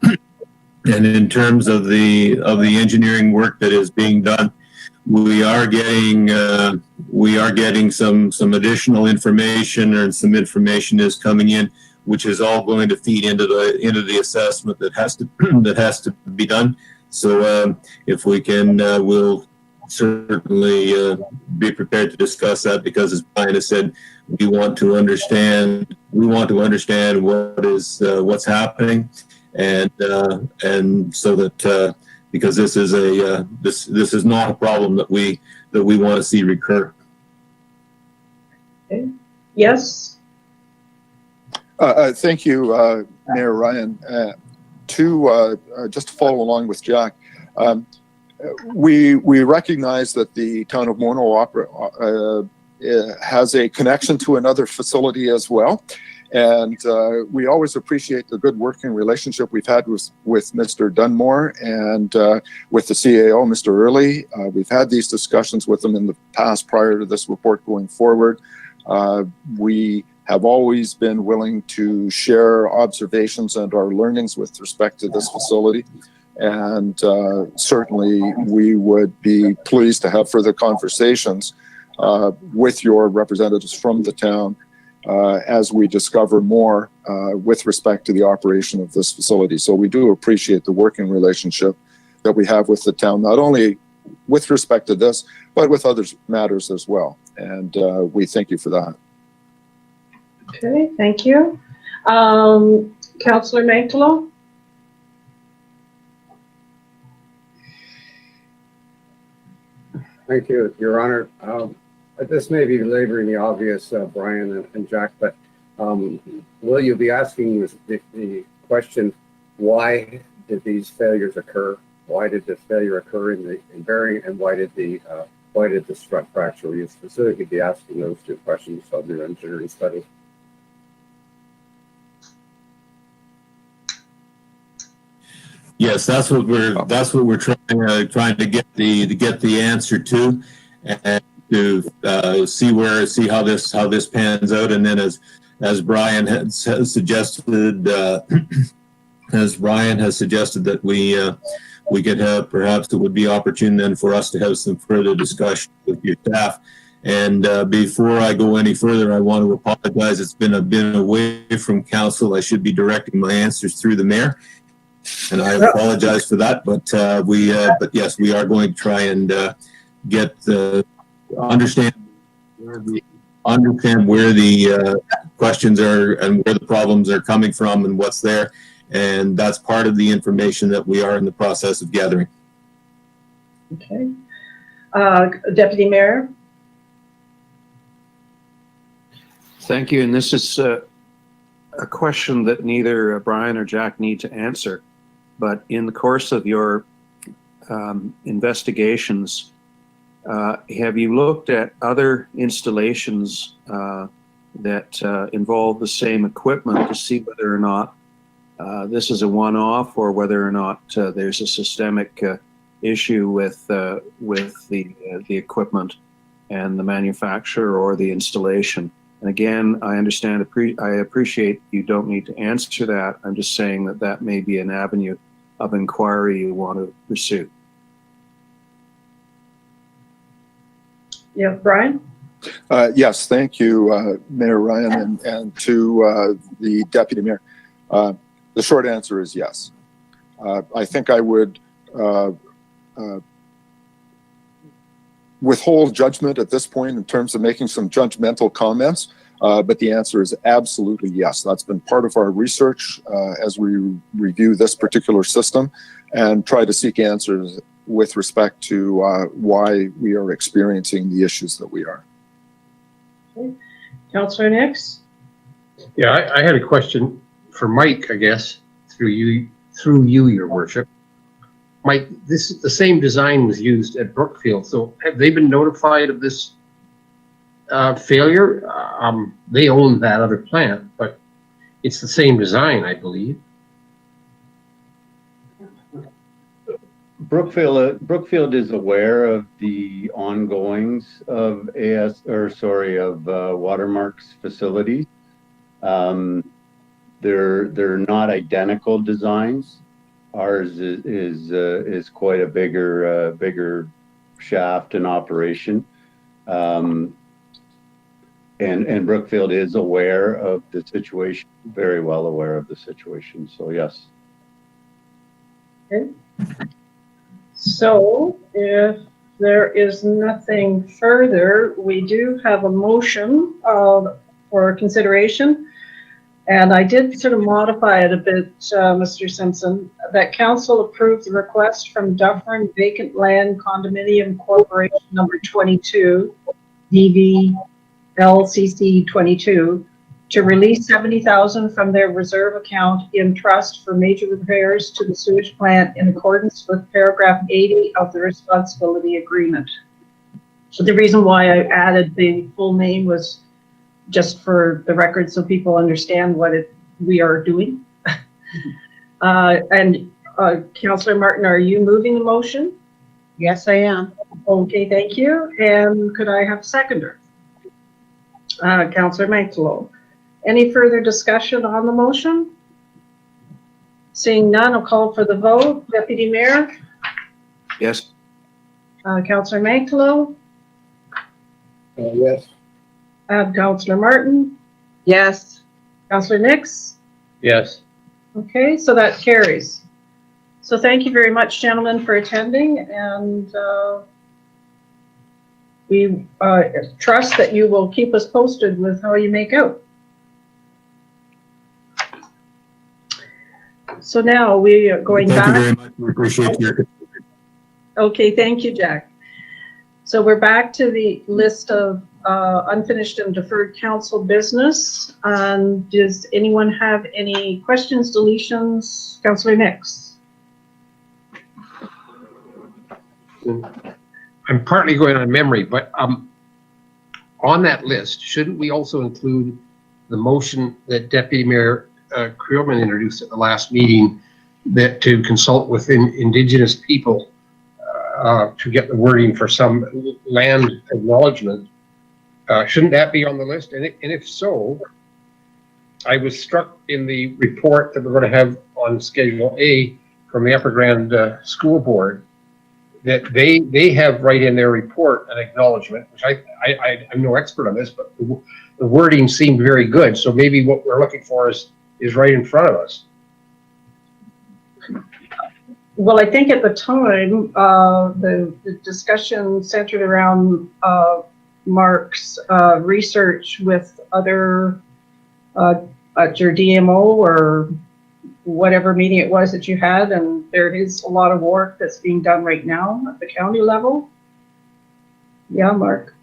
in terms of the engineering work that is being done, we are getting some additional information, or some information is coming in, which is all going to feed into the assessment that has to be done. So if we can, we'll certainly be prepared to discuss that, because as Brian has said, we want to understand what is what's happening, and so that because this is this is not a problem that we want to see recur. Okay. Yes. Thank you, Mayor Ryan. Just to follow along with Jack, we recognize that the town of Mono has a connection to another facility as well. And we always appreciate the good working relationship we've had with Mr. Dunmore and with the CAO, Mr. Early. We've had these discussions with them in the past prior to this report going forward. We have always been willing to share observations and our learnings with respect to this facility. And certainly we would be pleased to have further conversations with your representatives from the town as we discover more with respect to the operation of this facility. So we do appreciate the working relationship that we have with the town, not only with respect to this, but with other matters as well. And we thank you for that. Okay, thank you. Councillor Mantelow? Thank you, Your Honor. This may be laboring the obvious, Brian and Jack, but will you be asking the question, why did these failures occur? Why did the failure occur in bearing, and why did the strut fracture? Will you specifically be asking those two questions of your engineering study? Yes, that's what we're trying to get the answer to, and to see how this pans out, and then as Brian has suggested, that we could have, perhaps it would be opportune then for us to have some further discussion with your staff. And before I go any further, I want to apologize. It's been away from council. I should be directing my answers through the mayor, and I apologize for that. But but yes, we are going to try and understand where the questions are and where the problems are coming from and what's there. And that's part of the information that we are in the process of gathering. Okay. Deputy Mayor? Thank you. And this is a question that neither Brian or Jack need to answer. But in the course of your investigations, have you looked at other installations that involve the same equipment to see whether or not this is a one-off, or whether or not there's a systemic issue with the equipment and the manufacturer or the installation? And again, I understand, I appreciate you don't need to answer that. I'm just saying that that may be an avenue of inquiry you want to pursue. Yeah, Brian? Yes, thank you, Mayor Ryan, and to the Deputy Mayor. The short answer is yes. I think I would withhold judgment at this point in terms of making some judgmental comments, but the answer is absolutely yes. That's been part of our research as we review this particular system and try to seek answers with respect to why we are experiencing the issues that we are. Okay. Councillor Nix? Yeah, I had a question for Mike, I guess, through you, Your Worship. Mike, the same design was used at Brookfield, so have they been notified of this failure? They own that other plant, but it's the same design, I believe. Brookfield is aware of the ongoings of Watermark's facility. They're not identical designs. Ours is quite a bigger shaft in operation, and Brookfield is aware of the situation, very well aware of the situation. So yes. Okay. So if there is nothing further, we do have a motion for consideration. And I did sort of modify it a bit, Mr. Simpson, that council approved the request from Dufferin Vacant Land Condominium Corporation number 22, DVLCC 22, to release $70,000 from their reserve account in trust for major repairs to the sewage plant in accordance with paragraph 80 of the responsibility agreement. So the reason why I added the full name was just for the record, so people understand what we are doing. Councillor Martin, are you moving the motion? Yes, I am. Okay, thank you. And could I have a seconder? Councillor Mantlo. Any further discussion on the motion? Seeing none, I'll call for the vote. Deputy Mayor? Yes. Councillor Mantlo? Yes. Councillor Martin? Yes. Councillor Nix? Yes. Okay, so that carries. So thank you very much, gentlemen, for attending, and we trust that you will keep us posted with how you make out. So now we are going back. Thank you very much. We appreciate your. Okay, thank you, Jack. So we're back to the list of unfinished and deferred council business. Does anyone have any questions, deletions? Councillor Nix. I'm partly going on memory, but on that list, shouldn't we also include the motion that Deputy Mayor Creelman introduced at the last meeting, that to consult with Indigenous people to get the wording for some land acknowledgement. Shouldn't that be on the list? And if so, I was struck in the report that we're going to have on Schedule A from the Upper Grand School Board that they have right in their report an acknowledgement, which I'm no expert on this, but the wording seemed very good. So maybe what we're looking for is right in front of us. Well, I think at the time, the discussion centered around Mark's research with other at your DMO or whatever meeting it was that you had, and there is a lot of work that's being done right now at the county level. Yeah, Mark.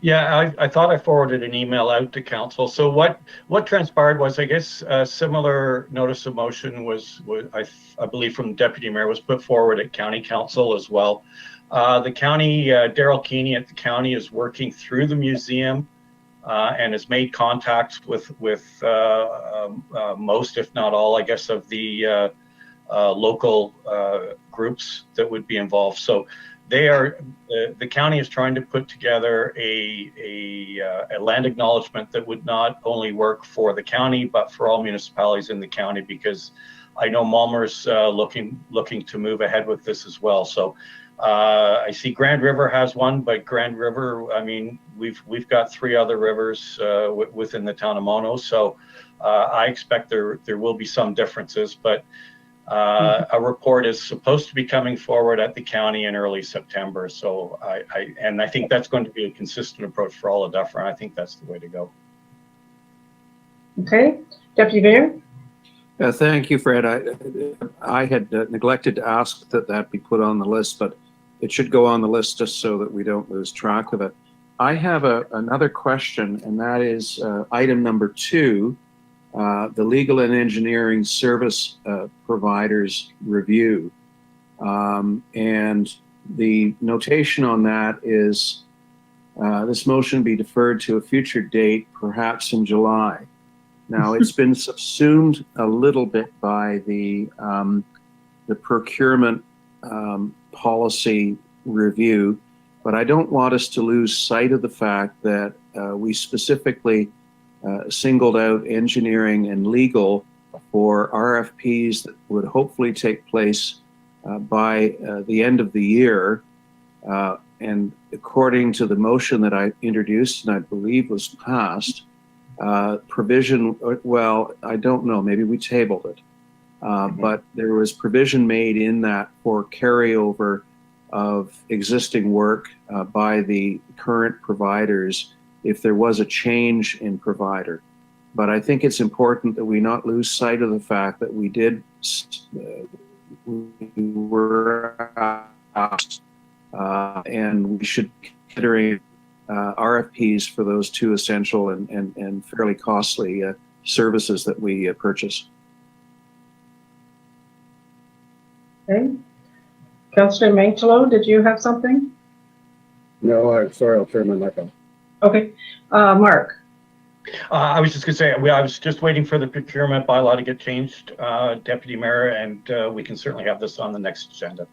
Yeah, I thought I forwarded an email out to council. So what transpired was, I guess, a similar notice of motion was I believe from Deputy Mayor was put forward at County Council as well. The county, Daryl Keeney at the county is working through the museum and has made contacts with most, if not all, I guess, of the local groups that would be involved. So they are, the county is trying to put together a land acknowledgement that would not only work for the county, but for all municipalities in the county, because I know Malmer's looking to move ahead with this as well. So I see Grand River has one, but Grand River, I mean, we've got 3 other rivers within the town of Mono. So I expect there will be some differences, but a report is supposed to be coming forward at the county in early September. So I think that's going to be a consistent approach for all of Dufferin. I think that's the way to go. Okay, Deputy Mayor. Thank you, Fred. I had neglected to ask that be put on the list, but it should go on the list just so that we don't lose track of it. I have another question, and that is item number 2, the legal and engineering service providers review. And the notation on that is this motion be deferred to a future date, perhaps in July. Now, it's been subsumed a little bit by the procurement policy review, but I don't want us to lose sight of the fact that we specifically singled out engineering and legal for RFPs that would hopefully take place by the end of the year. And according to the motion that I introduced and I believe was passed, provision, well, I don't know, maybe we tabled it, but there was provision made in that for carryover of existing work by the current providers if there was a change in provider. But I think it's important that we not lose sight of the fact that we were asked, and we should be considering RFPs for those 2 essential and fairly costly services that we purchase. Okay. Councillor Mangelo, did you have something? No, I'm sorry, I'll turn my mic on. Okay. Mark. I was just going to say, I was just waiting for the procurement bylaw to get changed, Deputy Mayor, and we can certainly have this on the next agenda.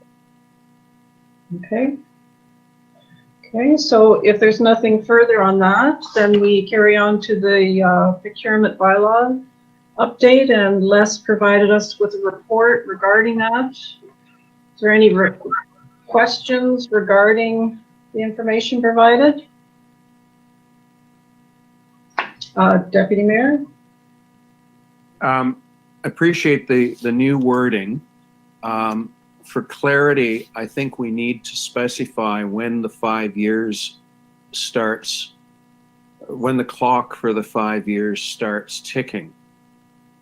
Okay. Okay, so if there's nothing further on that, then we carry on to the procurement bylaw update, and Les provided us with a report regarding that. Is there any questions regarding the information provided? Deputy Mayor? Appreciate the new wording. For clarity, I think we need to specify when the 5 years starts, when the clock for the 5 years starts ticking.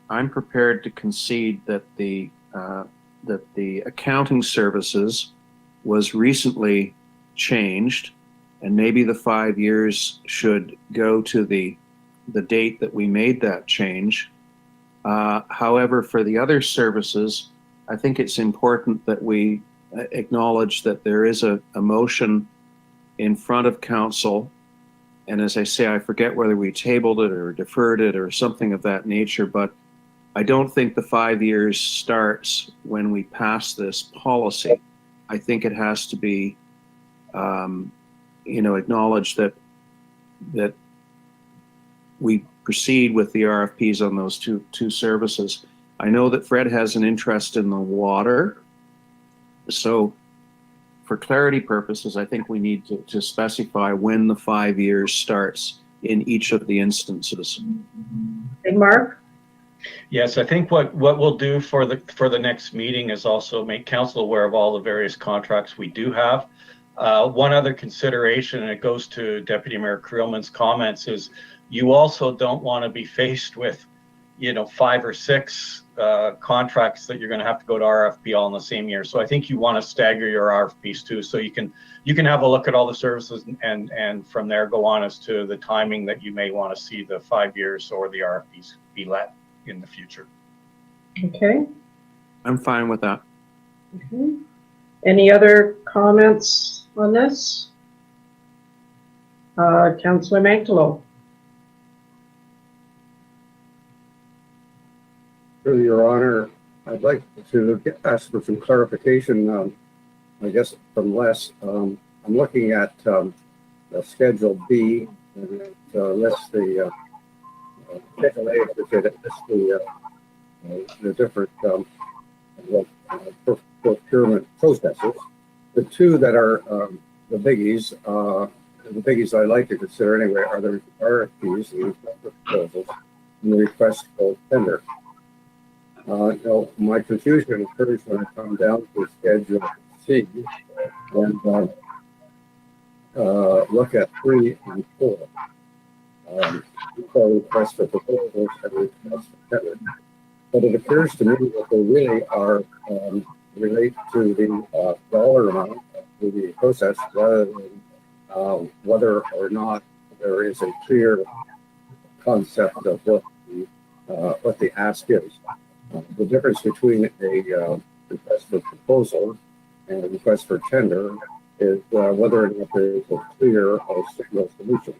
I'm prepared to concede that the accounting services was recently changed, and maybe the 5 years should go to the date that we made that change. However, for the other services, I think it's important that we acknowledge that there is a motion in front of council. And as I say, I forget whether we tabled it or deferred it or something of that nature, but I don't think the 5 years starts when we pass this policy. I think it has to be, acknowledged that we proceed with the RFPs on those two services. I know that Fred has an interest in the water. So for clarity purposes, I think we need to specify when the 5 years starts in each of the instances. Hey, Mark? Yes, I think what we'll do for the next meeting is also make council aware of all the various contracts we do have. One other consideration, and it goes to Deputy Mayor Creelman's comments, is you also don't want to be faced with, 5 or 6 contracts that you're going to have to go to RFP all in the same year. So I think you want to stagger your RFPs too, so you can have a look at all the services and from there go on as to the timing that you may want to see the 5 years or the RFPs be let in the future. Okay. I'm fine with that. Okay. Any other comments on this? Councillor Mantalo. Through your honor, I'd like to ask for some clarification. I guess from Les, I'm looking at the Schedule B, and it lists the Schedule A, which lists the different procurement processes. The two that are the biggies I like to consider anyway are the RFPs, the request for proposals, and the request for tender. My confusion occurs when I come down to Schedule C and look at 3 and 4. Request for proposals and request for tender. But it appears to me that they really are relate to the dollar amount of the process rather than whether or not there is a clear concept of what the ask is. The difference between a request for proposal and a request for tender is whether or not there is a clear or single solution.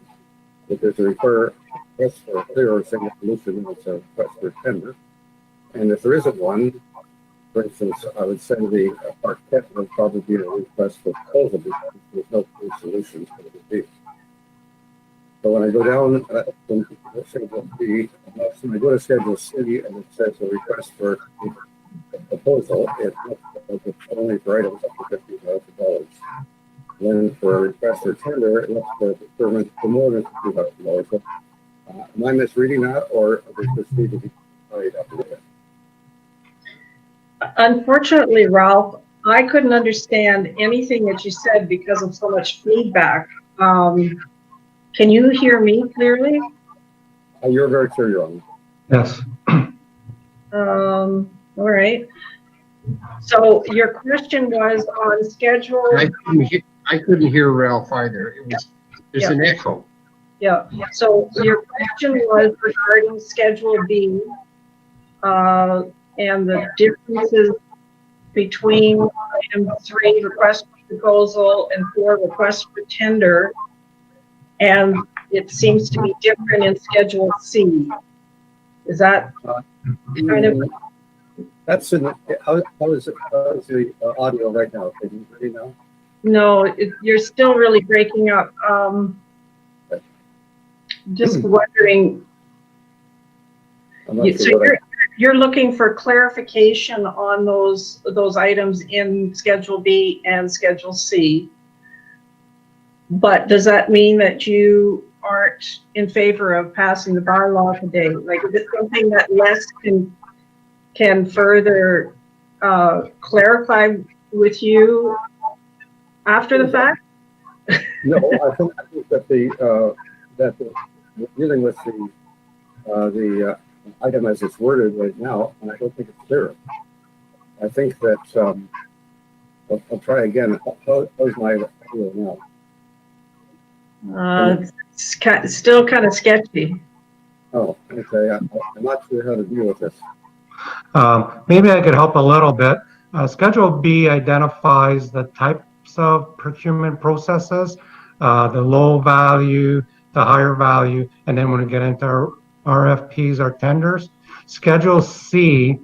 If there's a request for a clear or single solution, it's a request for tender. And if there isn't one, for instance, I would say the Parkette would probably be a request for proposal because there's no clear solution to the deal. So when I go down from Schedule B, when I go to Schedule C and it says a request for a proposal, it's only for items up to $50,000. Then for a request for tender, it looks for procurement for more than $50,000. So, am I misreading that, or does this need to be tied up with it? Unfortunately, Ralph, I couldn't understand anything that you said because of so much feedback. Can you hear me clearly? You're very clear, Your Honor. Yes. All right. So your question was on schedule. I couldn't hear Ralph either. There's an echo. Yeah. So your question was regarding Schedule B and the differences between item 3, request for proposal, and 4, request for tender. And it seems to be different in Schedule C. Is that kind of? That's in the, how is the audio right now? Can you hear me now? No, you're still really breaking up. Just wondering. So you're looking for clarification on those items in Schedule B and Schedule C. But does that mean that you aren't in favor of passing the bylaw today? Like, is it something that Les can further clarify with you after the fact? No, I think that that dealing with the item as it's worded right now, and I don't think it's clear. I think that I'll try again. How's my audio now? It's still kind of sketchy. Oh, okay. I'm not sure how to deal with this. Maybe I could help a little bit. Schedule B identifies the types of procurement processes, the low value, the higher value, and then when we get into RFPs or tenders. Schedule C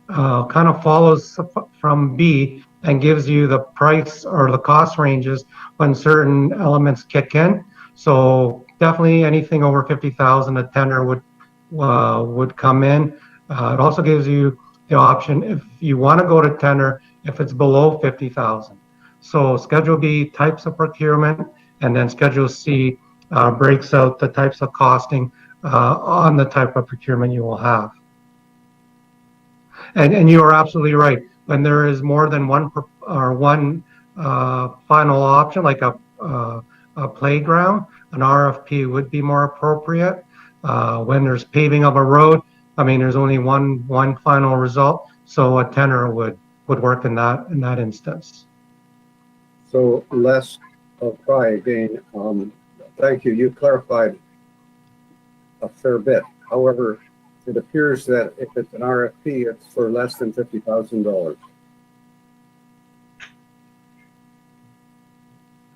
kind of follows from B and gives you the price or the cost ranges when certain elements kick in. So definitely anything over 50,000, a tender would come in. It also gives you the option if you want to go to tender if it's below 50,000. So Schedule B, types of procurement, and then Schedule C breaks out the types of costing on the type of procurement you will have. And you are absolutely right. When there is more than one final option, like a playground, an RFP would be more appropriate. When there's paving of a road, I mean, there's only one final result, so a tender would work in that instance. So Les, I'll try again. Thank you. You clarified a fair bit. However, it appears that if it's an RFP, it's for less than $50,000.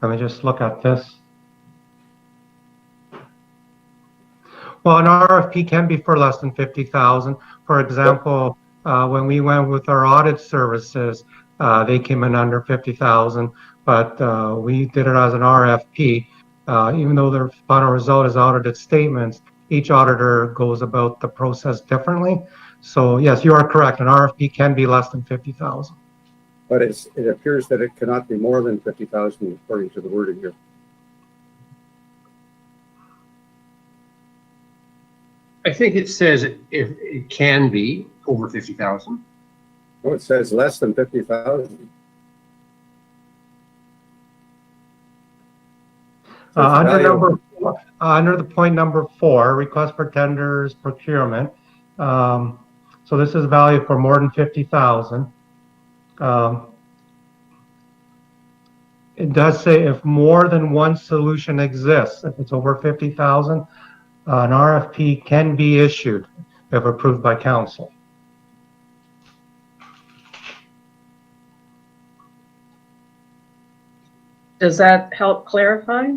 Let me just look at this. Well, an RFP can be for less than 50,000. For example, when we went with our audit services, they came in under 50,000, but we did it as an RFP. Even though their final result is audited statements, each auditor goes about the process differently. So yes, you are correct. An RFP can be less than 50,000. But it appears that it cannot be more than 50,000 according to the wording here. I think it says if it can be over 50,000. No, it says less than 50,000. Under the point number 4, request for tenders procurement. So this is value for more than 50,000. It does say if more than one solution exists, if it's over 50,000, an RFP can be issued if approved by council. Does that help clarify?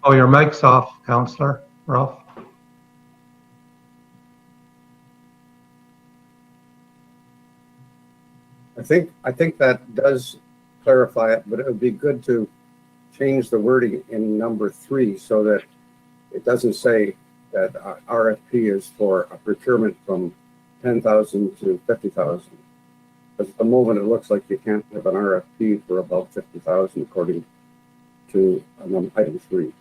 Oh, your mic's off, Councillor Ralph. I think that does clarify it, but it would be good to change the wording in number 3 so that it doesn't say that RFP is for a procurement from 10,000 to 50,000. Because at the moment it looks like you can't have an RFP for above 50,000 according to item 3.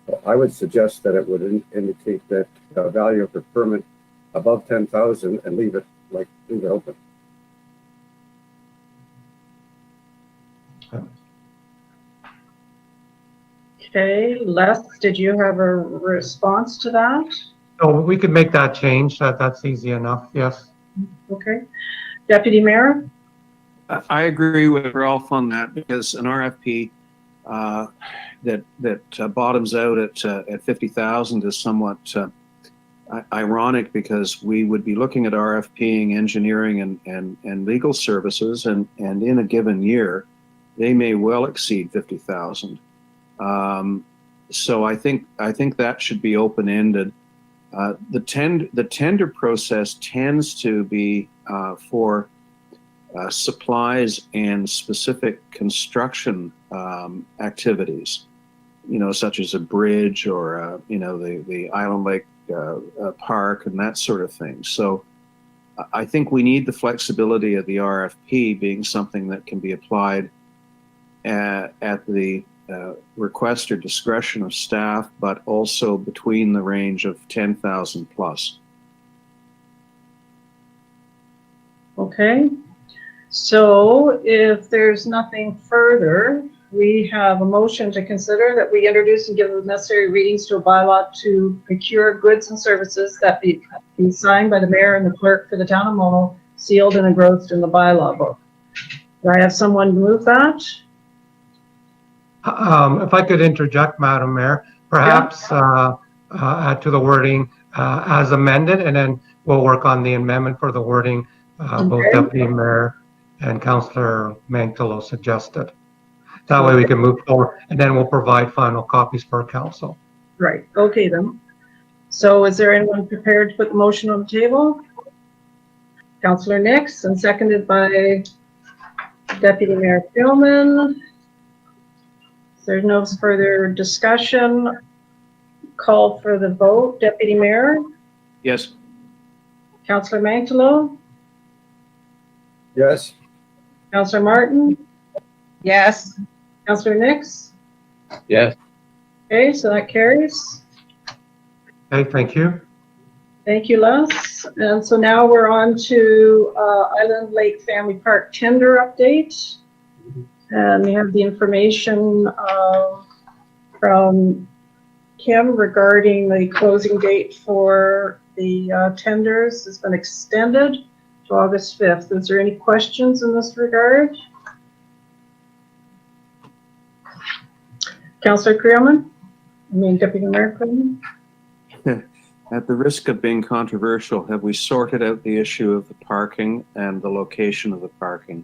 So I would suggest that it would indicate that value of procurement above 10,000 and leave it open. Okay, Les, did you have a response to that? Oh, we could make that change. That's easy enough. Yes. Okay. Deputy Mayor? I agree with Ralph on that because an RFP that bottoms out at 50,000 is somewhat ironic because we would be looking at RFPing engineering and legal services, and in a given year, they may well exceed 50,000. So I think that should be open-ended. The tender process tends to be for supplies and specific construction activities, such as a bridge or the Island Lake Park and that sort of thing. So I think we need the flexibility of the RFP being something that can be applied at the request or discretion of staff, but also between the range of 10,000 plus. Okay. So if there's nothing further, we have a motion to consider that we introduce and give the necessary readings to a bylaw to procure goods and services that be signed by the mayor and the clerk for the town of Mono, sealed and engrossed in the bylaw book. Do I have someone move that? If I could interject, Madam Mayor, perhaps add to the wording as amended, and then we'll work on the amendment for the wording both Deputy Mayor and Councillor Mantolo suggested. That way we can move forward, and then we'll provide final copies for council. Right. Okay then. So is there anyone prepared to put the motion on the table? Councillor Nix, and seconded by Deputy Mayor Philman. If there's no further discussion, call for the vote. Deputy Mayor, Yes. Councillor Mantalo, Yes. Councillor Martin, Yes. Councillor Nix. Yes. Okay, so that carries. Okay, thank you. Thank you, Les. And so now we're on to Island Lake Family Park tender update. And we have the information from Kim regarding the closing date for the tenders has been extended to August 5th. Is there any questions in this regard? Councillor Creelman? Deputy Mayor Creelman? At the risk of being controversial, have we sorted out the issue of the parking and the location of the parking?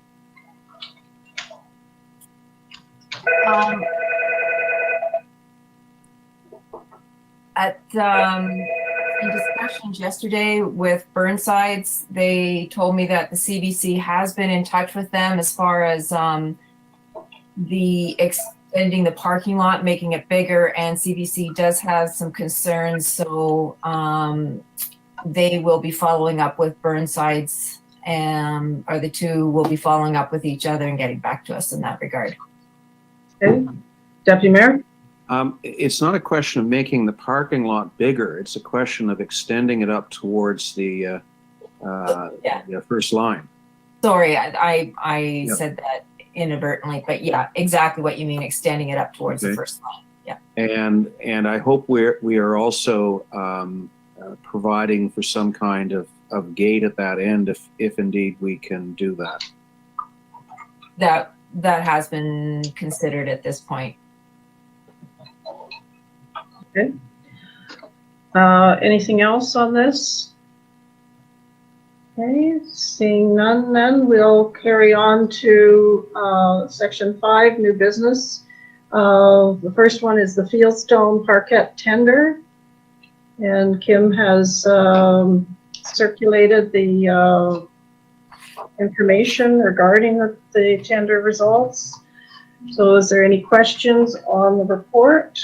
In discussions yesterday with Burnsides, they told me that the CBC has been in touch with them as far as the extending the parking lot, making it bigger, and CBC does have some concerns, so they will be following up with Burnsides, or the two will be following up with each other and getting back to us in that regard. Okay. Deputy Mayor? It's not a question of making the parking lot bigger. It's a question of extending it up towards the first line. Sorry, I Yeah. said that inadvertently, but yeah, exactly what you mean, extending it up towards the Okay. first line. Yeah. And I hope we are also providing for some kind of gate at that end if indeed we can do that. That has been considered at this point. Okay. Anything else on this? Okay, seeing none, then we'll carry on to section 5, new business. The first one is the Fieldstone Parkette tender. And Kim has circulated the information regarding the tender results. So is there any questions on the report?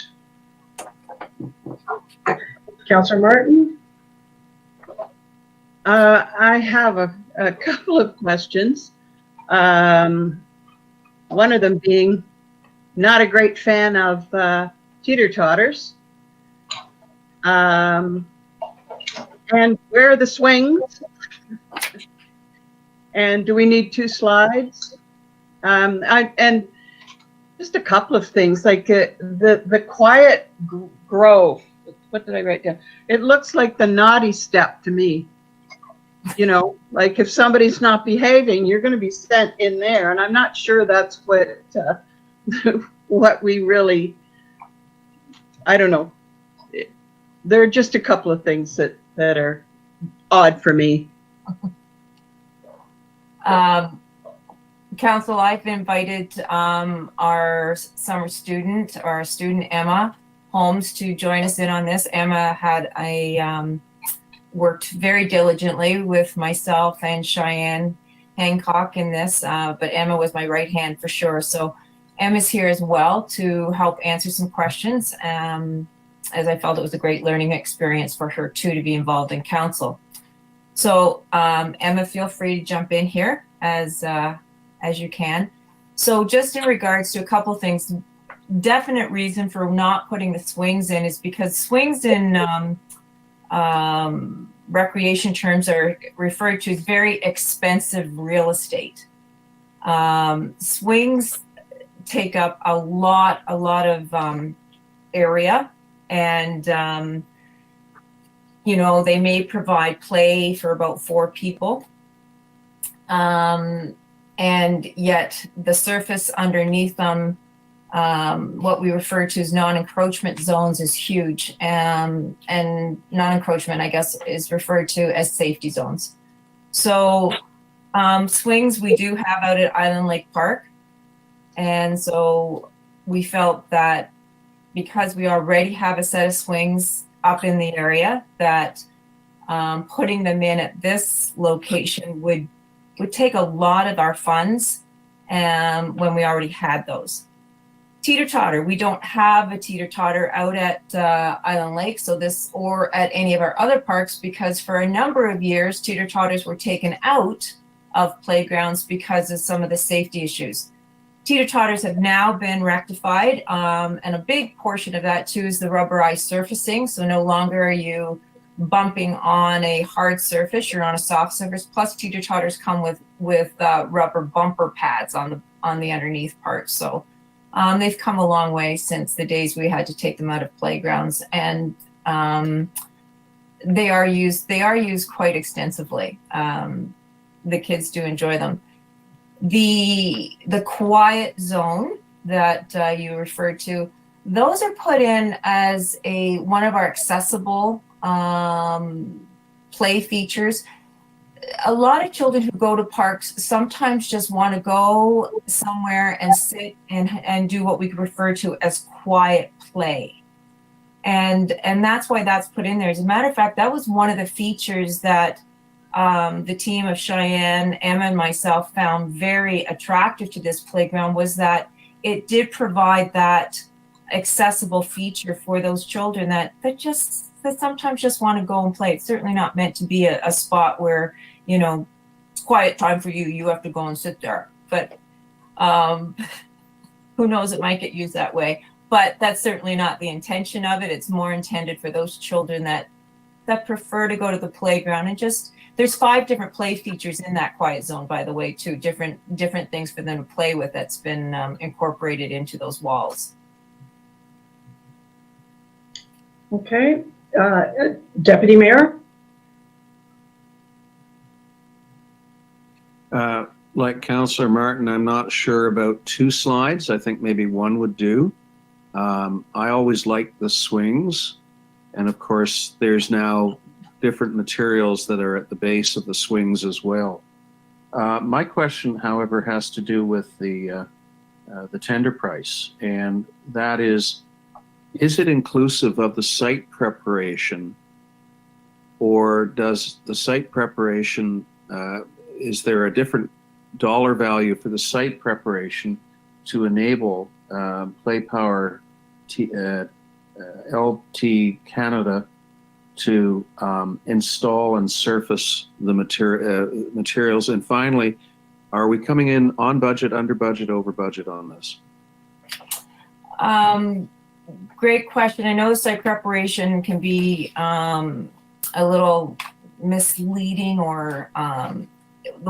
Councillor Martin? I have a couple of questions. One of them being not a great fan of teeter-totters. And where are the swings? And do we need 2 slides? And just a couple of things, like the quiet grove. What did I write down? It looks like the naughty step to me. You know, like if somebody's not behaving, you're going to be sent in there. And I'm not sure that's what what we really, I don't know. There are just a couple of things that are odd for me. Council, I've invited our summer student, our student Emma Holmes, to join us in on this. Emma had worked very diligently with myself and Cheyenne Hancock in this, but Emma was my right hand for sure. So Emma's here as well to help answer some questions, as I felt it was a great learning experience for her too, to be involved in council. So Emma, feel free to jump in here as you can. So just in regards to a couple things, definite reason for not putting the swings in is because swings in recreation terms are referred to as very expensive real estate. Swings take up a lot of area, and you know, they may provide play for about 4 people. And yet the surface underneath them, what we refer to as non-encroachment zones, is huge. And non-encroachment, I guess, is referred to as safety zones. So swings we do have out at Island Lake Park. And so we felt that because we already have a set of swings up in the area, that putting them in at this location would take a lot of our funds when we already had those. Teeter-totter, we don't have a teeter-totter out at Island Lake, so this, or at any of our other parks, because for a number of years, teeter-totters were taken out of playgrounds because of some of the safety issues. Teeter-totters have now been rectified, and a big portion of that too is the rubberized surfacing, so no longer are you bumping on a hard surface, you're on a soft surface, plus teeter-totters come with rubber bumper pads on the underneath part, so they've come a long way since the days we had to take them out of playgrounds, and they are used quite extensively. The kids do enjoy them. The quiet zone that you referred to, those are put in as one of our accessible play features. A lot of children who go to parks sometimes just want to go somewhere and sit and do what we refer to as quiet play. And that's why that's put in there. As a matter of fact, that was one of the features that the team of Cheyenne, Emma, and myself found very attractive to this playground, was that it did provide that accessible feature for those children that sometimes just want to go and play. It's certainly not meant to be a spot where, you know, it's quiet time for you, you have to go and sit there. But who knows, it might get used that way. But that's certainly not the intention of it. It's more intended for those children that prefer to go to the playground and just, there's 5 different play features in that quiet zone, by the way, too, different things for them to play with that's been incorporated into those walls. Okay, Deputy Mayor? Like Councillor Martin, I'm not sure about 2 slides. I think maybe 1 would do. I always like the swings. And of course, there's now different materials that are at the base of the swings as well. My question, however, has to do with the tender price. And that is it inclusive of the site preparation? Or does the site preparation, is there a different dollar value for the site preparation to enable Play Power LT Canada to install and surface the materials? And finally, are we coming in on budget, under budget, over budget on this? Great question. I know the site preparation can be a little misleading, or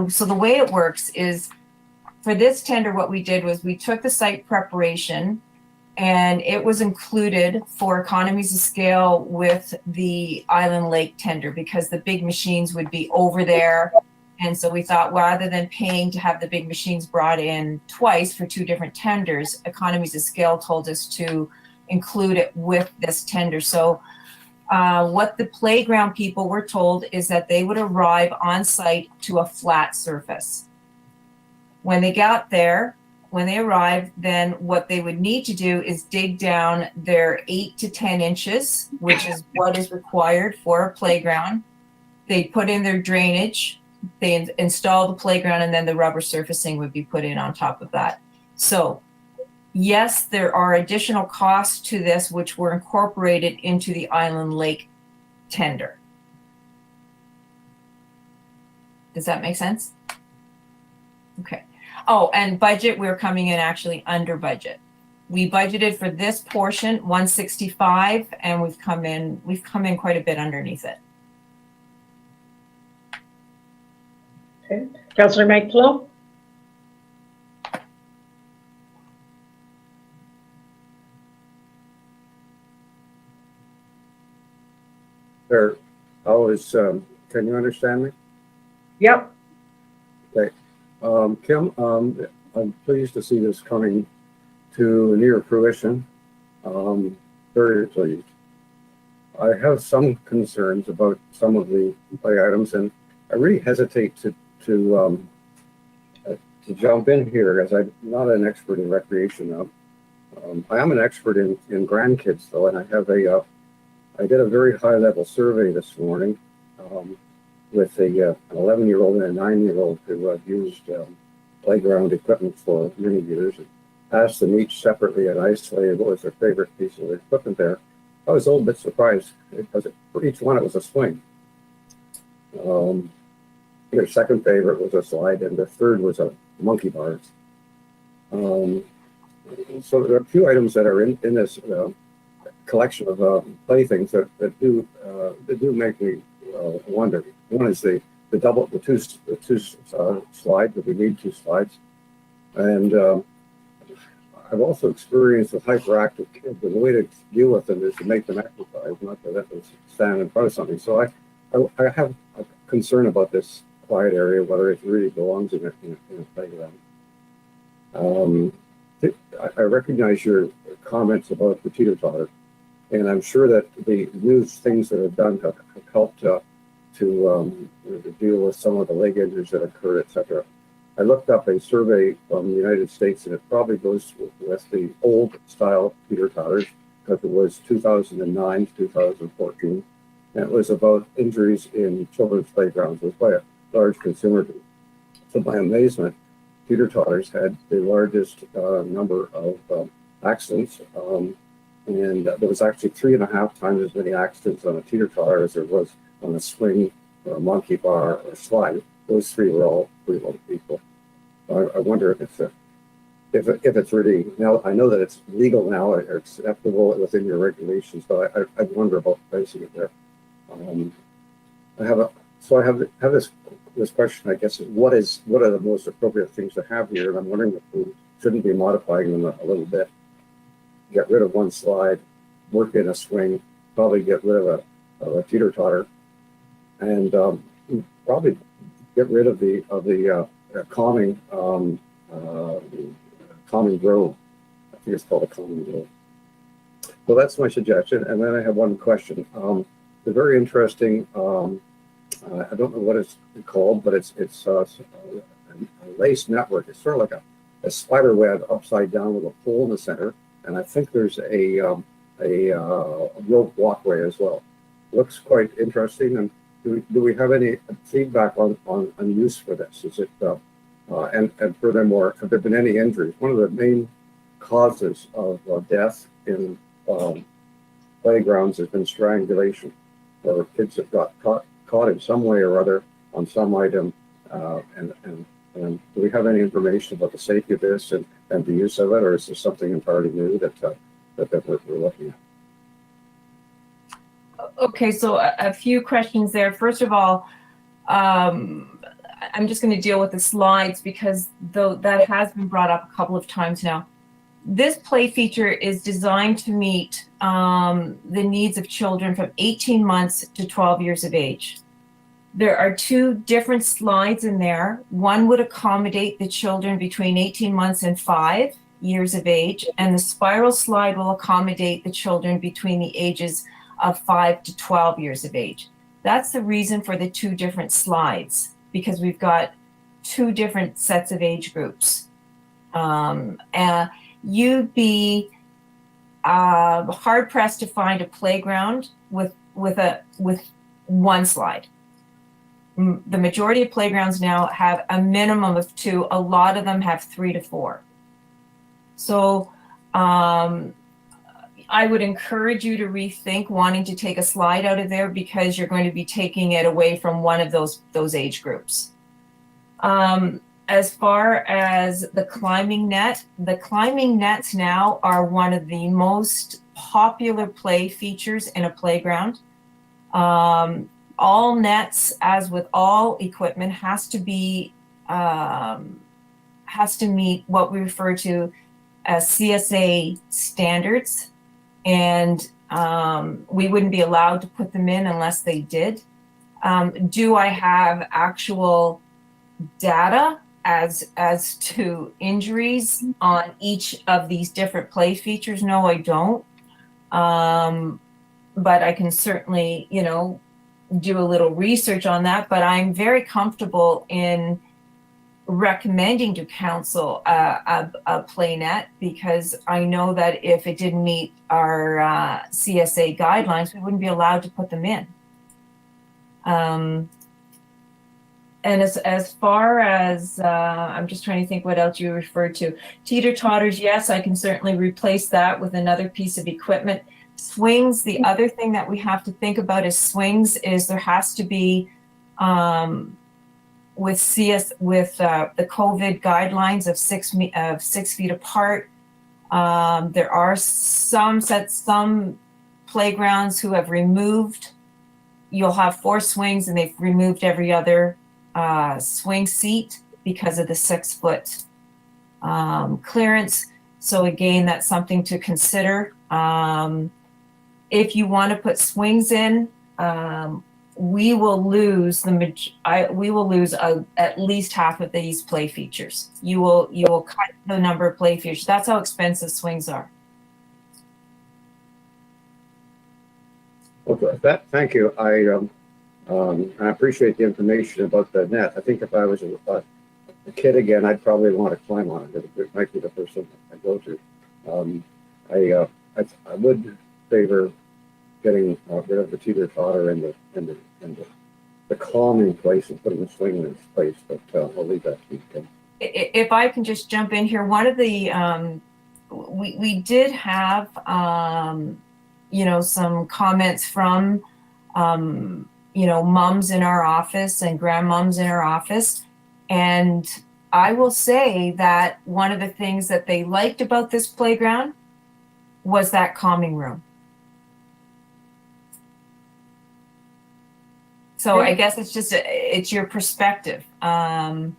so the way it works is, for this tender, what we did was we took the site preparation and it was included for economies of scale with the Island Lake tender, because the big machines would be over there. And so we thought, rather than paying to have the big machines brought in twice for 2 different tenders, economies of scale told us to include it with this tender. So what the playground people were told is that they would arrive on site to a flat surface. When they got there, when they arrived, then what they would need to do is dig down their 8 to 10 inches, which is what is required for a playground. They put in their drainage, they install the playground, and then the rubber surfacing would be put in on top of that. So yes, there are additional costs to this, which were incorporated into the Island Lake tender. Does that make sense? Okay. Oh, and budget, we're coming in actually under budget. We budgeted for this portion 165, and we've come in quite a bit underneath it. Okay, Councillor Macflo? There, always, can you understand me? Yep. Okay. Kim, I'm pleased to see this coming to near fruition. Very pleased. I have some concerns about some of the play items, and I really hesitate to jump in here, as I'm not an expert in recreation. I am an expert in grandkids, though, and I did a very high level survey this morning with an 11-year-old and a 9-year-old who used playground equipment for many years. And asked them each separately and isolated what was their favorite piece of equipment there. I was a little bit surprised because for each one it was a swing. Their second favorite was a slide, and the third was a monkey bars. So there are a few items that are in this collection of playthings that do make me wonder. One is the two slides, that we need two slides, and I've also experienced with hyperactive kids, and the way to deal with them is to make them exercise, not to let them stand in front of something. So I have a concern about this quiet area, whether it really belongs in a playground. I recognize your comments about the teeter-totter, and I'm sure that the new things that have done have helped to deal with some of the leg injuries that occur, etc. I looked up a survey from the United States, and it probably goes with the old style teeter-totters, because it was 2009 to 2014, and it was about injuries in children's playgrounds. It was by a large consumer group. To my amazement, teeter-totters had the largest number of accidents, and there was actually 3.5 times as many accidents on a teeter-totter as there was on a swing or a monkey bar or a slide. Those three were all pretty low people. I wonder if it's really, now I know that it's legal now or acceptable within your regulations, but I wonder about placing it there. I have this question, I guess, what are the most appropriate things to have here? And I'm wondering if we shouldn't be modifying them a little bit. Get rid of one slide, work in a swing, probably get rid of a teeter-totter, and probably get rid of the calming grove. I think it's called a calming grove. So that's my suggestion. And then I have one question. They're very interesting. I don't know what it's called, but it's a lace network. It's sort of like a spider web upside down with a hole in the center. And I think there's a rope walkway as well. Looks quite interesting. And do we have any feedback on use for this? Is it and furthermore, have there been any injuries? One of the main causes of death in playgrounds has been strangulation, where kids have got caught in some way or other on some item. And do we have any information about the safety of this and the use of it, or is this something entirely new that we're looking at? Okay, so a few questions there. First of all, I'm just going to deal with the slides because though that has been brought up a couple of times now. This play feature is designed to meet the needs of children from 18 months to 12 years of age. There are two different slides in there. One would accommodate the children between 18 months and 5 years of age, and the spiral slide will accommodate the children between the ages of 5 to 12 years of age. That's the reason for the two different slides, because we've got two different sets of age groups. You'd be hard pressed to find a playground with one slide. The majority of playgrounds now have a minimum of 2. A lot of them have 3 to 4. So I would encourage you to rethink wanting to take a slide out of there, because you're going to be taking it away from one of those age groups. As far as the climbing nets now are one of the most popular play features in a playground. All nets, as with all equipment, has to meet what we refer to as CSA standards, and we wouldn't be allowed to put them in unless they did. Do I have actual data as to injuries on each of these different play features? No, I don't. But I can certainly, do a little research on that. But I'm very comfortable in recommending to council a play net, because I know that if it didn't meet our CSA guidelines, we wouldn't be allowed to put them in. And as far as, I'm just trying to think what else you referred to. Teeter-totters, yes, I can certainly replace that with another piece of equipment. Swings, the other thing that we have to think about is swings is there has to be, with the COVID guidelines of 6 feet apart. There are some playgrounds who have removed, you'll have 4 swings and they've removed every other swing seat because of the 6 foot clearance. So again, that's something to consider. If you want to put swings in, we will lose at least half of these play features. You will cut the number of play features. That's how expensive swings are. Okay, thank you. I appreciate the information about the net. I think if I was a kid again, I'd probably want to climb on it. It might be the first thing I go to. I would favor getting rid of the teeter-totter and the calming place and putting the swing in its place, but I'll leave that to you, Tim. If I can just jump in here, one of the we did have some comments from moms in our office and grandmoms in our office, and I will say that one of the things that they liked about this playground was that calming room. So I guess it's just, it's your perspective. Some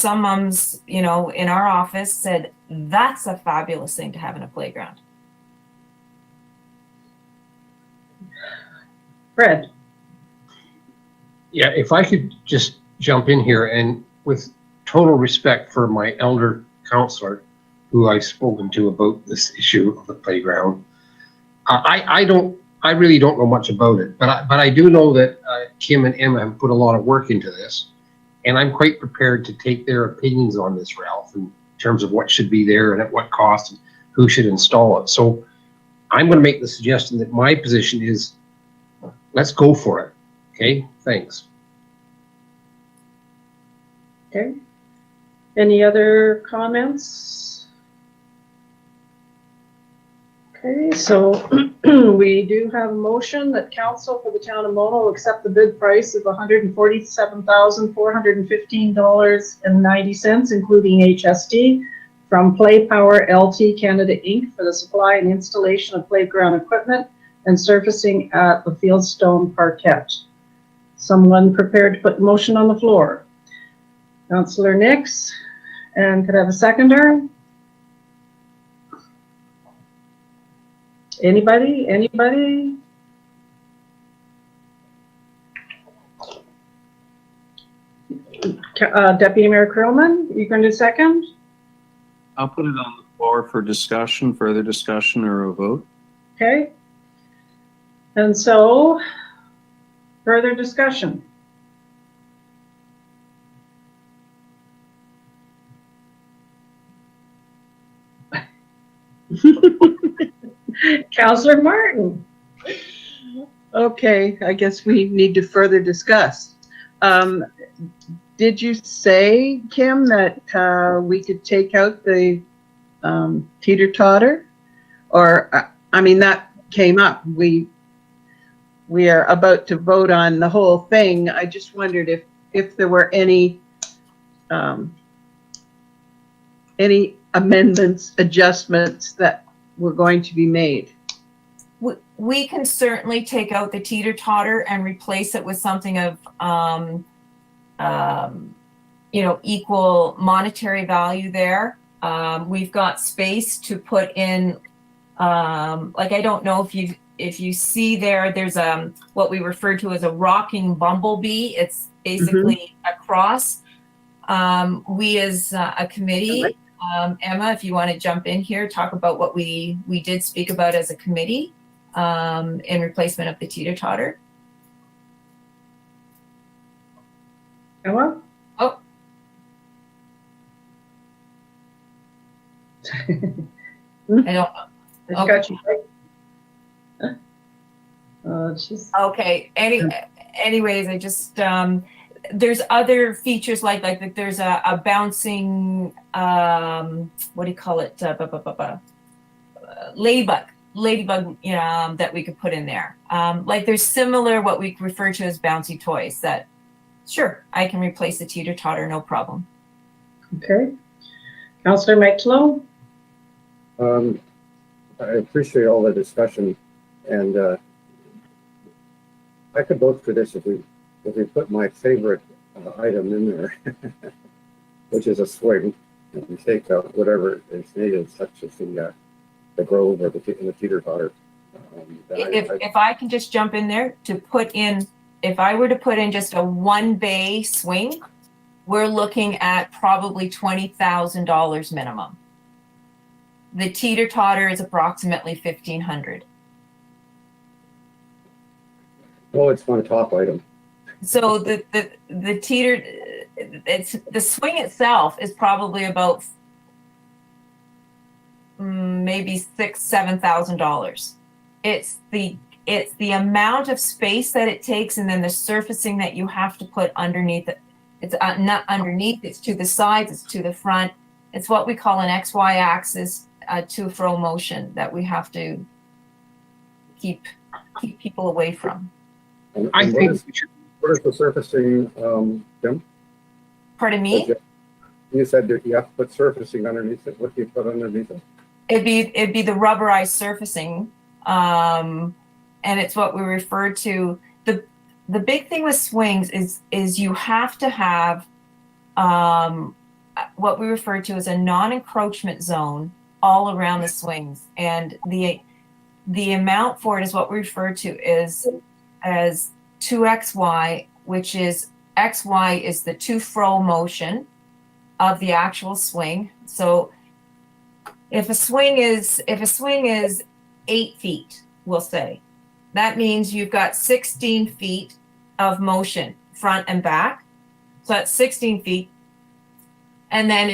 moms, in our office said, that's a fabulous thing to have in a playground. Fred. Yeah, if I could just jump in here, and with total respect for my elder counselor, who I've spoken to about this issue of the playground, I really don't know much about it, but I do know that Kim and Emma have put a lot of work into this, and I'm quite prepared to take their opinions on this, Ralph, in terms of what should be there and at what cost and who should install it. So I'm going to make the suggestion that my position is, let's go for it. Okay, thanks. Okay. Any other comments? Okay, so we do have a motion that council for the town of Mono will accept the bid price of $147,415.90, including HST, from Play Power LT Canada Inc. for the supply and installation of playground equipment and surfacing at the Fieldstone Parkette. Someone prepared to put the motion on the floor? Councillor Nix, and could I have a seconder? Anybody? Deputy Mayor Curlman, you going to second? I'll put it on the floor for discussion, further discussion, or a vote. Okay. And so, further discussion. Councillor Martin. Okay, I guess we need to further discuss. Did you say, Kim, that we could take out the teeter-totter? Or, I mean, that came up. We are about to vote on the whole thing. I just wondered if there were any amendments, adjustments that were going to be made. We can certainly take out the teeter-totter and replace it with something of, equal monetary value there. We've got space to put in, I don't know if you see there's what we refer to as a rocking bumblebee. It's basically a cross. We as a committee, Emma, if you want to jump in here, talk about what we did speak about as a committee in replacement of the teeter-totter. Emma? Oh. I don't know. Okay. Okay. anyways, I just, there's other features like there's a bouncing, what do you call it? Ladybug, that we could put in there. Like there's similar, what we refer to as bouncy toys that, sure, I can replace the teeter-totter, no problem. Okay. Councillor McTlow? I appreciate all the discussion, and I could vote for this if we put my favorite item in there, which is a swing, and we take out whatever is needed, such as the grove or the teeter-totter. If I can just jump in there to put in, if I were to put in just a one bay swing, we're looking at probably $20,000 minimum. The teeter-totter is approximately $1,500. Well, it's my top item. So the swing itself is probably about maybe $6,000-7,000. It's the amount of space that it takes, and then the surfacing that you have to put underneath it. It's not underneath, it's to the sides, it's to the front. It's what we call an XY axis to fro motion that we have to keep people away from. And what is the surfacing, Jim? Pardon me? You said that you have to put surfacing underneath it. What do you put underneath it? It'd be the rubberized surfacing, and it's what we refer to. The big thing with swings is you have to have what we refer to as a non-encroachment zone all around the swings, and the amount for it is what we refer to as 2xy, which is xy is the to-fro motion of the actual swing. So if a swing is 8 feet, we'll say, that means you've got 16 feet of motion front and back. So that's 16 feet. And then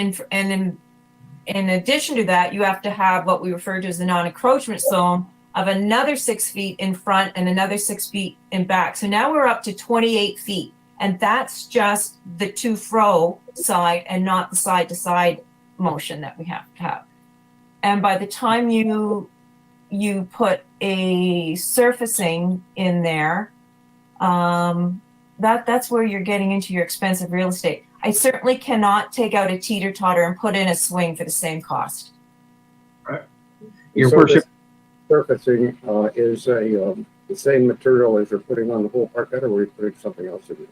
in addition to that, you have to have what we refer to as the non-encroachment zone of another 6 feet in front and another 6 feet in back. So now we're up to 28 feet. And that's just the to-fro side and not the side-to-side motion that we have to have. And by the time you put a surfacing in there, that's where you're getting into your expensive real estate. I certainly cannot take out a teeter-totter and put in a swing for the same cost. Your worship. Surfacing is the same material as you're putting on the whole parkette, or are you putting something else in it?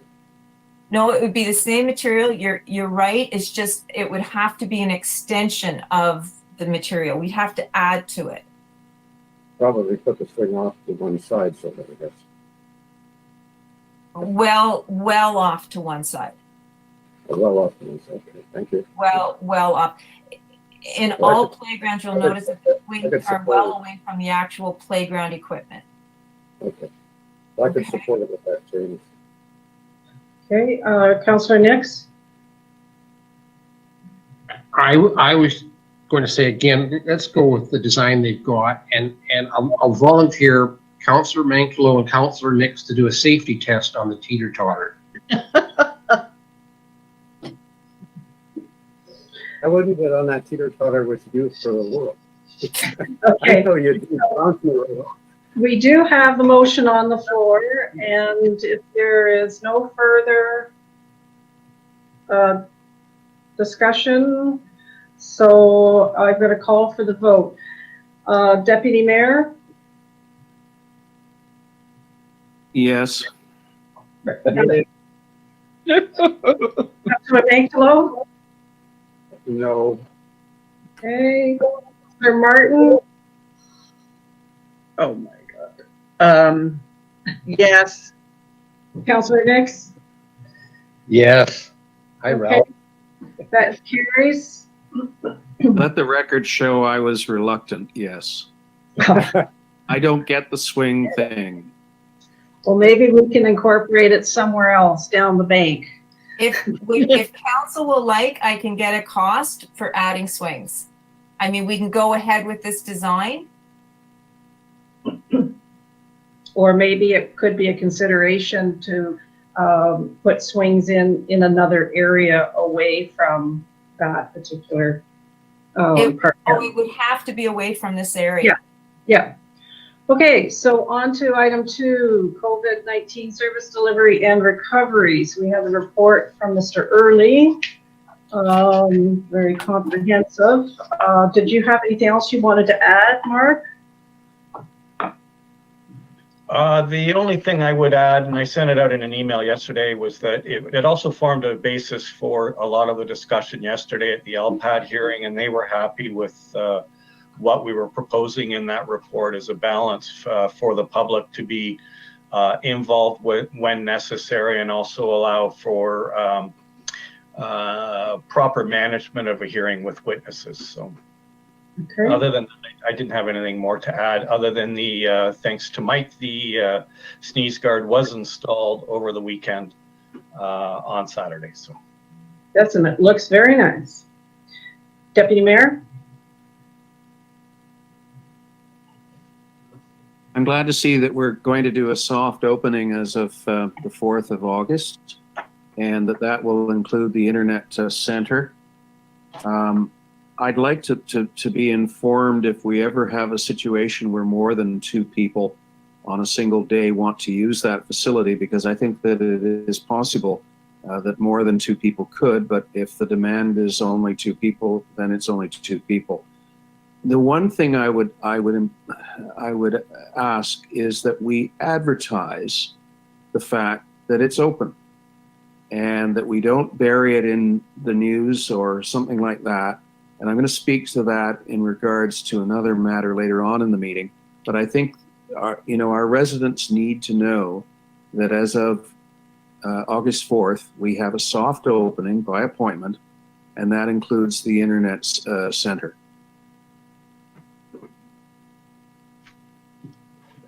No, it would be the same material. You're right. It's just it would have to be an extension of the material. We'd have to add to it. Probably put the swing off to one side so that it gets well off to one side. well off to one side. Okay, thank you. Well up. In all playgrounds, you'll notice that the swings are well away from the actual playground equipment. Okay. Well, I could support it with that change. Okay, Councillor Nix? I was going to say again, let's go with the design they've got, and I'll volunteer Councillor Manklow and Councillor Nix to do a safety test on the teeter-totter. I wouldn't get on that teeter-totter with you for the world. Okay. I know you'd bounce me right off. We do have the motion on the floor, and if there is no further discussion, so I'm going to call for the vote. Deputy Mayor? Yes. Councillor Manklow? No. Okay. Councillor Martin? Oh my God. Yes. Councillor Nix? Yes. Hi, Ralph. That carries. Let the record show I was reluctant, yes. I don't get the swing thing. Well, maybe we can incorporate it somewhere else down the bank. If council will like, I can get a cost for adding swings. I mean, we can go ahead with this design. Or maybe it could be a consideration to put swings in another area away from that particular part. It would have to be away from this area. Yeah. Okay, so on to item 2, COVID-19 service delivery and recovery. So we have a report from Mr. Early, very comprehensive. Did you have anything else you wanted to add, Mark? The only thing I would add, and I sent it out in an email yesterday, was that it also formed a basis for a lot of the discussion yesterday at the LPAT hearing, and they were happy with what we were proposing in that report as a balance for the public to be involved when necessary, and also allow for proper management of a hearing with witnesses. So. Okay. Other than that, I didn't have anything more to add, other than the thanks to Mike, the sneeze guard was installed over the weekend on Saturday. So Yes, and it looks very nice. Deputy Mayor? I'm glad to see that we're going to do a soft opening as of the 4th of August, and that will include the Internet Center. I'd like to be informed if we ever have a situation where more than 2 people on a single day want to use that facility, because I think that it is possible that more than 2 people could, but if the demand is only 2 people, then it's only 2 people. The one thing I would ask is that we advertise the fact that it's open, and that we don't bury it in the news or something like that. And I'm going to speak to that in regards to another matter later on in the meeting. But I think our residents need to know that as of August 4th, we have a soft opening by appointment, and that includes the Internet Center.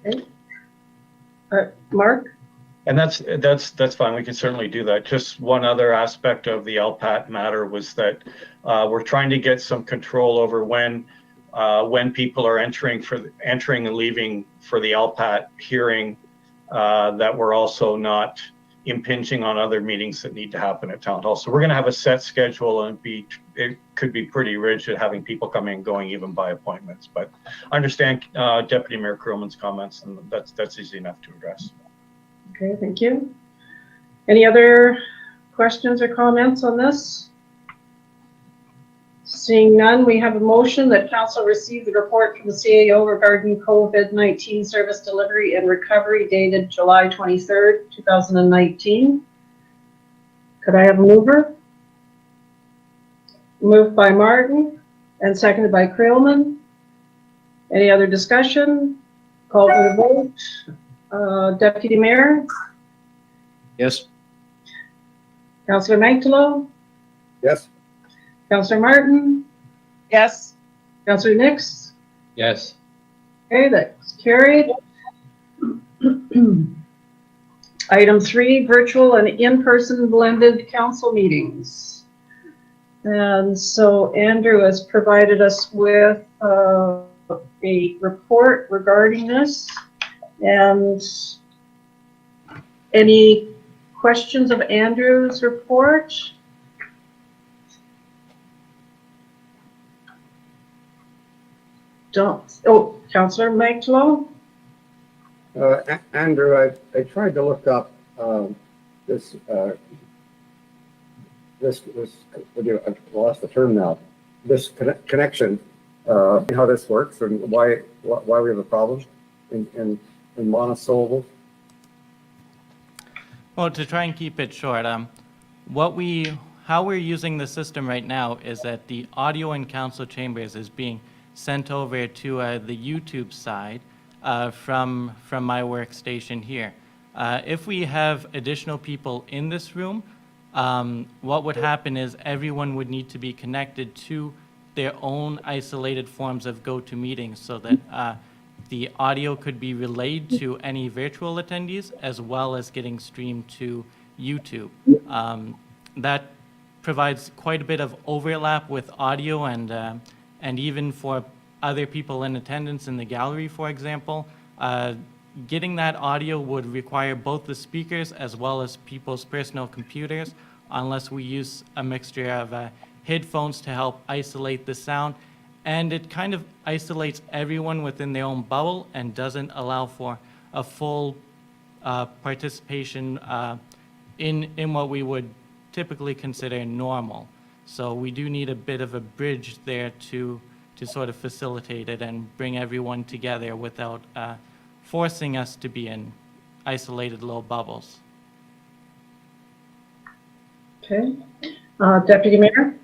Okay. Mark? And that's fine. We can certainly do that. Just one other aspect of the LPAT matter was that we're trying to get some control over when people are entering and leaving for the LPAT hearing, that we're also not impinging on other meetings that need to happen at town hall. So we're going to have a set schedule, and it could be pretty rigid, having people coming and going even by appointments. But I understand Deputy Mayor Krillman's comments, and that's easy enough to address. Okay, thank you. Any other questions or comments on this? Seeing none, we have a motion that council receive the report from the CAO regarding COVID-19 service delivery and recovery dated July 23rd, 2019. Could I have a mover? Moved by Martin and seconded by Krillman. Any other discussion? Call for the vote. Deputy Mayor? Yes. Councillor Mantalo? Yes. Councillor Martin? Yes. Councillor Nix? Yes. Okay, that's carried. Item 3, virtual and in-person blended council meetings. And so Andrew has provided us with a report regarding this. And any questions of Andrew's report? Councillor Mantalo? Andrew, I tried to look up this I lost the term now. This connection, how this works and why we have a problem in monosyllables. Well, to try and keep it short, how we're using the system right now is that the audio in council chambers is being sent over to the YouTube side from my workstation here. If we have additional people in this room, what would happen is everyone would need to be connected to their own isolated forms of GoToMeeting, so that the audio could be relayed to any virtual attendees as well as getting streamed to YouTube. That provides quite a bit of overlap with audio, and even for other people in attendance in the gallery, for example, getting that audio would require both the speakers as well as people's personal computers, unless we use a mixture of headphones to help isolate the sound. And it kind of isolates everyone within their own bubble and doesn't allow for a full participation in what we would typically consider normal. So we do need a bit of a bridge there to sort of facilitate it and bring everyone together without forcing us to be in isolated little bubbles. Okay. Deputy Mayor?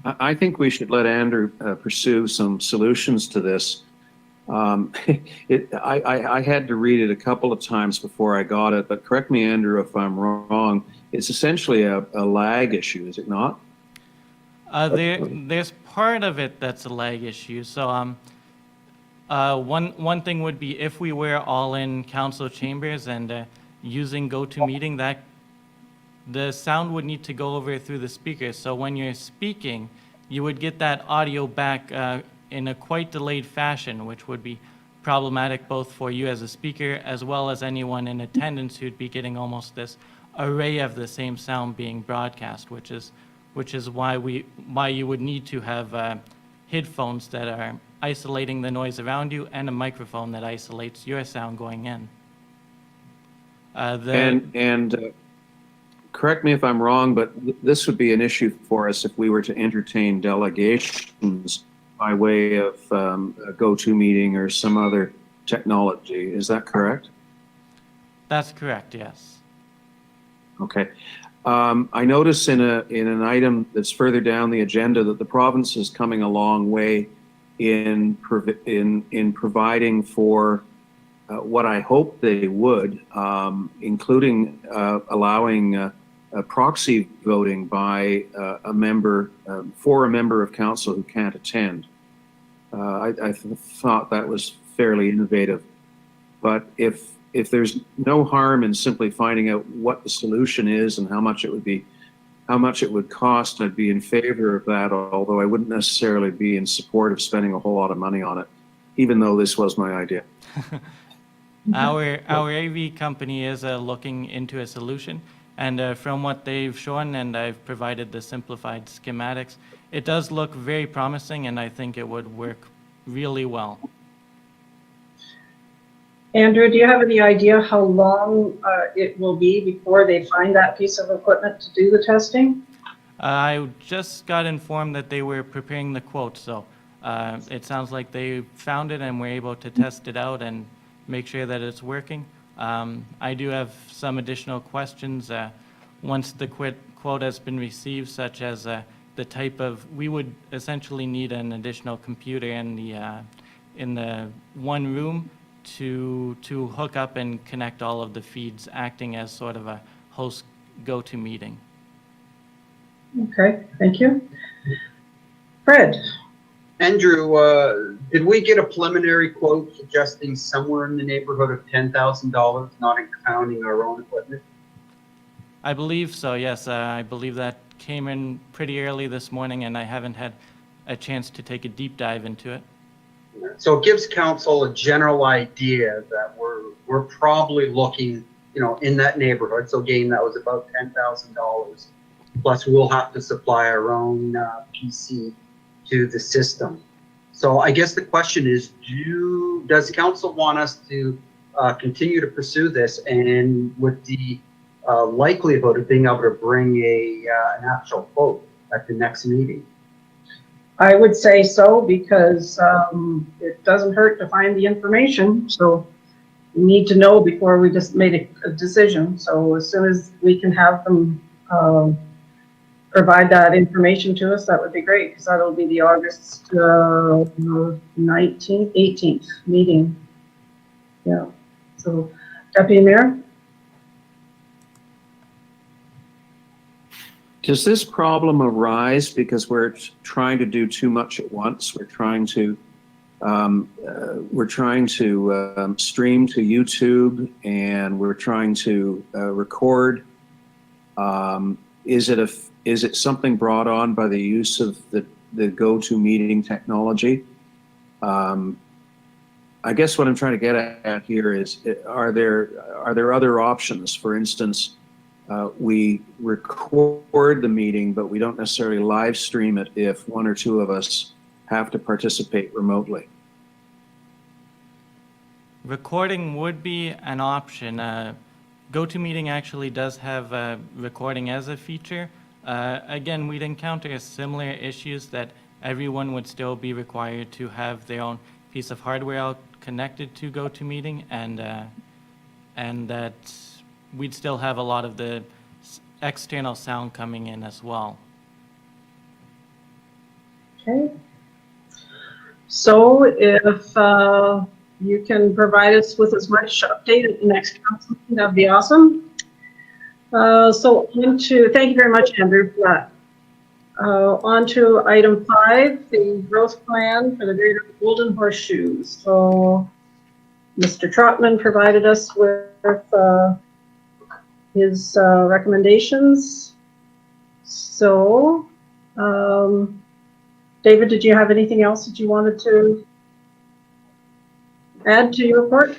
I think we should let Andrew pursue some solutions to this. I had to read it a couple of times before I got it, but correct me, Andrew, if I'm wrong. It's essentially a lag issue, is it not? There's part of it that's a lag issue. So one thing would be if we were all in council chambers and using GoToMeeting, that the sound would need to go over through the speakers. So when you're speaking, you would get that audio back in a quite delayed fashion, which would be problematic both for you as a speaker as well as anyone in attendance who'd be getting almost this array of the same sound being broadcast, which is why you would need to have headphones that are isolating the noise around you and a microphone that isolates your sound going in. Correct me if I'm wrong, but this would be an issue for us if we were to entertain delegations by way of a GoToMeeting or some other technology. Is that correct? That's correct, yes. Okay. I notice in an item that's further down the agenda that the province is coming a long way in providing for what I hope they would, including allowing proxy voting by a member for a member of council who can't attend. I thought that was fairly innovative, but if there's no harm in simply finding out what the solution is and how much it would cost, I'd be in favor of that, although I wouldn't necessarily be in support of spending a whole lot of money on it, even though this was my idea. Our AV company is looking into a solution, and from what they've shown, and I've provided the simplified schematics, it does look very promising, and I think it would work really well. Andrew, do you have any idea how long it will be before they find that piece of equipment to do the testing? I just got informed that they were preparing the quote, so it sounds like they found it and were able to test it out and make sure that it's working. I do have some additional questions once the quote has been received, such as the type of, we would essentially need an additional computer in the one room to hook up and connect all of the feeds, acting as sort of a host GoToMeeting. Okay, thank you. Fred? Andrew, did we get a preliminary quote suggesting somewhere in the neighborhood of $10,000, not counting our own equipment? I believe so, yes. I believe that came in pretty early this morning, and I haven't had a chance to take a deep dive into it. So it gives council a general idea that we're probably looking, in that neighborhood. So again, that was about $10,000. Plus, we'll have to supply our own PC to the system. So I guess the question is, does council want us to continue to pursue this, and with the likelihood of being able to bring an actual quote at the next meeting? I would say so, because it doesn't hurt to find the information. So we need to know before we just made a decision. So as soon as we can have them provide that information to us, that would be great, because that'll be the August 19th, 18th meeting. Yeah. So, Deputy Mayor? Does this problem arise because we're trying to do too much at once? We're trying to stream to YouTube, and we're trying to record. Is it something brought on by the use of the GoToMeeting technology? I guess what I'm trying to get at here is, are there other options? For instance, we record the meeting, but we don't necessarily live stream it if one or two of us have to participate remotely. Recording would be an option. GoToMeeting actually does have recording as a feature. Again, we'd encounter similar issues that everyone would still be required to have their own piece of hardware connected to GoToMeeting, and that we'd still have a lot of the external sound coming in as well. Okay. So if you can provide us with as much update at the next council meeting, that'd be awesome. So thank you very much, Andrew, for that. On to item 5, the growth plan for the greater Golden Horseshoe. So Mr. Trotman provided us with his recommendations. So, David, did you have anything else that you wanted to add to your report?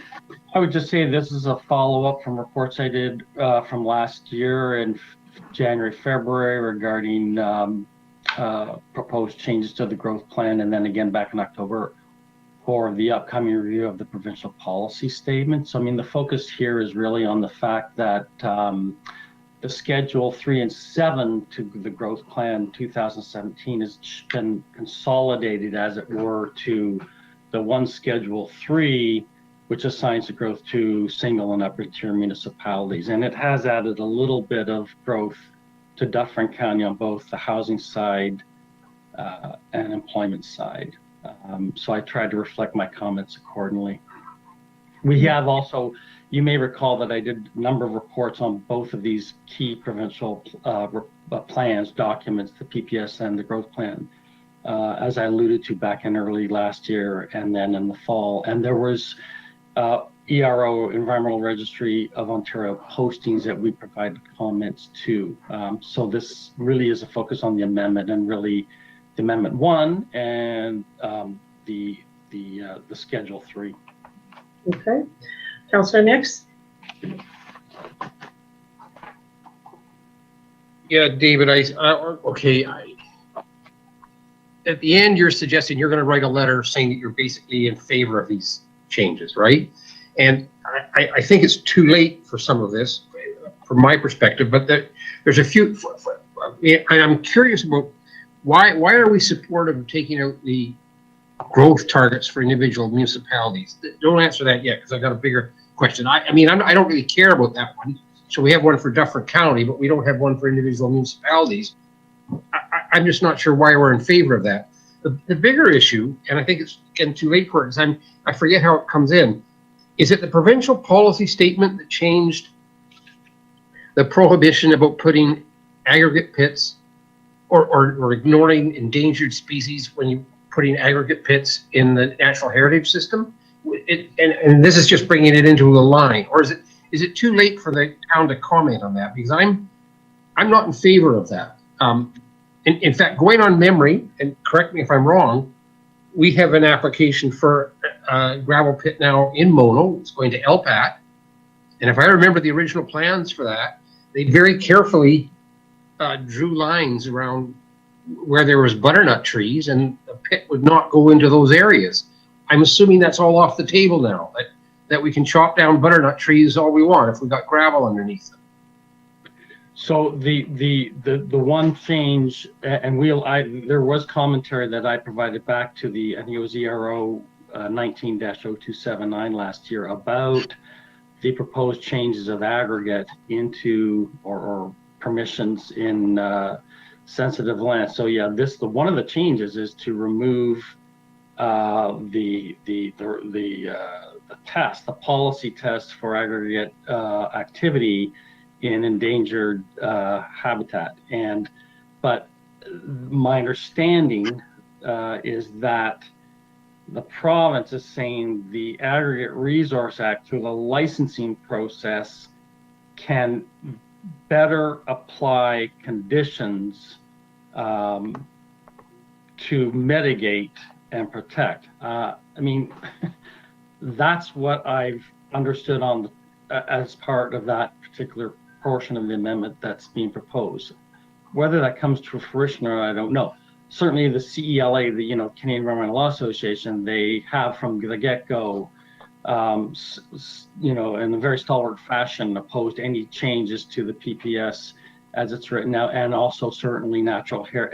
I would just say this is a follow-up from reports I did from last year in January, February regarding proposed changes to the growth plan, and then again back in October for the upcoming review of the provincial policy statement. So I mean, the focus here is really on the fact that the Schedule 3 and 7 to the growth plan 2017 has been consolidated, as it were, to the one Schedule 3, which assigns the growth to single and upper tier municipalities. And it has added a little bit of growth to Dufferin County on both the housing side and employment side. So I tried to reflect my comments accordingly. We have also, you may recall that I did a number of reports on both of these key provincial plans, documents, the PPS and the growth plan, as I alluded to back in early last year and then in the fall. And there was ERO, Environmental Registry of Ontario postings that we provided comments to. So this really is a focus on the amendment, and really the Amendment 1 and the Schedule 3. Okay. Councillor Nix? Yeah, David, at the end, you're suggesting you're going to write a letter saying that you're basically in favor of these changes, right? And I think it's too late for some of this, from my perspective, but there's a few, and I'm curious about why are we supportive of taking out the growth targets for individual municipalities? Don't answer that yet, because I've got a bigger question. I mean, I don't really care about that one. So we have one for Dufferin County, but we don't have one for individual municipalities. I'm just not sure why we're in favor of that. The bigger issue, and I think it's getting too late for it, because I forget how it comes in. Is it the provincial policy statement that changed the prohibition about putting aggregate pits or ignoring endangered species when you're putting aggregate pits in the natural heritage system? And this is just bringing it into a line, or is it too late for the town to comment on that? Because I'm not in favor of that. In fact, going on memory, and correct me if I'm wrong, we have an application for a gravel pit now in Mono. It's going to LPAT. And if I remember the original plans for that, they very carefully drew lines around where there was butternut trees, and the pit would not go into those areas. I'm assuming that's all off the table now, that we can chop down butternut trees all we want if we got gravel underneath them. So the one change, and there was commentary that I provided back to I think it was ERO 19-0279 last year about the proposed changes of aggregate into or permissions in sensitive land. So yeah, one of the changes is to remove the policy test for aggregate activity in endangered habitat. But my understanding is that the province is saying the Aggregate Resource Act, through the licensing process, can better apply conditions to mitigate and protect. I mean, that's what I've understood on as part of that particular portion of the amendment that's being proposed. Whether that comes to fruition or I don't know. Certainly the CELA, the Canadian Environmental Law Association, they have from the get-go, in a very stalwart fashion, opposed any changes to the PPS as it's written now, and also certainly natural for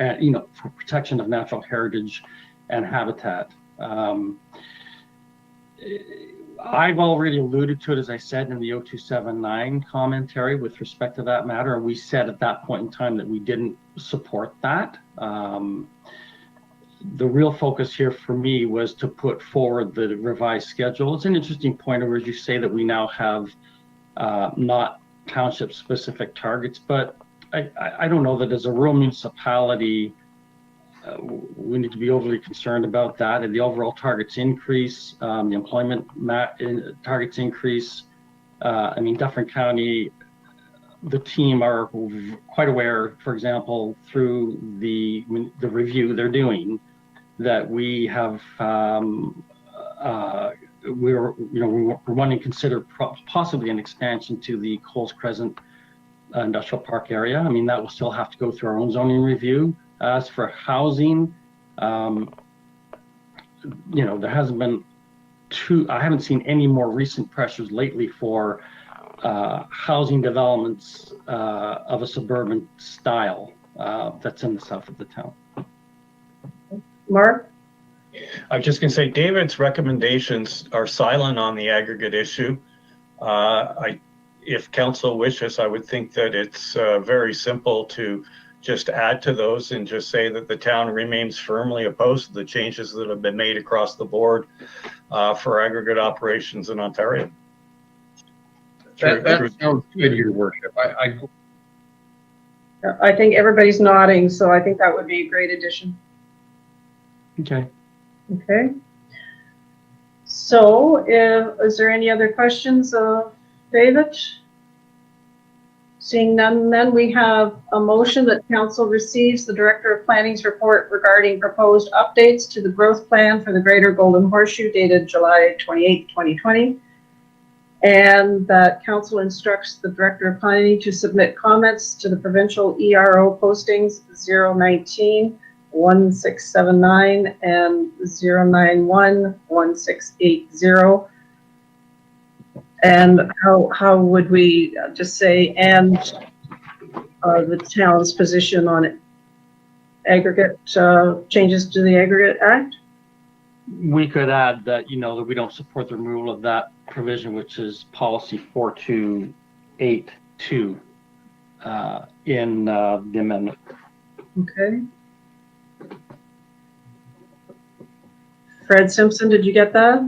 protection of natural heritage and habitat. I've already alluded to it, as I said, in the 0279 commentary with respect to that matter. We said at that point in time that we didn't support that. The real focus here for me was to put forward the revised schedule. It's an interesting point where you say that we now have not township specific targets, but I don't know that as a rural municipality, we need to be overly concerned about that. And the overall targets increase, the employment targets increase. Dufferin County, the team are quite aware, for example, through the review they're doing, that we have we're wanting to consider possibly an expansion to the Coles Crescent Industrial Park area. That will still have to go through our own zoning review. As for housing, there hasn't been I haven't seen any more recent pressures lately for housing developments of a suburban style that's in the south of the town. Mark? I was just going to say, David's recommendations are silent on the aggregate issue. If council wishes, I would think that it's very simple to just add to those and just say that the town remains firmly opposed to the changes that have been made across the board for aggregate operations in Ontario. That sounds good, Your Worship. I think everybody's nodding, so I think that would be a great addition. Okay. Okay. So, is there any other questions of David? Seeing none, then we have a motion that council receives the Director of Planning's report regarding proposed updates to the growth plan for the Greater Golden Horseshoe dated July 28, 2020. And that council instructs the Director of Planning to submit comments to the provincial ERO postings 019-1679 and 091-1680. And how would we just say, and the town's position on aggregate changes to the Aggregate Act? We could add that, that we don't support the removal of that provision, which is policy 4282 in the amendment. Okay. Fred Simpson, did you get that?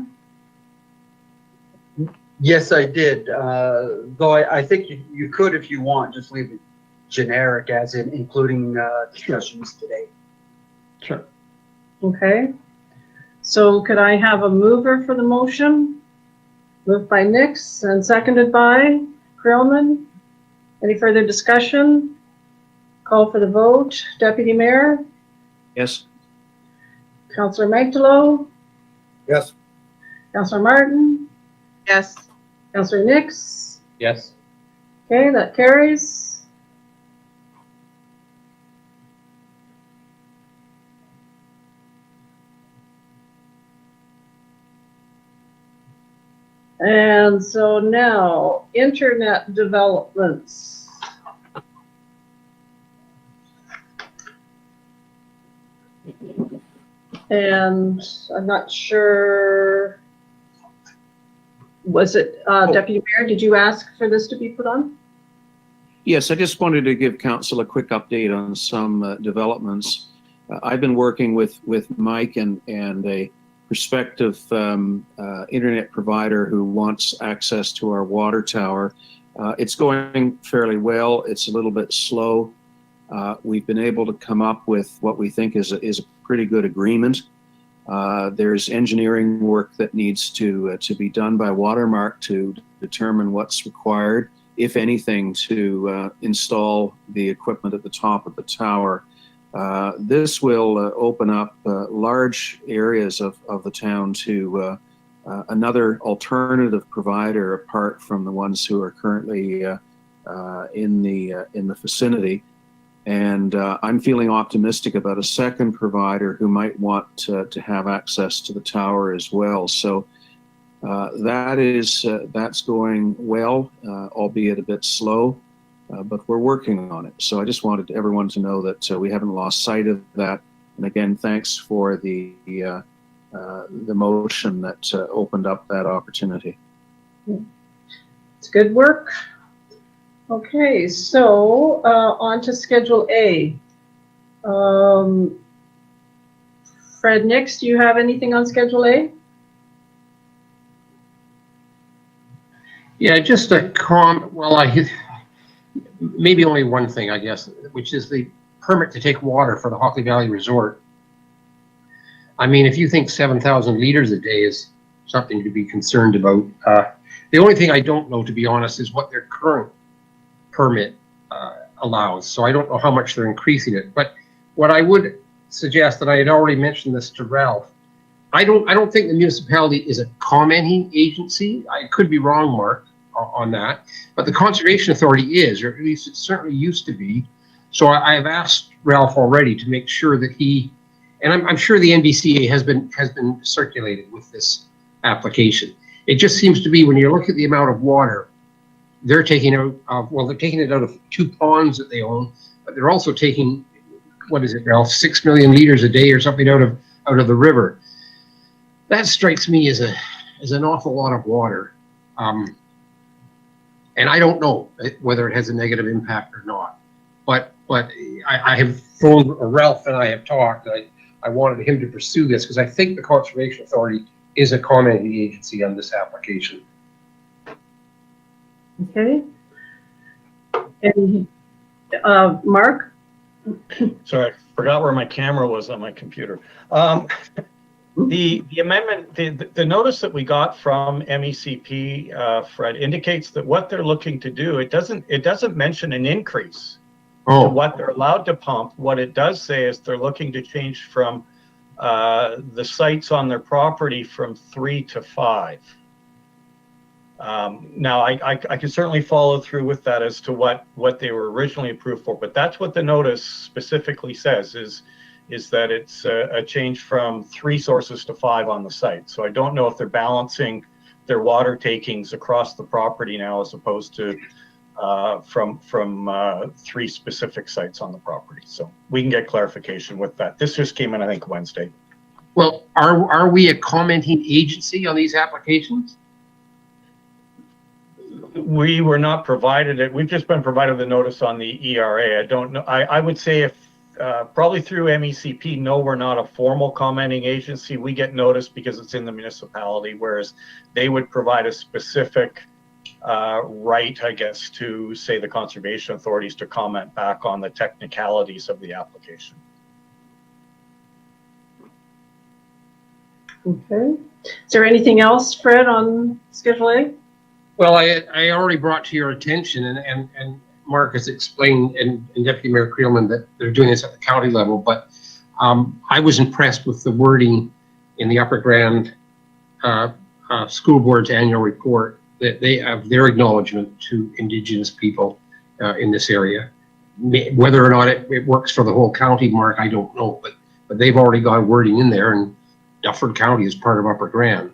Yes, I did. Though I think you could, if you want, just leave it generic, as in including discussions today. Sure. Okay. So could I have a mover for the motion? Moved by Nix and seconded by Krillman. Any further discussion? Call for the vote. Deputy Mayor? Yes. Councillor Magdalow? Yes. Councillor Martin? Yes. Councillor Nix? Yes. Okay, that carries. And so now, internet developments. And I'm not sure, was it, Deputy Mayor, did you ask for this to be put on? Yes, I just wanted to give council a quick update on some developments. I've been working with Mike and a prospective internet provider who wants access to our water tower. It's going fairly well. It's a little bit slow. We've been able to come up with what we think is a pretty good agreement. There's engineering work that needs to be done by Watermark to determine what's required, if anything, to install the equipment at the top of the tower. This will open up large areas of the town to another alternative provider apart from the ones who are currently in the vicinity. And I'm feeling optimistic about a second provider who might want to have access to the tower as well. So that's going well, albeit a bit slow, but we're working on it. So I just wanted everyone to know that we haven't lost sight of that. And again, thanks for the motion that opened up that opportunity. It's good work. Okay, so on to Schedule A. Fred, Nix, do you have anything on Schedule A? Yeah, just a maybe only one thing, I guess, which is the permit to take water for the Hockley Valley Resort. I mean, if you think 7,000 liters a day is something to be concerned about, the only thing I don't know, to be honest, is what their current permit allows. So I don't know how much they're increasing it. But what I would suggest, and I had already mentioned this to Ralph, I don't think the municipality is a commenting agency. I could be wrong, Mark, on that. But the Conservation Authority is, or at least it certainly used to be. So I have asked Ralph already to make sure that he, and I'm sure the NBCA has been circulated with this application. It just seems to be, when you look at the amount of water they're taking out of, well, they're taking it out of 2 ponds that they own, but they're also taking, what is it, Ralph, 6 million liters a day or something out of the river. That strikes me as an awful lot of water. And I don't know whether it has a negative impact or not. But I have phoned, or Ralph and I have talked. I wanted him to pursue this because I think the Conservation Authority is a commenting agency on this application. Okay. And Mark? Sorry, I forgot where my camera was on my computer. The amendment, the notice that we got from MECP, Fred, indicates that what they're looking to do, it doesn't mention an increase to what they're allowed to pump. What it does say is they're looking to change from the sites on their property from 3 to 5. Now, I can certainly follow through with that as to what they were originally approved for, but that's what the notice specifically says, is that it's a change from 3 sources to 5 on the site. So I don't know if they're balancing their water takings across the property now as opposed to from 3 specific sites on the property. So we can get clarification with that. This just came in, I think, Wednesday. Well, are we a commenting agency on these applications? We were not provided it. We've just been provided the notice on the ERA. I don't know. I would say if probably through MECP, no, we're not a formal commenting agency. We get notice because it's in the municipality, whereas they would provide a specific right, I guess, to say the conservation authorities to comment back on the technicalities of the application. Okay. Is there anything else, Fred, on Schedule A? Well, I already brought to your attention, and Mark has explained, and Deputy Mayor Creelman, that they're doing this at the county level, but I was impressed with the wording in the Upper Grand School Board's annual report, that they have their acknowledgement to Indigenous people in this area. Whether or not it works for the whole county, Mark, I don't know, but they've already got wording in there, and Deferred County is part of Upper Grand.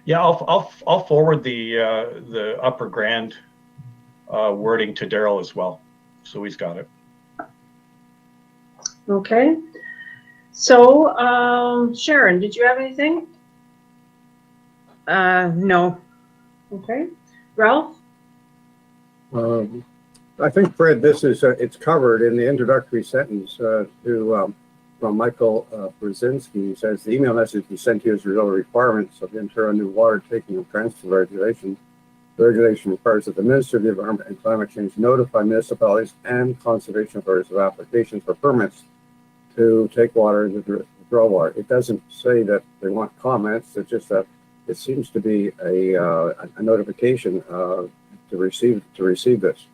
Yeah, I'll forward the Upper Grand wording to Daryl as well, so he's got it. Okay. So, Sharon, did you have anything? No. Okay. Ralph? I think, Fred, this is it's covered in the introductory sentence from Michael Brzezinski. He says the email message we sent you as a result of requirements of the internal new water taking and transfer regulation. The regulation requires that the Minister of the Environment and Climate Change notify municipalities and conservation authorities of applications for permits to take water and draw water. It doesn't say that they want comments. It's just that it seems to be a notification to receive this.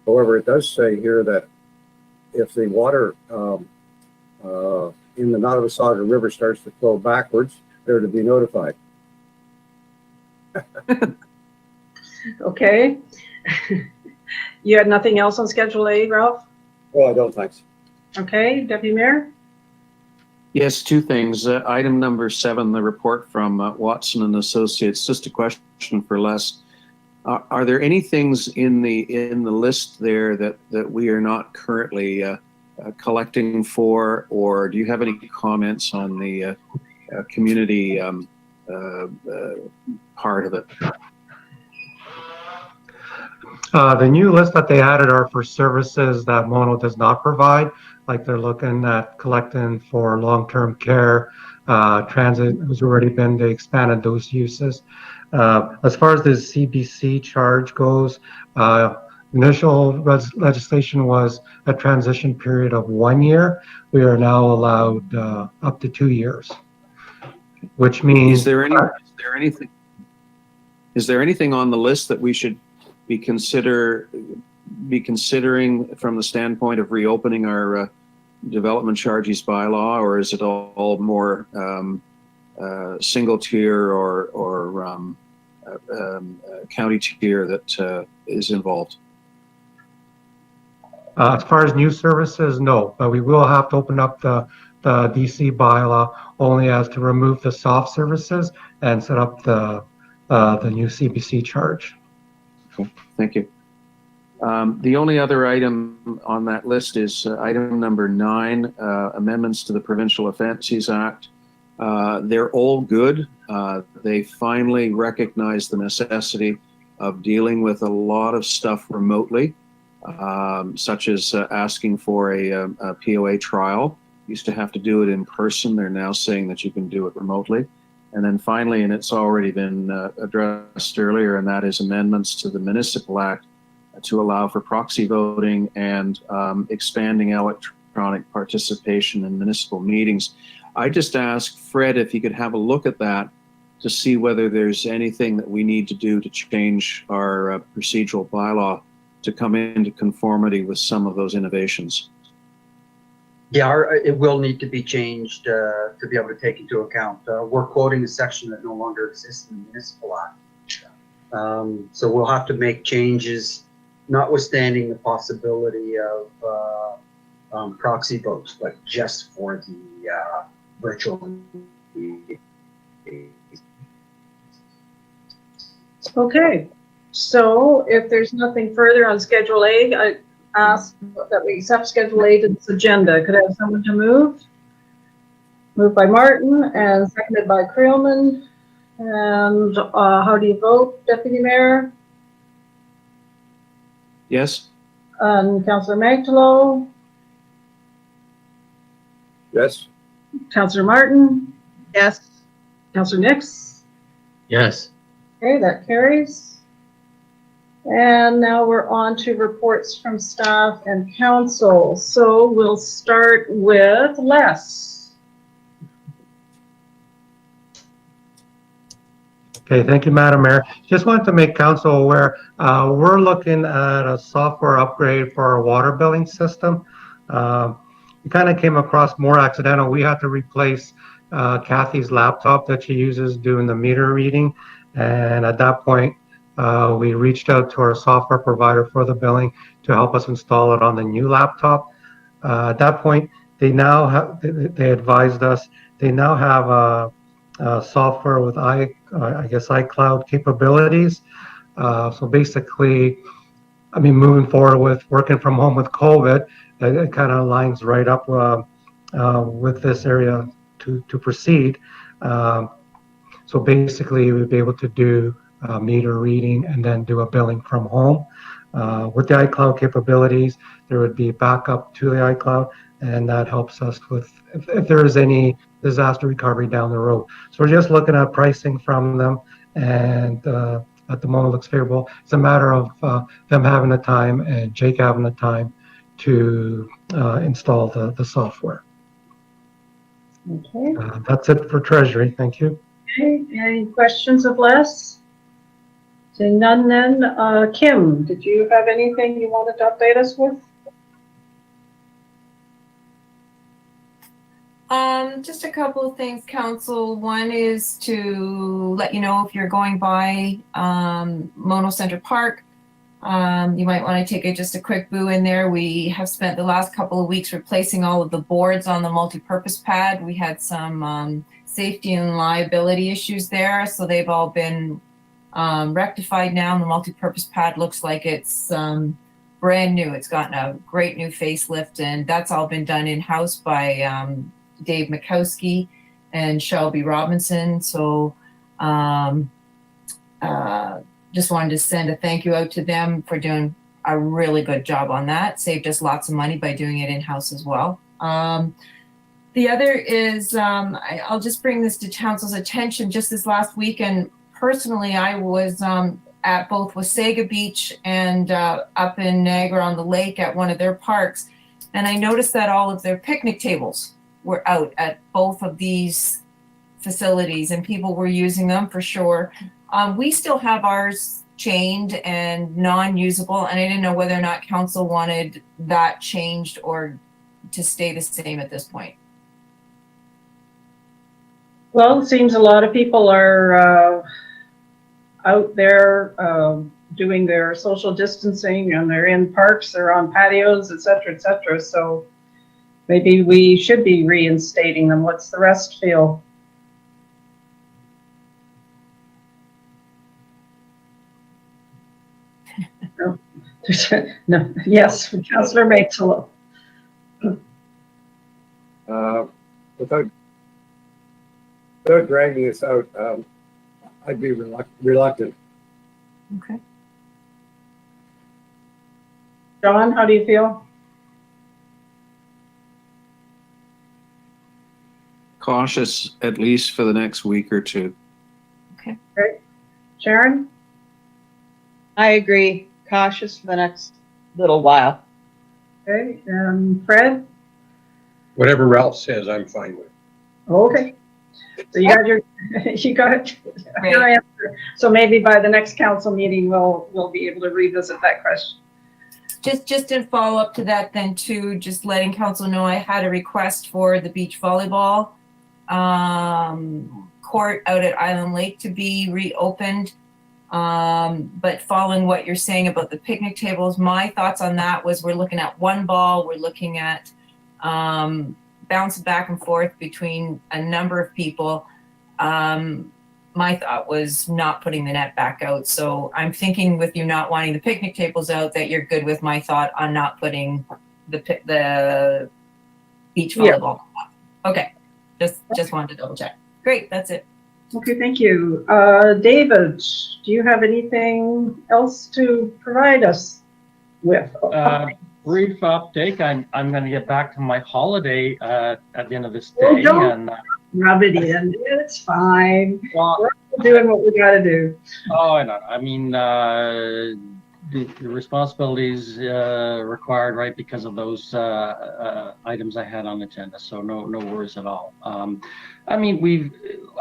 However, it does say here that if the water in the Nottawasaga River starts to flow backwards, they're to be notified. Okay. You had nothing else on Schedule A, Ralph? Well, I don't, thanks. Okay, Deputy Mayor? Yes, two things. Item number 7, the report from Watson and Associates. Just a question for Les. Are there any things in the list there that we are not currently collecting for, or do you have any comments on the community part of it? The new list that they added are for services that Mono does not provide, like they're looking at collecting for long-term care, transit has already been, they expanded those uses. As far as the CBC charge goes, initial legislation was a transition period of 1 year. We are now allowed up to 2 years, which means... Is there anything on the list that we should be considering from the standpoint of reopening our development charges bylaw, or is it all more single tier or county tier that is involved? As far as new services, no, but we will have to open up the DC bylaw only as to remove the soft services and set up the new CBC charge. Okay, thank you. The only other item on that list is item number 9, amendments to the Provincial Offences Act. They're all good. They finally recognize the necessity of dealing with a lot of stuff remotely, such as asking for a POA trial. Used to have to do it in person. They're now saying that you can do it remotely. And then finally, and it's already been addressed earlier, and that is amendments to the Municipal Act to allow for proxy voting and expanding electronic participation in municipal meetings. I just asked Fred if he could have a look at that to see whether there's anything that we need to do to change our procedural bylaw to come into conformity with some of those innovations. Yeah, it will need to be changed to be able to take into account. We're quoting a section that no longer exists in the Municipal Act. So we'll have to make changes, notwithstanding the possibility of proxy votes, but just for the virtual. Okay, so if there's nothing further on Schedule A, I ask that we accept Schedule A to this agenda. Could I have someone to move? Moved by Martin and seconded by Creelman. And how do you vote, Deputy Mayor? Yes. And Councillor Magdalo? Yes. Councillor Martin? Yes. Councillor Nix? Yes. Okay, that carries. And now we're on to reports from staff and council. So we'll start with Les. Okay, thank you, Madam Mayor. Just wanted to make council aware, we're looking at a software upgrade for our water billing system. We kind of came across more accidental. We had to replace Kathy's laptop that she uses doing the meter reading. And at that point, we reached out to our software provider for the billing to help us install it on the new laptop. At that point, they advised us, they now have a software with iCloud capabilities. So basically, I mean, moving forward with working from home with COVID, it kind of lines right up with this area to proceed. So basically, we'd be able to do meter reading and then do a billing from home. With the iCloud capabilities, there would be backup to the iCloud, and that helps us with if there is any disaster recovery down the road. So we're just looking at pricing from them, and at the moment looks favorable. It's a matter of them having the time and Jake having the time to install the software. Okay. That's it for Treasury. Thank you. Okay, any questions of Les? Seeing none then, Kim, did you have anything you wanted to update us with? Just a couple of things, Council. One is to let you know if you're going by Mono Center Park, you might want to take just a quick boo in there. We have spent the last couple of weeks replacing all of the boards on the multi-purpose pad. We had some safety and liability issues there, so they've all been rectified now. And the multi-purpose pad looks like it's brand new. It's gotten a great new facelift, and that's all been done in-house by Dave Mikowski and Shelby Robinson. So just wanted to send a thank you out to them for doing a really good job on that. Saved us lots of money by doing it in-house as well. The other is, I'll just bring this to council's attention. Just this last weekend, personally, I was at both Wasaga Beach and up in Niagara on the Lake at one of their parks. And I noticed that all of their picnic tables were out at both of these facilities and people were using them for sure. We still have ours chained and non-usable, and I didn't know whether or not council wanted that changed or to stay the same at this point. Well, it seems a lot of people are out there doing their social distancing, and they're in parks, they're on patios, et cetera, et cetera. So maybe we should be reinstating them. What's the rest feel? No. Yes, Councillor Mapesolo. Without dragging this out, I'd be reluctant. Okay. John, how do you feel? Cautious, at least for the next week or two. Okay. Great. Sharon? I agree. Cautious for the next little while. Okay. Fred? Whatever Ralph says, I'm fine with. Okay. So you got your your answer. So maybe by the next council meeting, we'll be able to revisit that question. Just in follow up to that then too, just letting council know I had a request for the beach volleyball court out at Island Lake to be reopened. But following what you're saying about the picnic tables, my thoughts on that was we're looking at one ball, we're looking at bouncing back and forth between a number of people. My thought was not putting the net back out. So I'm thinking with you not wanting the picnic tables out, that you're good with my thought on not putting the beach volleyball. Yeah. Okay, just wanted to double check. Great, that's it. Okay, thank you. David, do you have anything else to provide us with? Brief update. I'm going to get back to my holiday at the end of this day. Don't rub it in. It's fine. Well, we're doing what we got to do. Oh, I know. I mean, the responsibilities required, right, because of those items I had on the agenda. So no worries at all. I mean,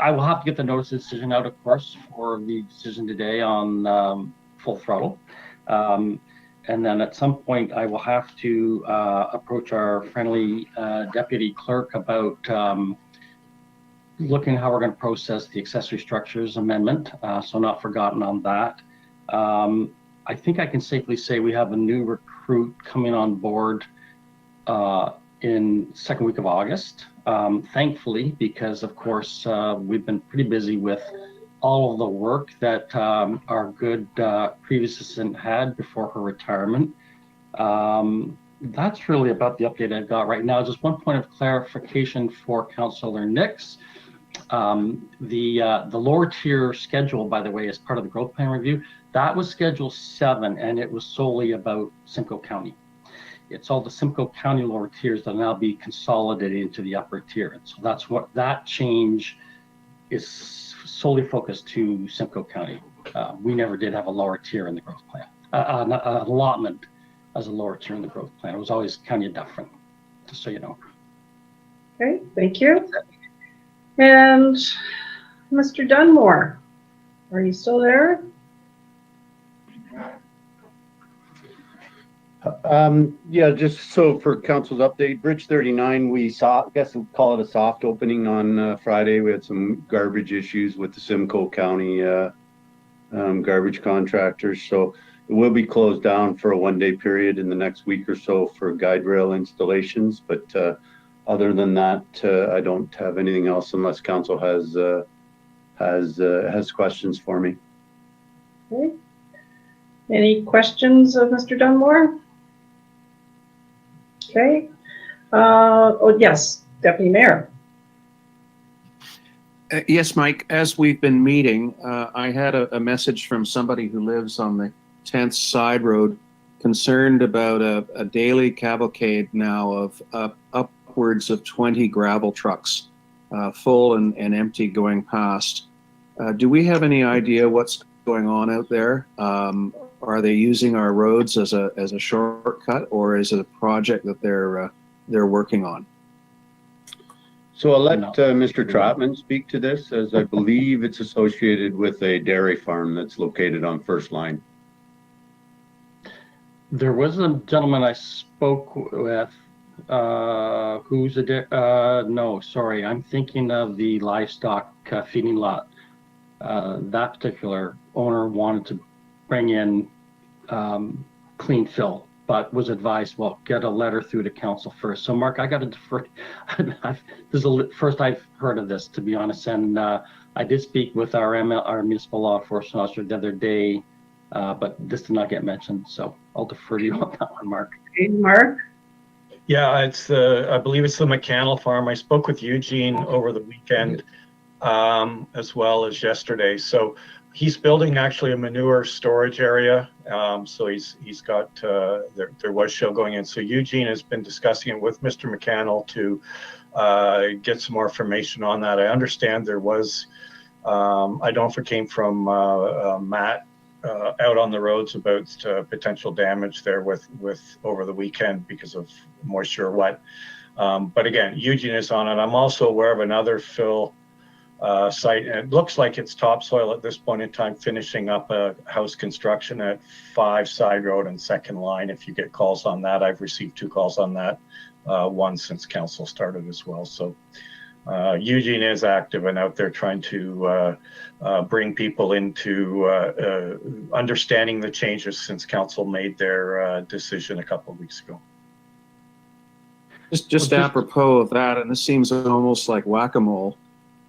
I will have to get the notice of decision out, of course, for the decision today on Full Throttle. And then at some point, I will have to approach our friendly deputy clerk about looking how we're going to process the accessory structures amendment. So not forgotten on that. I think I can safely say we have a new recruit coming on board in second week of August. Thankfully, because of course we've been pretty busy with all of the work that our good previous assistant had before her retirement. That's really about the update I've got right now. Just one point of clarification for Councillor Nix. The lower tier schedule, by the way, is part of the growth plan review. That was Schedule 7, and it was solely about Simcoe County. It's all the Simcoe County lower tiers that will now be consolidated into the upper tier. And so that's what that change is solely focused to Simcoe County. We never did have a lower tier in the growth plan, an allotment as a lower tier in the growth plan. It was always County of Dufferin, just so you know. Okay, thank you. And Mr. Dunmore, are you still there? Yeah, just so for council's update, Bridge 39, we saw, I guess we'll call it a soft opening on Friday. We had some garbage issues with the Simcoe County garbage contractors. So it will be closed down for a one-day period in the next week or so for guide rail installations. But other than that, I don't have anything else unless council has questions for me. Okay. Any questions of Mr. Dunmore? Okay. Oh, yes, Deputy Mayor. Yes, Mike, as we've been meeting, I had a message from somebody who lives on the 10th Side Road concerned about a daily cavalcade now of upwards of 20 gravel trucks, full and empty, going past. Do we have any idea what's going on out there? Are they using our roads as a shortcut, or is it a project that they're working on? So I'll let Mr. Trotman speak to this, as I believe it's associated with a dairy farm that's located on First Line. There was a gentleman I spoke with, who's no, sorry, I'm thinking of the livestock feeding lot. That particular owner wanted to bring in clean fill, but was advised, well, get a letter through to council first. So Mark, I got to defer. This is the first I've heard of this, to be honest. And I did speak with our municipal law enforcement officer the other day, but this did not get mentioned. So I'll defer to you on that one, Mark. Okay, Mark? Yeah, it's I believe it's the McCannell farm. I spoke with Eugene over the weekend, as well as yesterday. So he's building actually a manure storage area. So he's got there was shell going in. So Eugene has been discussing it with Mr. McCannell to get some more information on that. I understand there was I don't know if it came from Matt out on the roads about potential damage there with over the weekend because of moisture or wet. But again, Eugene is on it. I'm also aware of another fill site, and it looks like it's topsoil at this point in time, finishing up a house construction at 5 Side Road and Second Line. If you get calls on that, I've received 2 calls on that, one since council started as well. So Eugene is active and out there trying to bring people into understanding the changes since council made their decision a couple of weeks ago. Just apropos of that, and this seems almost like whack-a-mole.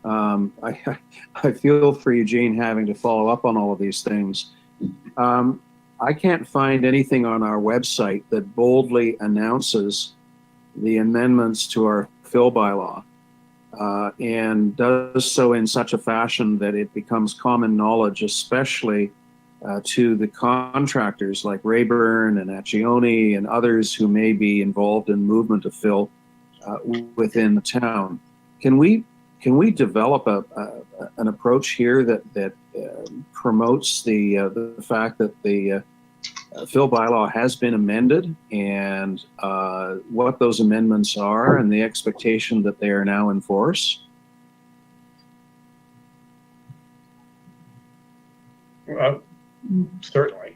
I feel for Eugene having to follow up on all of these things. I can't find anything on our website that boldly announces the amendments to our fill bylaw, and does so in such a fashion that it becomes common knowledge, especially to the contractors like Rayburn and Accioni and others who may be involved in movement of fill within the town. Can we develop an approach here that promotes the fact that the fill bylaw has been amended, and what those amendments are, and the expectation that they are now in force? Certainly.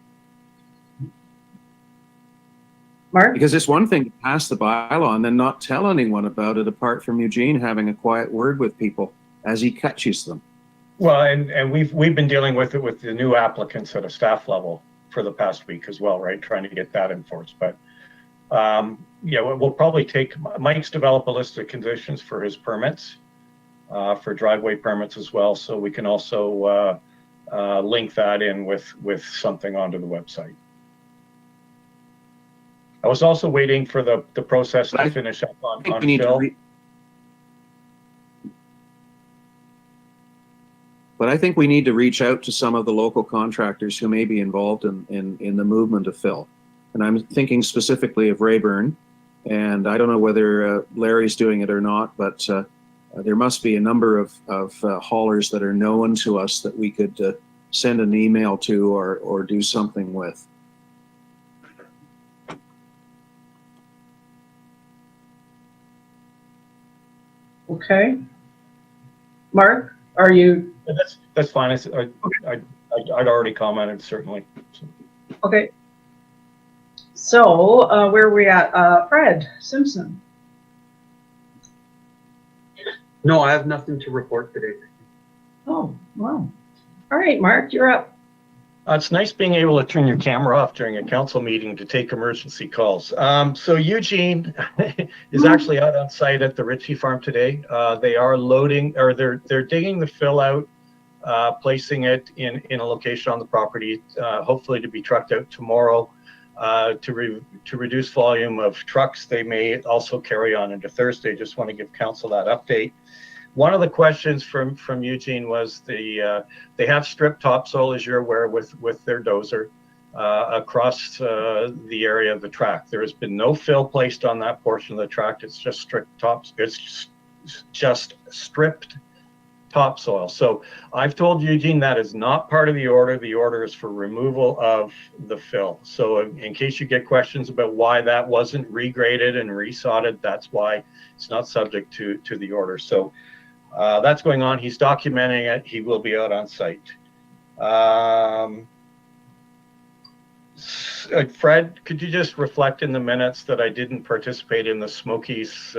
Mark? Because it's one thing to pass the bylaw and then not tell anyone about it, apart from Eugene having a quiet word with people as he catches them. Well, and we've been dealing with it with the new applicants at a staff level for the past week as well, right? Trying to get that enforced. But yeah, we'll probably take, Mike's develop a list of conditions for his permits, for driveway permits as well. So we can also link that in with something onto the website. I was also waiting for the process to finish up on fill. But I think we need to reach out to some of the local contractors who may be involved in the movement of fill. And I'm thinking specifically of Rayburn, and I don't know whether Larry's doing it or not, but there must be a number of haulers that are known to us that we could send an email to or do something with. Okay. Mark, are you? That's fine. I'd already commented, certainly. So. Okay. So where are we at? Fred Simpson. No, I have nothing to report today. Oh, wow. All right, Mark, you're up. It's nice being able to turn your camera off during a council meeting to take emergency calls. So Eugene is actually out on site at the Ritchie farm today. They are loading, or they're digging the fill out, placing it in a location on the property, hopefully to be trucked out tomorrow to reduce volume of trucks. They may also carry on into Thursday. Just want to give council that update. One of the questions from Eugene was they have stripped topsoil, as you're aware, with their dozer across the area of the track. There has been no fill placed on that portion of the track. It's just stripped topsoil. So I've told Eugene that is not part of the order. The order is for removal of the fill. So in case you get questions about why that wasn't regraded and resodded, that's why it's not subject to the order. So that's going on. He's documenting it. He will be out on site. Fred, could you just reflect in the minutes that I didn't participate in the Smokies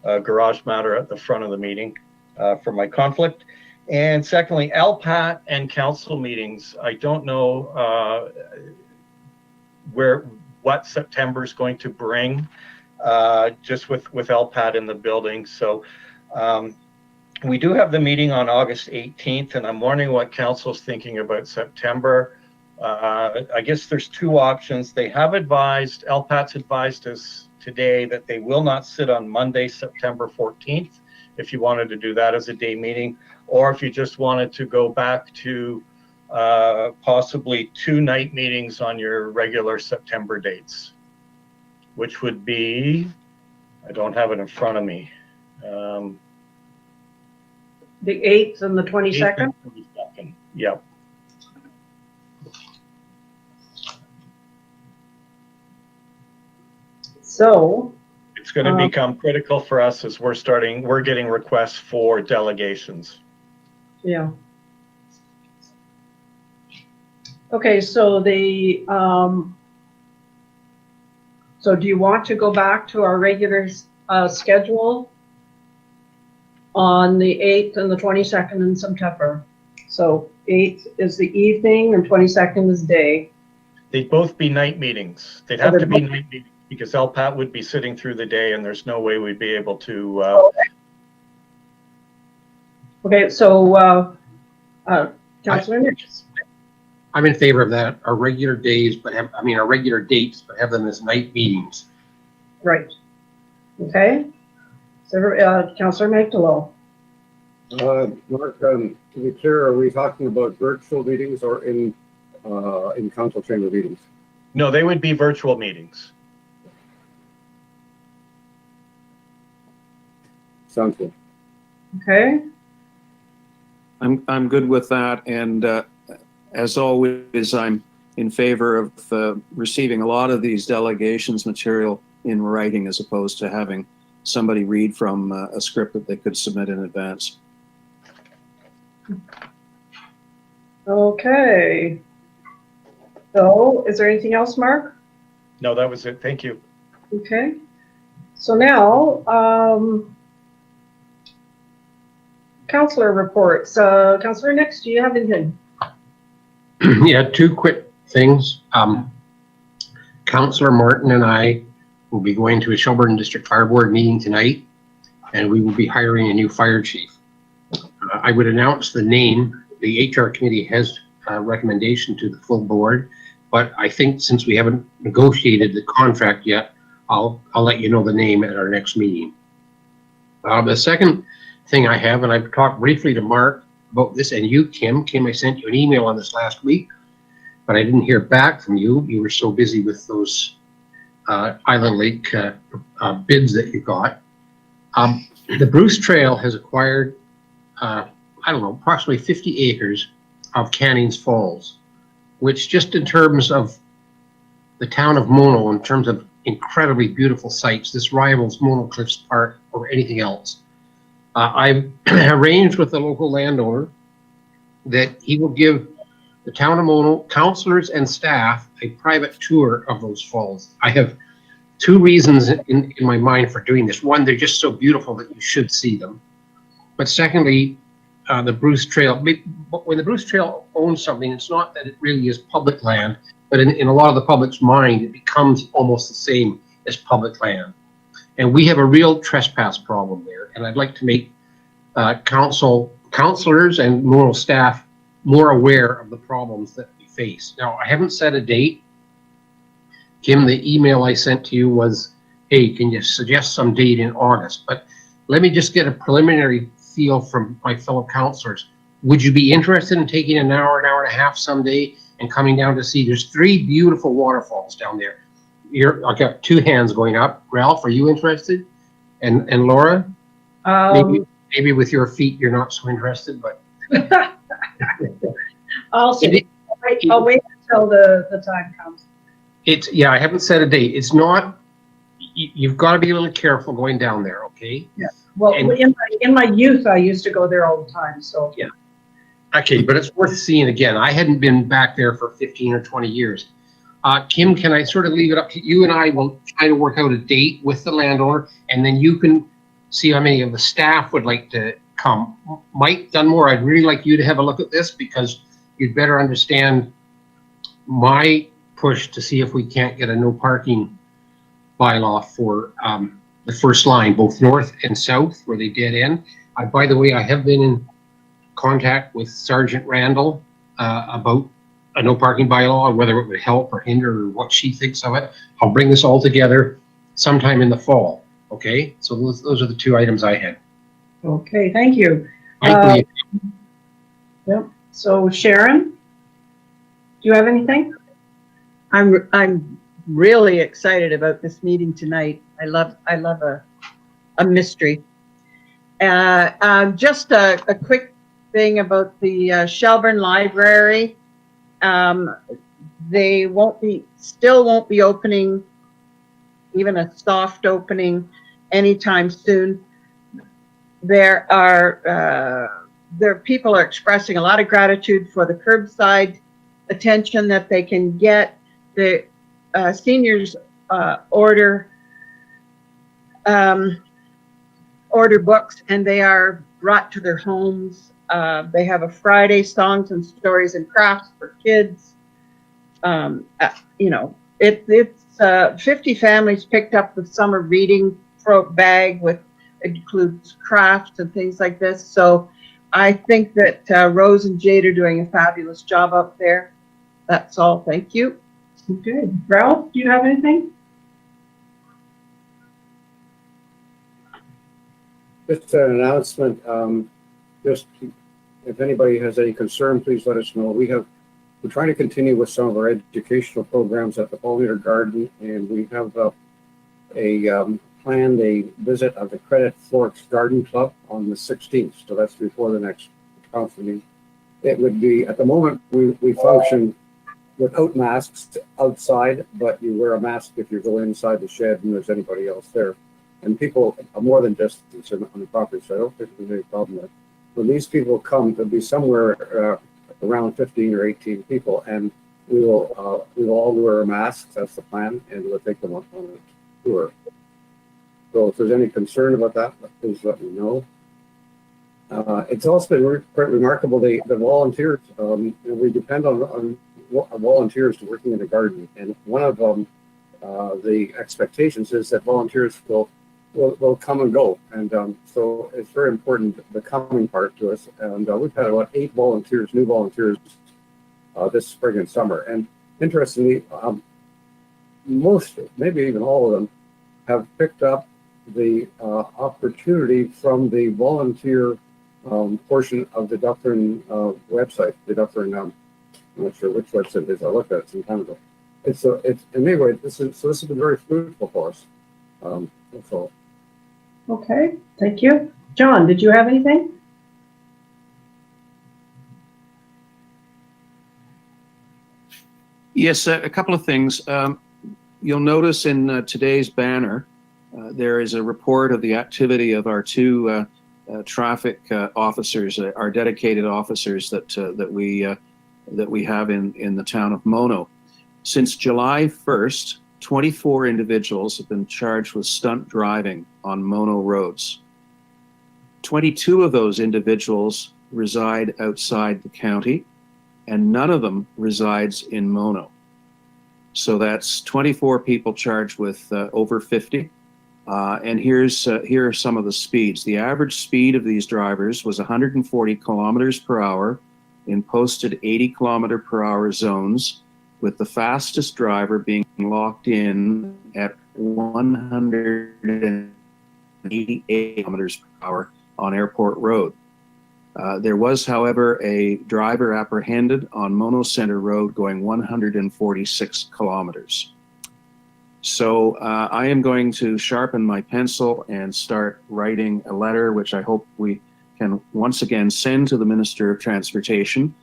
garage matter at the front of the meeting for my conflict? And secondly, LPAT and council meetings. I don't know what September is going to bring just with LPAT in the building. So we do have the meeting on August 18th, and I'm wondering what council's thinking about September. I guess there's two options. They have advised, LPAT's advised us today that they will not sit on Monday, September 14th, if you wanted to do that as a day meeting, or if you just wanted to go back to possibly 2 night meetings on your regular September dates, which would be, I don't have it in front of me. The 8th and the 22nd? 22nd. Yep. So it's going to become critical for us as we're getting requests for delegations. Yeah. Okay, so so do you want to go back to our regular schedule on the 8th and the 22nd in September? So 8th is the evening and 22nd is day. They'd both be night meetings. They'd have to be night meetings because LPAT would be sitting through the day and there's no way we'd be able to. Okay, so Councilor Mitchell. I'm in favor of that. Our regular days, our regular dates, but have them as night meetings. Right. Okay. So, Councilor Magdalene. Mark, to be clear, are we talking about virtual meetings or in council chamber meetings? No, they would be virtual meetings. Sounds good. Okay. I'm good with that, and as always, I'm in favor of receiving a lot of these delegations material in writing as opposed to having somebody read from a script that they could submit in advance. Okay. So, is there anything else, Mark? No, that was it. Thank you. Okay. So now, councilor reports. Councilor Nix, do you have anything? Yeah, 2 quick things. Councilor Martin and I will be going to a Shelburne District Fire Board meeting tonight, and we will be hiring a new fire chief. I would announce the name. The HR committee has a recommendation to the full board, but I think since we haven't negotiated the contract yet, I'll let you know the name at our next meeting. The second thing I have, and I've talked briefly to Mark about this, and you, Kim, I sent you an email on this last week, but I didn't hear back from you. You were so busy with those Island Lake bids that you got. The Bruce Trail has acquired, approximately 50 acres of Cannings Falls, which just in terms of the town of Mono, in terms of incredibly beautiful sites, this rivals Mono Cliffs Park or anything else. I've arranged with the local landowner that he will give the town of Mono, councilors and staff, a private tour of those falls. I have two reasons in my mind for doing this. One, they're just so beautiful that you should see them. But secondly, the Bruce Trail, when the Bruce Trail owns something, it's not that it really is public land, but in a lot of the public's mind, it becomes almost the same as public land. And we have a real trespass problem there. And I'd like to make councilors and Mono staff more aware of the problems that we face. Now, I haven't set a date. Kim, the email I sent to you was, hey, can you suggest some date in August? But let me just get a preliminary feel from my fellow councilors. Would you be interested in taking an hour and a half someday and coming down to see? There's 3 beautiful waterfalls down there. I've got 2 hands going up. Ralph, are you interested? And Laura? Maybe with your feet you're not so interested, but I'll wait until the time comes. Yeah, I haven't set a date. It's not, you've got to be a little careful going down there, okay? Yeah. Well, in my youth, I used to go there all the time, so. Yeah. Okay, but it's worth seeing again. I hadn't been back there for 15 or 20 years. Kim, can I sort of leave it up to you, and I will try to work out a date with the landowner, and then you can see how many of the staff would like to come. Mike Dunmore, I'd really like you to have a look at this because you'd better understand my push to see if we can't get a no parking bylaw for the first line, both north and south, where they dead end. By the way, I have been in contact with Sergeant Randall about a no parking bylaw, whether it would help or hinder or what she thinks of it. I'll bring this all together sometime in the fall. Okay, so those are the 2 items I had. Okay, thank you. Mike, Yep. So Sharon, do you have anything? I'm really excited about this meeting tonight. I love a mystery. Just a quick thing about the Shelburne Library. They still won't be opening, even a soft opening, anytime soon. There people are expressing a lot of gratitude for the curbside attention that they can get. The seniors order books and they are brought to their homes. They have a Friday songs and stories and crafts for kids. It's 50 families picked up the summer reading bag with includes crafts and things like this. So I think that Rose and Jade are doing a fabulous job up there. That's all. Thank you. Okay. Ralph, do you have anything? Just an announcement. Just if anybody has any concern, please let us know. We're trying to continue with some of our educational programs at the Pollinator Garden, and we have planned a visit of the Credit Forks Garden Club on the 16th. So that's before the next council meeting. It would be, at the moment, we function without masks outside, but you wear a mask if you go inside the shed and there's anybody else there. And people are more than just on the property, so I don't think there's any problem there. When these people come, there'll be somewhere around 15 or 18 people, and we will all wear masks. That's the plan, and we'll take them on a tour. So if there's any concern about that, please let me know. It's also been quite remarkable, the volunteers. We depend on volunteers working in the garden, and one of the expectations is that volunteers will come and go, and so it's very important, the coming part to us. And we've had about 8 new volunteers this spring and summer. And interestingly, most, maybe even all of them, have picked up the opportunity from the volunteer portion of the Dufferin website. The Dufferin, I'm not sure which website it is. I looked at it some time ago. It's anyway. This has been very fruitful for us. That's all. Okay, thank you. John, did you have anything? Yes, a couple of things. You'll notice in today's banner, there is a report of the activity of our 2 traffic officers, our dedicated officers that we that we have in the town of Mono. Since July 1st, 24 individuals have been charged with stunt driving on Mono roads. 22 of those individuals reside outside the county, and none of them resides in Mono. So that's 24 people charged with over 50. And here are some of the speeds. The average speed of these drivers was 140 kilometers per hour in posted 80 kilometer per hour zones, with the fastest driver being locked in at 188 kilometers per hour on Airport Road. There was, however, a driver apprehended on Mono Center Road going 146 kilometers. So I am going to sharpen my pencil and start writing a letter, which I hope we can once again send to the Minister of Transportation,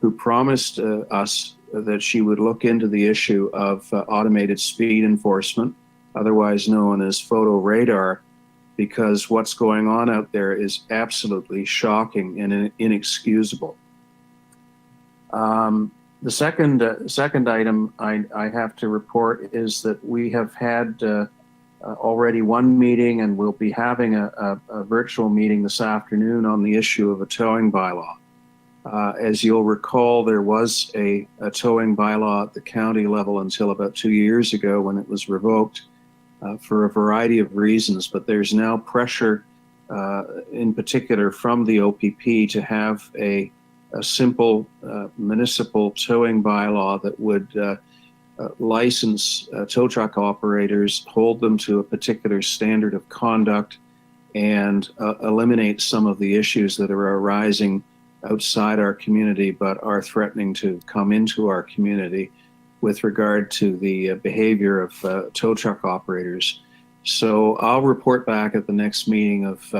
who promised us that she would look into the issue of automated speed enforcement, otherwise known as photo radar, because what's going on out there is absolutely shocking and inexcusable. The second item I have to report is that we have had already one meeting, and we'll be having a virtual meeting this afternoon on the issue of a towing bylaw. As you'll recall, there was a towing bylaw at the county level until about 2 years ago when it was revoked for a variety of reasons, but there's now pressure in particular from the OPP to have a simple municipal towing bylaw that would license tow truck operators, hold them to a particular standard of conduct, and eliminate some of the issues that are arising outside our community but are threatening to come into our community with regard to the behavior of tow truck operators. So I'll report back at the next meeting of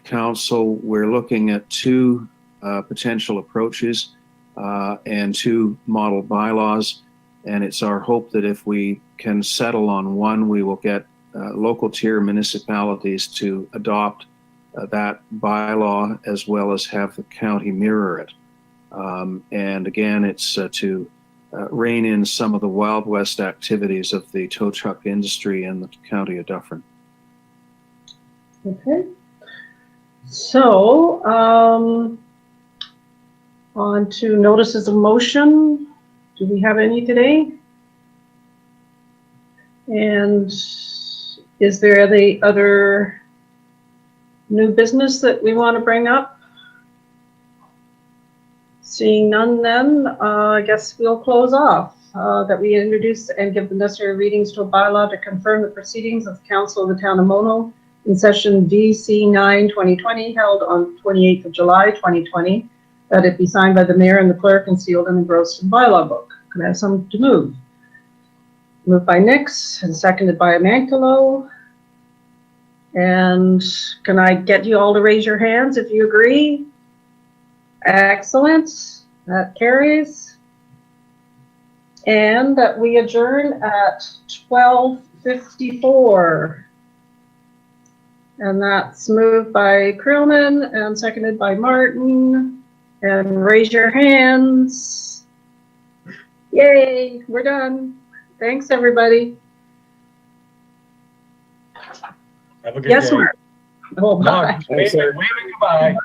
council. We're looking at two potential approaches and two model bylaws, and it's our hope that if we can settle on one, we will get local tier municipalities to adopt that bylaw, as well as have the county mirror it. And again, it's to rein in some of the Wild West activities of the tow truck industry in the county of Dufferin. Okay. So, on to notices of motion. Do we have any today? And is there any other new business that we want to bring up? Seeing none, then I guess we'll close off. That we introduce and give the necessary readings to a bylaw to confirm the proceedings of the Council of the Town of Mono in session VC9-2020 held on 28th of July 2020, that it be signed by the mayor and the clerk and sealed and engrossed in bylaw book. Can I have someone to move? Moved by Nix and seconded by Amankalo. And can I get you all to raise your hands if you agree? Excellent. That carries. And that we adjourn at 12:54. And that's moved by Krillman and seconded by Martin. And raise your hands. Yay, we're done. Thanks, everybody. Have a good Yes, day. Mark. Oh, bye. Waving goodbye.